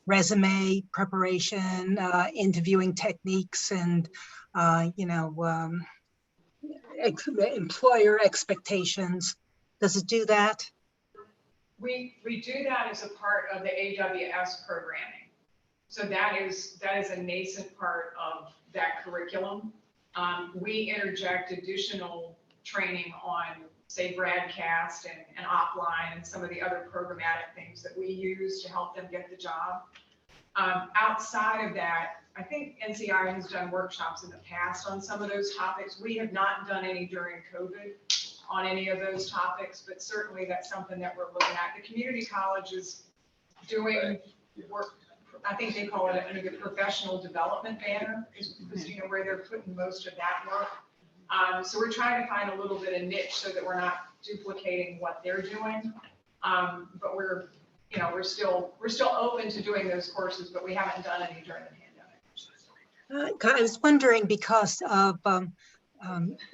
resume preparation, interviewing techniques, and employer expectations? Does it do that? We do that as a part of the AWS programming. So that is a nascent part of that curriculum. We interject additional training on, say, broadcast and offline and some of the other programmatic things that we use to help them get the job. Outside of that, I think NCI has done workshops in the past on some of those topics. We have not done any during COVID on any of those topics, but certainly that's something that we're looking at. The community college is doing work, I think they call it under the professional development banner, is where they're putting most of that work. So we're trying to find a little bit of niche so that we're not duplicating what they're doing. But we're still open to doing those courses, but we haven't done any during the pandemic. I was wondering, because of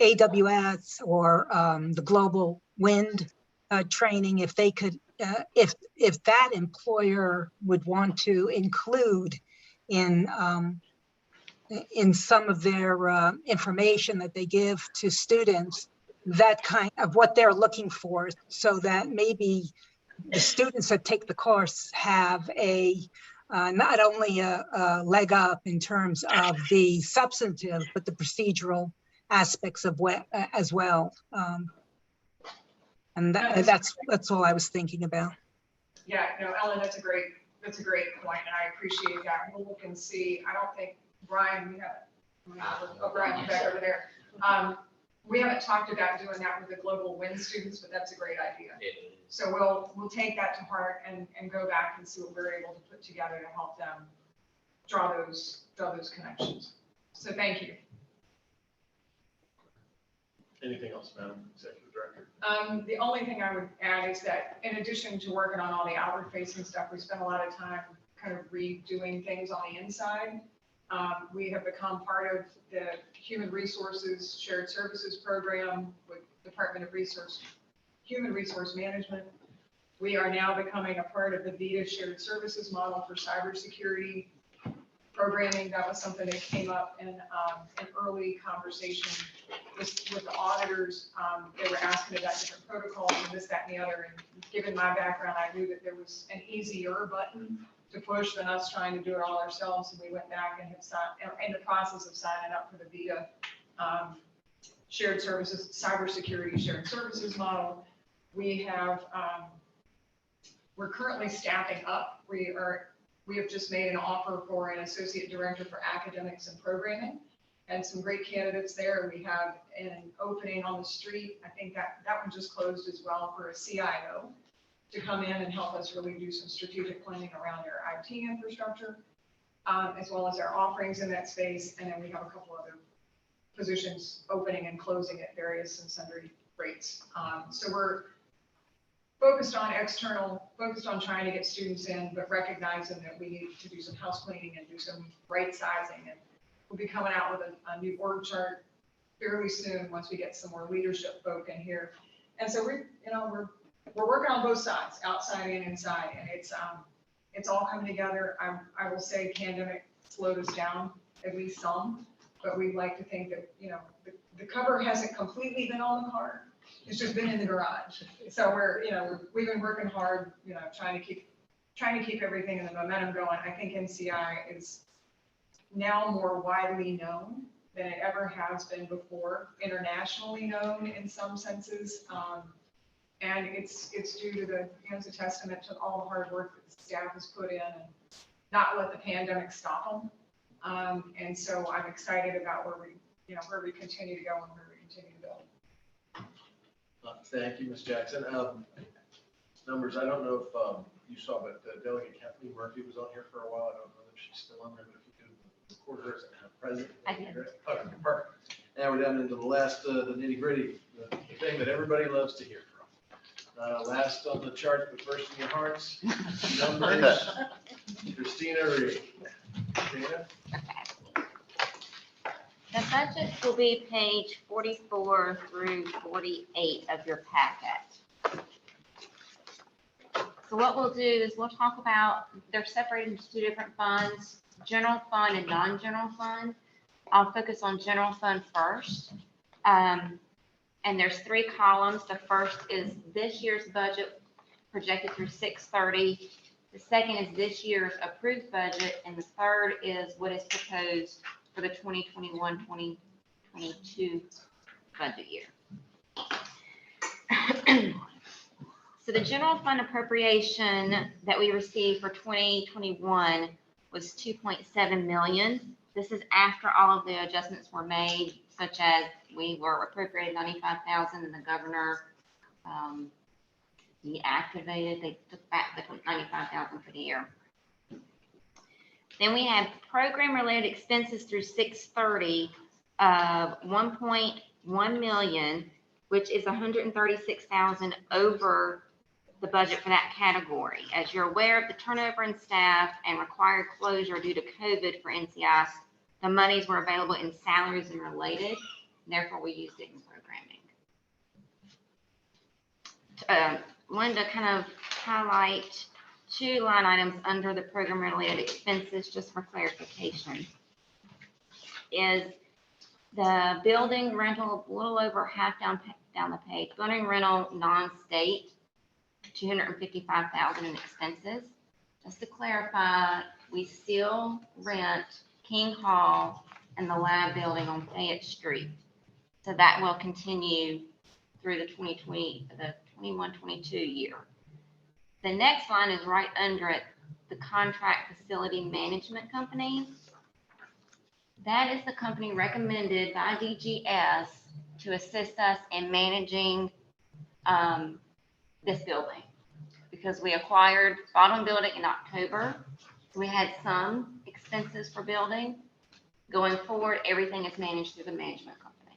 AWS or the global wind training, if they could, if that employer would want to include in some of their information that they give to students, that kind of what they're looking for, so that maybe the students that take the course have not only a leg up in terms of the substantive, but the procedural aspects of as well. And that's all I was thinking about. Yeah, no, Ellen, that's a great point, and I appreciate that. We'll look and see. I don't think Brian, Brian back over there. We haven't talked about doing that with the global WIN students, but that's a great idea. So we'll take that to heart and go back and see what we're able to put together to help them draw those connections. So thank you. Anything else, Madam Executive Director? The only thing I would add is that in addition to working on all the outward facing stuff, we spent a lot of time kind of redoing things on the inside. We have become part of the Human Resources Shared Services Program with Department of Human Resource Management. We are now becoming a part of the VITA Shared Services Model for cybersecurity programming. That was something that came up in an early conversation with the auditors. They were asking about different protocols and this, that, and the other. And given my background, I knew that there was an easier button to push than us trying to do it all ourselves. And we went back and have signed, in the process of signing up for the VITA shared services, cybersecurity shared services model. We have, we're currently staffing up. We have just made an offer for an associate director for academics and programming, and some great candidates there. We have an opening on the street. I think that one just closed as well, for a CIO to come in and help us really do some strategic planning around their IT infrastructure, as well as our offerings in that space. And then we have a couple other positions opening and closing at various and sundry rates. So we're focused on trying to get students in, but recognizing that we need to do some house cleaning and do some right sizing. And we'll be coming out with a new org chart fairly soon once we get some more leadership folk in here. And so we're working on both sides, outside and inside, and it's all coming together. I will say pandemic slowed us down, at least some, but we'd like to think that, the cover hasn't completely been on the car. It's just been in the garage. So we've been working hard, trying to keep everything in the momentum going. I think NCI is now more widely known than it ever has been before, internationally known in some senses. And it's due to it's a testament to all the hard work that the staff has put in and not let the pandemic stop them. And so I'm excited about where we continue to go and where we continue to build. Thank you, Ms. Jackson. Numbers, I don't know if you saw, but Delegate Kathleen Murphy was on here for a while. I don't know if she's still on there, but if you could record her as a president. I did. Okay, perfect. Now we're down into the last, the nitty gritty, the thing that everybody loves to hear from. Last on the chart, but first in your hearts, numbers, Christina Reed. Christina? The budget will be page 44 through 48 of your packet. So what we'll do is we'll talk about, they're separated into two different funds, general fund and non-general fund. I'll focus on general fund first. And there's three columns. The first is this year's budget projected through 6/30. The second is this year's approved budget. And the third is what is proposed for the 2021-2022 budget year. So the general fund appropriation that we received for 2021 was 2.7 million. This is after all of the adjustments were made, such as we were appropriated 95,000 and the governor deactivated, they took back the 95,000 for the year. Then we have program related expenses through 6/30 of 1.1 million, which is 136,000 over the budget for that category. As you're aware of the turnover in staff and required closure due to COVID for NCI, the monies were available in salaries and related, therefore we used it in programming. Wanted to kind of highlight two line items under the program related expenses just for clarification. Is the building rental, a little over half down the page, building rental non-state, 255,000 in expenses. Just to clarify, we still rent King Hall and the lab building on Fayette Street. So that will continue through the 21-22 year. The next line is right under it, the contract facility management company. That is the company recommended by DGS to assist us in managing this building, because we acquired Bottom Building in October. So we had some expenses for building. Going forward, everything is managed through the management company.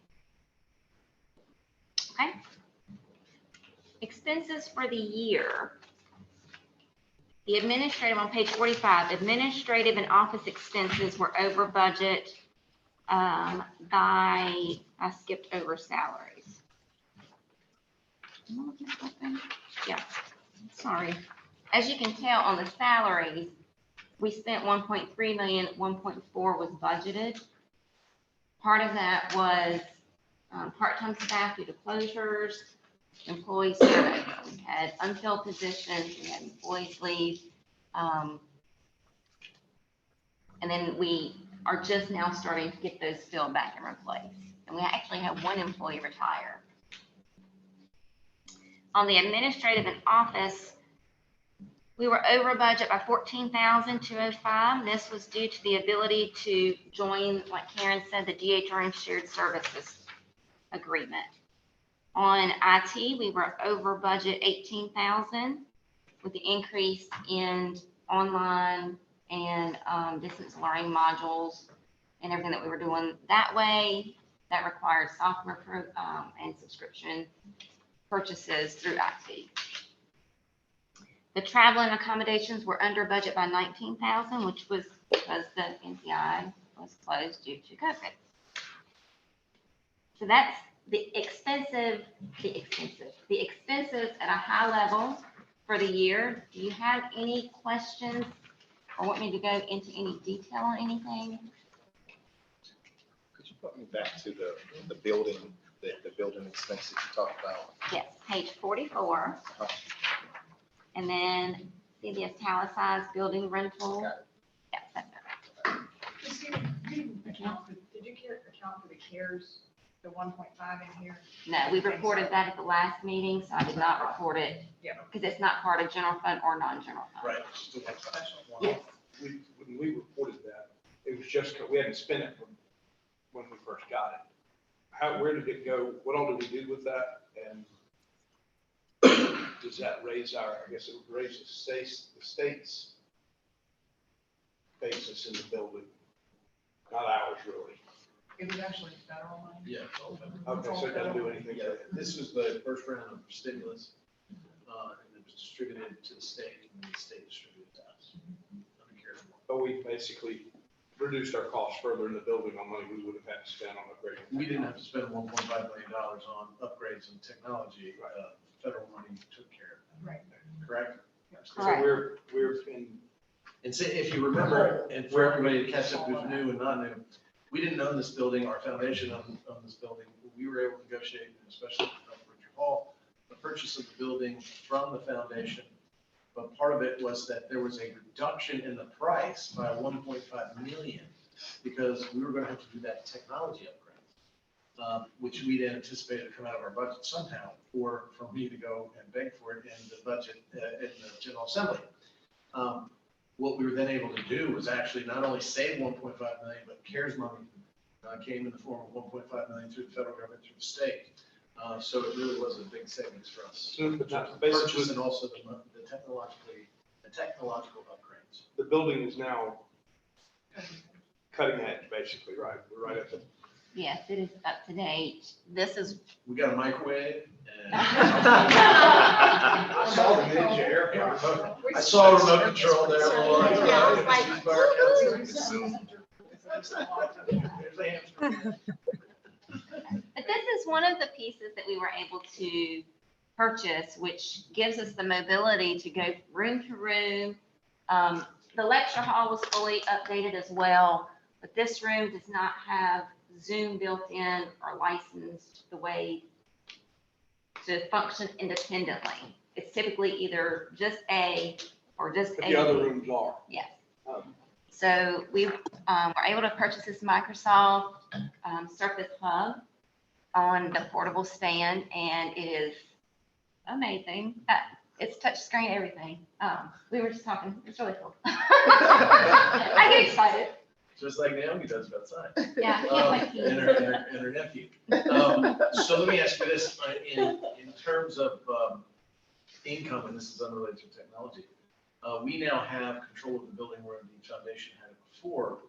Okay? Expenses for the year. The administrative, on page 45, administrative and office expenses were over budget I skipped over salaries. Am I looking at something? Yeah, sorry. As you can tell on the salaries, we spent 1.3 million, 1.4 was budgeted. Part of that was part-time staff due to closures, employees turnover. We had unfilled positions, we had employees leave. And then we are just now starting to get those filled back and replaced. And we actually had one employee retire. On the administrative and office, we were over budget by $14,205. This was due to the ability to join, like Karen said, the DHR and shared services agreement. On IT, we were over budget $18,000 with the increase in online and distance learning modules and everything that we were doing that way. That required software and subscription purchases through IT. The travel and accommodations were under budget by $19,000, which was because the NCI was closed due to COVID. So that's the expenses at a high level for the year. Do you have any questions or want me to go into any detail on anything? Could you put me back to the building, the building expenses you talked about? Yes, page 44. And then see the italicized building rental. Yes, that's it. Did you account for the CARES, the 1.5 in here? No, we reported that at the last meeting, so I did not report it. Yeah. Because it's not part of general fund or non-general fund. Right. Yes. When we reported that, it was just, we hadn't spent it from when we first got it. Where did it go? What all did we do with that? And does that raise I guess it would raise the state's basis in the building, not ours really. It was actually federal money. Yeah. Okay, so it doesn't do anything. Yeah, this was the first round of stimulus, and it was distributed to the state, and the state distributed to us. But we basically reduced our costs further in the building on money we would have had to spend on upgrading. We didn't have to spend $1.5 million on upgrades and technology. Federal money took care of it. Right. Correct? So we're in. And so if you remember, and for everybody to catch up who's new and not new, we didn't own this building, our foundation owned this building. We were able to negotiate, and especially with Richard Hall, the purchase of the building from the foundation. But part of it was that there was a reduction in the price by 1.5 million because we were going to have to do that technology upgrade, which we'd anticipated to come out of our budget somehow, or for me to go and beg for it in the budget in the General Assembly. What we were then able to do was actually not only save 1.5 million, but CARES money came in the form of 1.5 million through the federal government, through the state. So it really was a big savings for us. So but that's Purchase basically, and also the technological upgrades. the building is now cutting edge, basically, right? We're right at the. Yes, it is up to date. This is. We got a microwave. And I saw the ninja air. I saw a remote control there. Yeah, I was But this is one of the pieces that we were able to purchase, which gives us the mobility to go room to room. The lecture hall was fully updated as well, but this room does not have Zoom built in or licensed the way to function independently. It's typically either just A or just But A. the other rooms are. Yes. So we were able to purchase this Microsoft Surface Hub on the portable stand, and it is amazing. It's touch screen, everything. We were just talking, it's really cool. I get excited. Just like Naomi does outside. Yeah, I can't wait to. And her nephew. So let me ask you this, in terms of income, and this is unrelated to technology, we now have control of the building where the foundation had it before.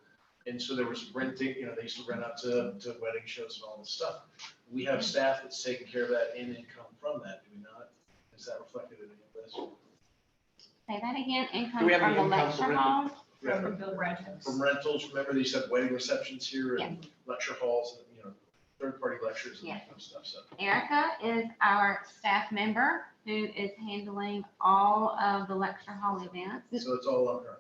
And so there was renting, they used to rent out to wedding shows and all this stuff. We have staff that's taking care of that and income from that, do we not? Is that reflected in any of this? Say that again, Do income we have from any the income lecture from it? halls? Yeah, From the rentals. from rentals, remember they said wedding receptions here and lecture halls and, third-party lectures and that kind of stuff, so. Erica is our staff member who is handling all of the lecture hall events. So it's all on her.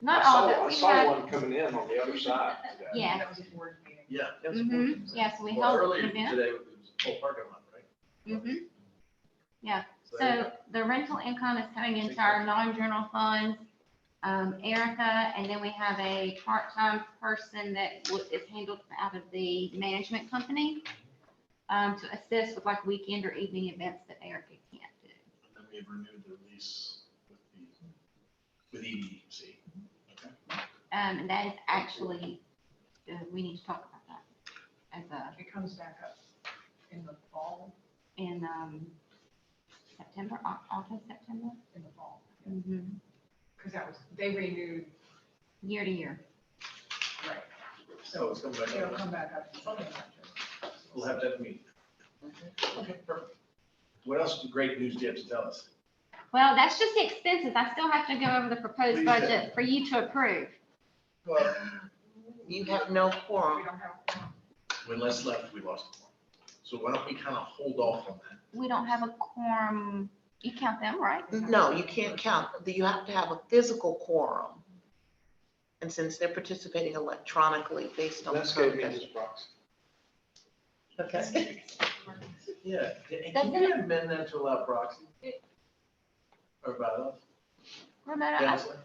Not all, but I we saw have, one coming in on the other side today. yeah. That was a board meeting. Yeah. Yes, we Well, held an earlier event. today, it was a whole parking lot, right? Yeah, there you so the rental income is coming into our non-general funds. Erica, and then we have a part-time person that is handled out of the management company to assist with like weekend or evening events that Erica can't do. And then we have renewed the lease with EDC. Okay. And that is actually, we need to talk about that as It comes back up in the fall. in September, August, September. In the fall. Mhm. Because they renewed, Year to year. right. So it's coming back It'll up. come back up to something like that. We'll have that meeting. Okay, perfect. What else great news do you have to tell us? Well, that's just the expenses. I still have to go over the proposed Please do. budget for you to approve. Well, You have no We quorum. don't have. when Les left, we lost one. So why don't we kind of hold off on that? We don't have a quorum. You count them, right? No, you can't count. You have to have a physical quorum. And since they're participating electronically based on. That's gave me his proxy. Okay. Yeah, can you amend that to allow proxy? Or bylaws? Ramona, Counselor?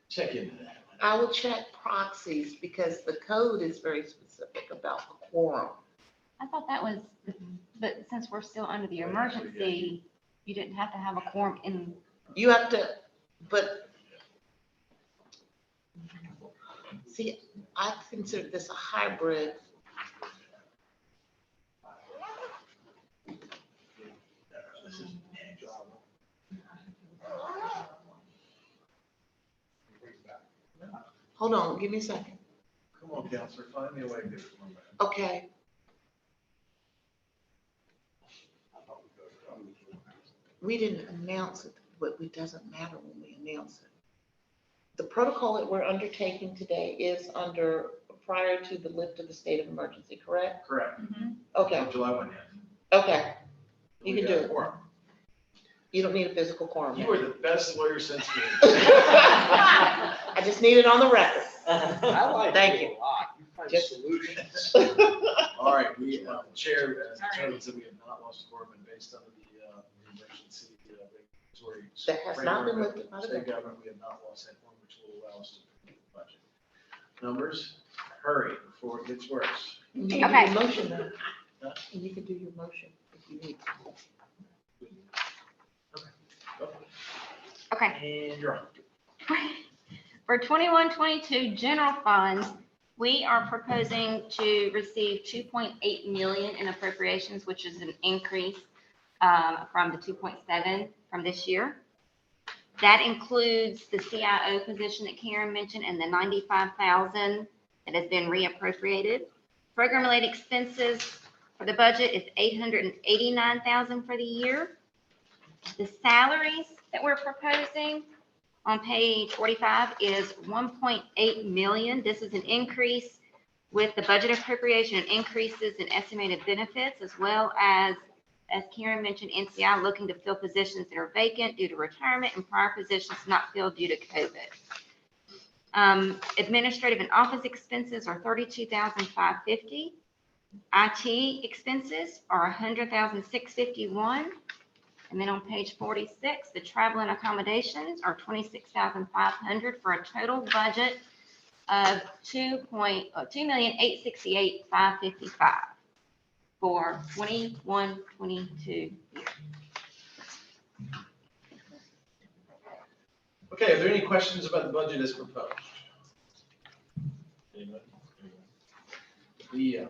Check into that. I will check proxies because the code is very specific about the quorum. I thought that was, but since we're still under the emergency, you didn't have to have a quorum in. You have to, but see, I consider this a hybrid. This is- Hold on, give me a second. Come on, Counselor, find me a way to get this one back. Okay. We didn't announce it, but it doesn't matter when we announce it. The protocol that we're undertaking today is under, prior to the lift of the state of emergency, correct? Correct. Okay, On July 1, yeah. okay. You We can got do a it. quorum. You don't need a physical quorum. You are the best lawyer since me. I just need it on the record. I like Thank you you. a lot. You find Just- solutions. All right, the chair determines that we have not lost a quorum and based on the emergency regulatory. That has not been framework lifted by of the State government, we have not lost that quorum, which will allow us to approve the budget. Numbers, hurry before it gets worse. You can do Okay. your motion now. Huh? You can do your motion if you need. Okay. And you're on. For 21-22 general funds, we are proposing to receive 2.8 million in appropriations, which is an increase from the 2.7 from this year. That includes the CIO position that Karen mentioned and the 95,000 that has been reappropriated. Program-related expenses for the budget is 889,000 for the year. The salaries that we're proposing on page 45 is 1.8 million. This is an increase with the budget appropriation and increases in estimated benefits, as well as Karen mentioned, NCI looking to fill positions that are vacant due to retirement and prior positions not filled due to COVID. Administrative and office expenses are 32,550. IT expenses are 100,651. And then on page 46, the travel and accommodations are 26,500 for a total budget of 2,868,555 for 21-22 year. Okay, are there any questions about the budget as proposed? Anybody? The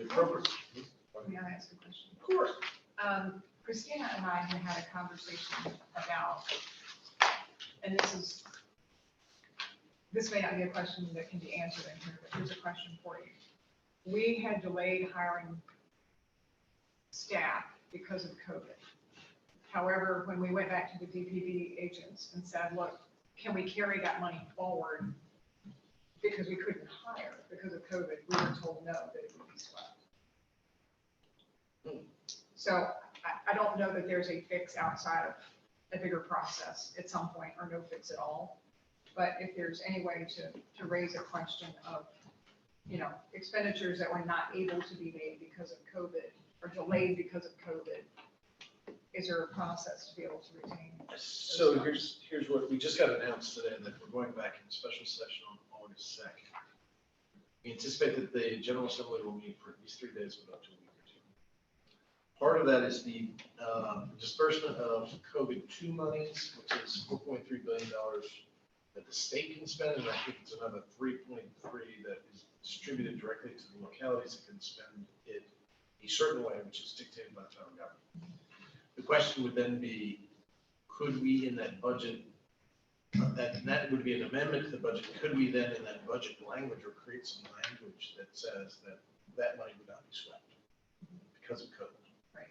appropriate. May I ask a question? Of course. Christina and I had had a conversation about and this may not be a question that can be answered in here, but here's a question for you. We had delayed hiring staff because of COVID. However, when we went back to the DPV agents and said, look, can we carry that money forward? Because we couldn't hire because of COVID, we were told no, that it would be swept. So I don't know that there's a fix outside of a bigger process at some point, or no fix at all. But if there's any way to raise a question of, expenditures that were not able to be made because of COVID or delayed because of COVID, is there a process to be able to retain? So here's what we just got announced today, that we're going back in special session on August 2nd. We anticipate that the General Assembly will meet for at least 3 days with up to a week or two. Part of that is the disbursement of COVID-2 monies, which is $4.3 billion that the state can spend, and I think it's another 3.3 that is distributed directly to the localities that can spend it a certain way, which is dictated by the federal government. The question would then be, could we in that budget, that would be an amendment to the budget, could we then in that budget language or create some language that says that money would not be swept because of COVID? Right.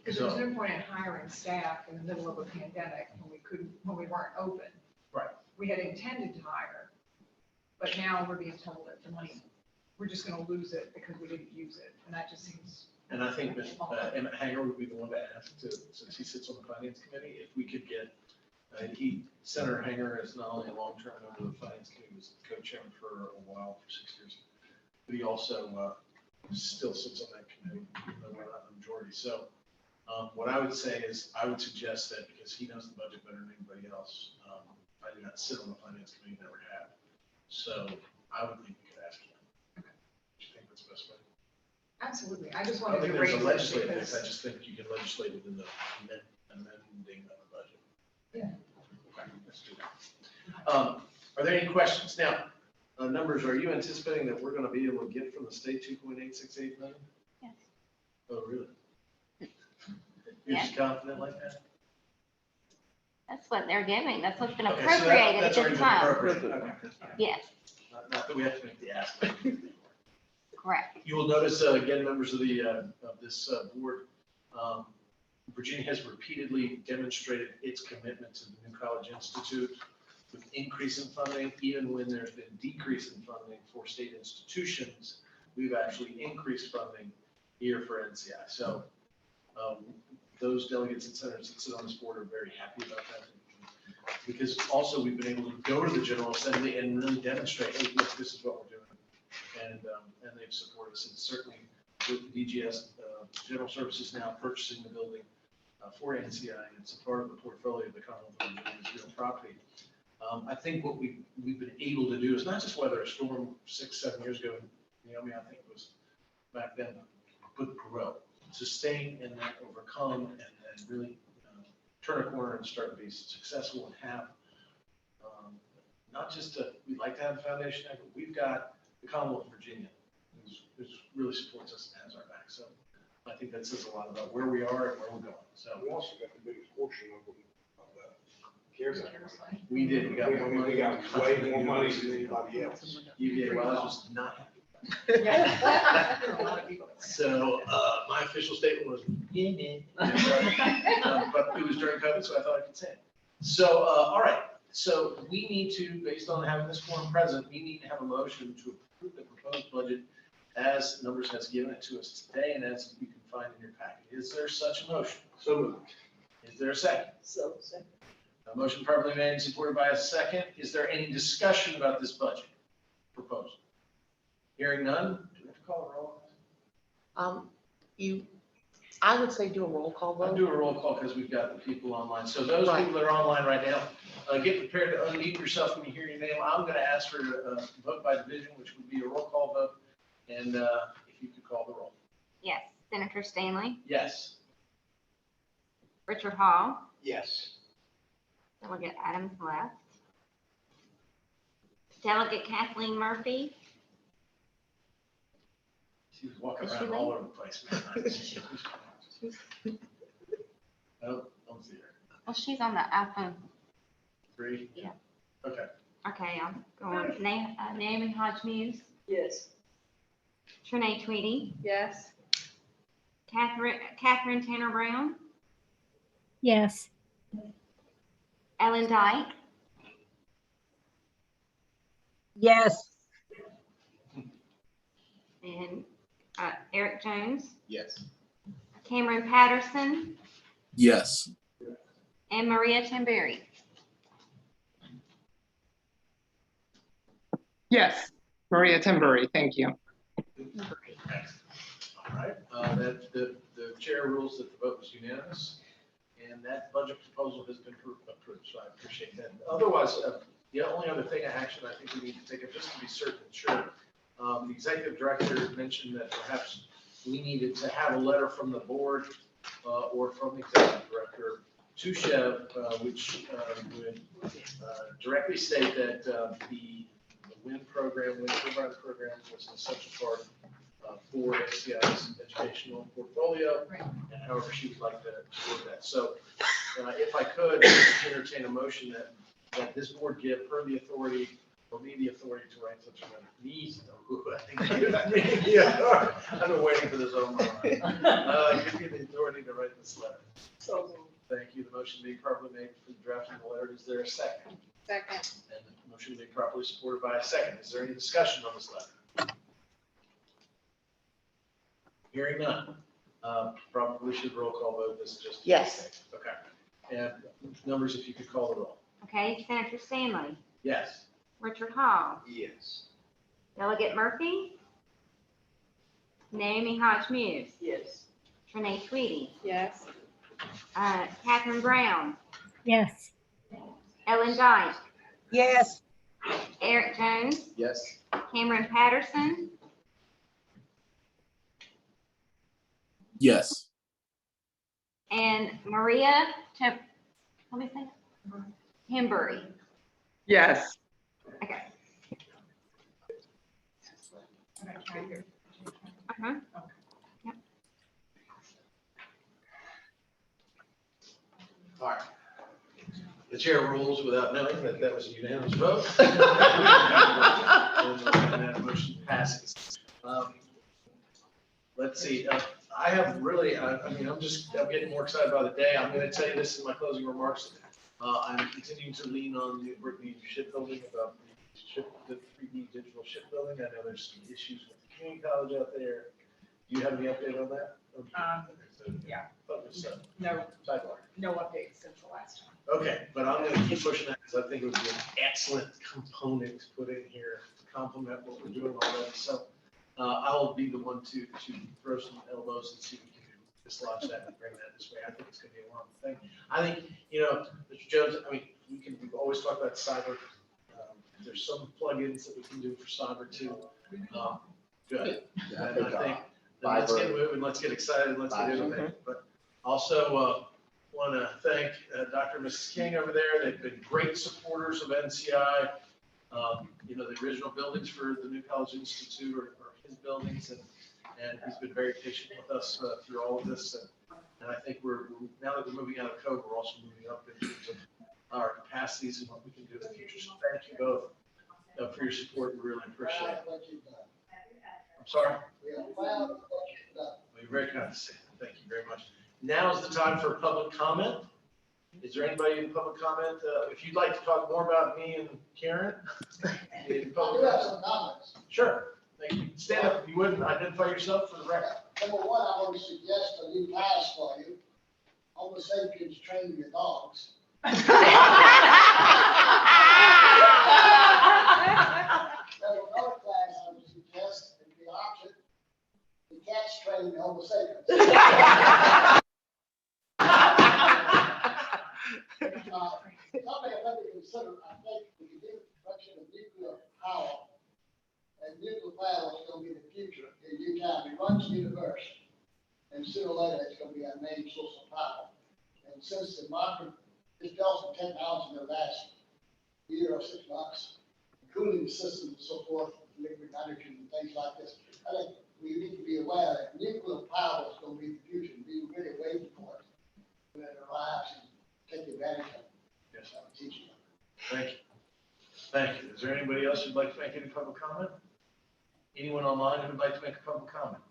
Because there's no point in hiring staff in the middle of a pandemic when we weren't open. Right. We had intended to hire, but now we're being told that the money, we're just gonna lose it because we didn't use it, and that just seems. And I think that Emmett Hanger would be the one to ask, since he sits on the finance committee, if we could get, Senator Hanger is not only a long-term member of the finance committee, was co-chairman for a while, for 6 years, but he also still sits on that committee, even though we're not the majority. So what I would say is, I would suggest that, because he knows the budget better than anybody else, I do not sit on the finance committee, never have. So I would think we could ask him. Okay. Do you think that's the best way? Absolutely. I just I wanted don't think to there's raise a it legislative fix, because. I just think you can legislate it in the amending of the budget. Yeah. Okay, let's do that. Are there any questions? Now, numbers, are you anticipating that we're gonna be able to get from the state 2.868 million? Yes. Oh, really? You're just confident like that? That's what they're giving. That's what's been Okay, so appropriated at that's already this been time. appropriated. Okay. Yes, Not that we have to make the ask. correct. You will notice, again, members of the, of this board, Virginia has repeatedly demonstrated its commitment to the New College Institute with increase in funding. Even when there's been decrease in funding for state institutions, we've actually increased funding here for NCI. So those delegates and senators that sit on this board are very happy about that. Because also we've been able to go to the General Assembly and really demonstrate, hey, look, this is what we're doing. And they've supported us, and certainly with the DGS, General Services now purchasing the building for NCI, and it's a part of the portfolio of the Commonwealth of Virginia's real property. I think what we've been able to do is not just weather a storm 6-7 years ago, Naomi, I think it was back then, but grow, sustain, and then overcome, and really turn a corner and start to be successful and have not just we'd like to have a foundation, but we've got the Commonwealth of Virginia, who really supports us and has our back. So I think that says a lot about where we are and where we're going. So We also got the biggest portion of that CARES Act. we did, we got more money. We got way more money than anybody else. UVA Wise was not happy. Yeah. A lot of people. So my official statement was, yeah, but it was during COVID, so I thought I could say it. So, all right. So we need to, based on having this forum present, we need to have a motion to approve the proposed budget as Numbers has given it to us today and as you can find in your packet. Is there such a motion? So moved. Is there a second? So, second. A motion properly made and supported by a second. Is there any discussion about this budget proposal? Hearing none, do we have to call a roll? I would say do a roll call I'll vote. do a roll call because we've got the people online. So those Right. people that are online right now, get prepared to unmute yourself when you hear your name. I'm going to ask for a vote by division, which would be a roll call vote. And if you could call the roll. Yes, Senator Stanley, Yes. Richard Hall, Yes. Delegate Adams left. Delegate Kathleen Murphy, She was walking Is she around all late? over the place, man. Oh, don't see her. well, she's on the iPhone. Three? Yeah. Okay. Okay, I'm going. Naomi Hodge Muse, Yes. Trinae Tweedy, Yes. Catherine Tanner Brown, Yes. Ellen Dyke, Yes. and Eric Jones, Yes. Cameron Patterson, Yes. and Maria Tamberry. Yes, Maria Timbury, thank you. All right, that, the chair rules that the vote was unanimous, and that budget proposal has been approved, so I appreciate that. Otherwise, the only other thing, action I think we need to take up, just to be certain and sure, the executive director mentioned that perhaps we needed to have a letter from the board or from the executive director to Chev, which would directly state that the WIN program, WIN program was an essential part for NCI's educational portfolio, and however she would like to word that. So if I could entertain a motion that this board give her the authority, or me the authority to write such a letter. I've been waiting for this all my life. Give me the authority to write this letter. So Thank you. The motion being properly made for the drafting of the letter. Is there a second? Second. And the motion being properly supported by a second. Is there any discussion on this letter? Hearing none. Probably should roll call vote this just. Yes. Okay. And numbers, if you could call the roll. Okay, Senator Stanley, Yes. Richard Hall, Yes. Delegate Murphy, Naomi Hodge Muse, yes. Trinae Tweedy, Yes. Catherine Brown, Yes. Ellen Dyke, Yes. Eric Jones, Yes. Cameron Patterson, Yes. and Maria Timbury. Yes. Okay. Uh-huh. All right. The chair rules without knowing that that was a unanimous vote. And that motion passes. Let's see, I have really, I mean, I'm getting more excited by the day. I'm going to tell you this in my closing remarks. I'm continuing to lean on the shipbuilding about the 3D digital shipbuilding. I know there's some issues with the community college out there. Do you have any update on that? Yeah. Focus, No, sidebar. no updates since the last time. Okay, but I'm going to keep pushing that because I think it would be an excellent component to put in here to complement what we're doing already. So I'll be the one to throw some elbows and see if we can dislodge that and bring that this way. I think it's going to be a wonderful thing. I think, Mr. Jones, I mean, we've always talked about cyber. There's some plugins that we can do for cyber too. Good. Yeah, And I think let's get moving, let's get excited, let's get innovative. But also want to thank Dr. and Mrs. King over there. They've been great supporters of NCI. The original buildings for the New College Institute are his buildings, and he's been very patient with us through all of this. And I think now that we're moving out of code, we're also moving up in terms of our capacities and what we can do in the future. So thank you both for your support. We really appreciate it. I'm sorry? Well, you're very kind to say that. Thank you very much. Now is the time for public comment. Is there anybody in public comment? If you'd like to talk more about me and Karen? In public comments. Sure. Thank you. Stand up if you wouldn't. Identify yourself for the record. Number one, I want to suggest a new class for you. Homo sapiens training your dogs. There's another class I would suggest, and the option, the cats training the Homo sapiens. Something I think to consider, I think we can do the production of nuclear power, and nuclear power is going to be the future in due time. It runs the universe, and sooner or later it's going to be our main source of power. And since the market has developed some technology in the last year or 6 months, cooling systems and so forth, liquid nitrogen and things like this, I think we need to be aware that nuclear power is going to be the future, and be really waiting for it when it arrives and take advantage of it. Yes, I'm teaching them. Thank you. Thank you. Is there anybody else who'd like to make any public comment? Anyone online who'd like to make a public comment?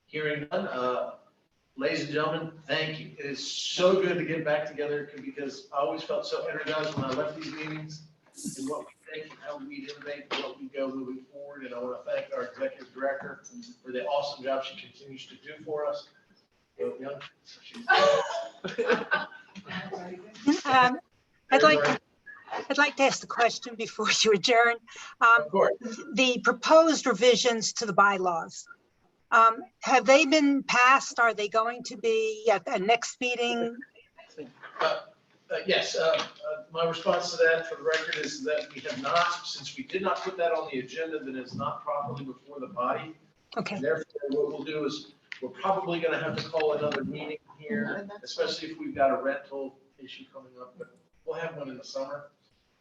Hearing none, ladies and gentlemen, thank you. It is so good to get back together because I always felt so energized when I left these meetings and what we think and how we innovate and what we go moving forward. And I want to thank our executive director for the awesome job she continues to do for us. I'd like to ask the question before you adjourn. Of course. The proposed revisions to the bylaws, have they been passed? Are they going to be at the next meeting? Yes, my response to that for the record is that we have not, since we did not put that on the agenda, that is not properly before the body. Okay. And therefore, what we'll do is we're probably going to have to call another meeting here, especially if we've got a rental issue coming up, but we'll have one in the summer.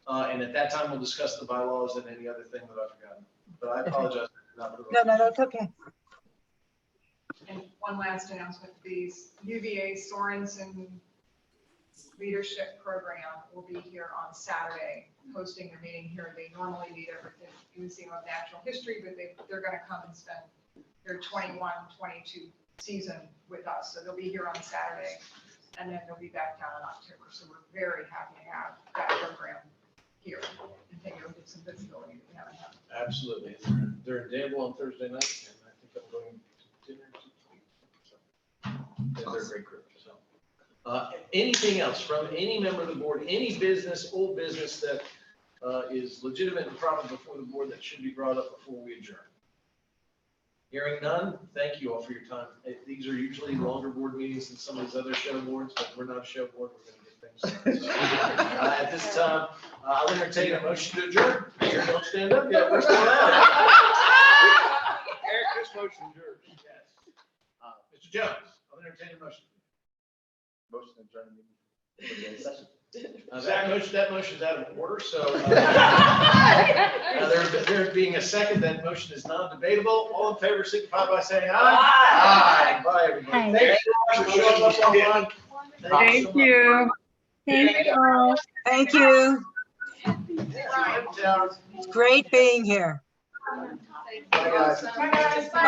And at that time, we'll discuss the bylaws and any other thing that I've forgotten. But I apologize. No, it's okay. And one last announcement, these UVA Sorensen Leadership Program will be here on Saturday, hosting their meeting here. They normally meet over at the Museum of Natural History, but they're going to come and spend their 21-22 season with us. So they'll be here on Saturday, and then they'll be back down in October. So we're very happy to have that program here and think it'll get some visibility that we haven't had. Absolutely. They're in Danville on Thursday night, and I think I'm going to dinner. So they're a great group. So, anything else from any member of the board, any business, old business that is legitimate and proper before the board that should be brought up before we adjourn? Hearing none, thank you all for your time. These are usually longer board meetings than some of these other show boards, but we're not a show board. We're going to get things done. So, at this time, I'll entertain a motion to adjourn. Here, don't stand up yet. We're still out. Eric, this motion is yours. Yes. Mr. Jones, I'll entertain a motion. Motion to adjourn the meeting. Session. That motion is out of order, so there being a second, that motion is non-debatable. All in favor, signify by saying aye. Aye. Bye, everybody. Thank you for showing up online. Thank you. Thank you all. Thank you. Yeah. Great being here. Bye, guys. Bye, guys. Bye.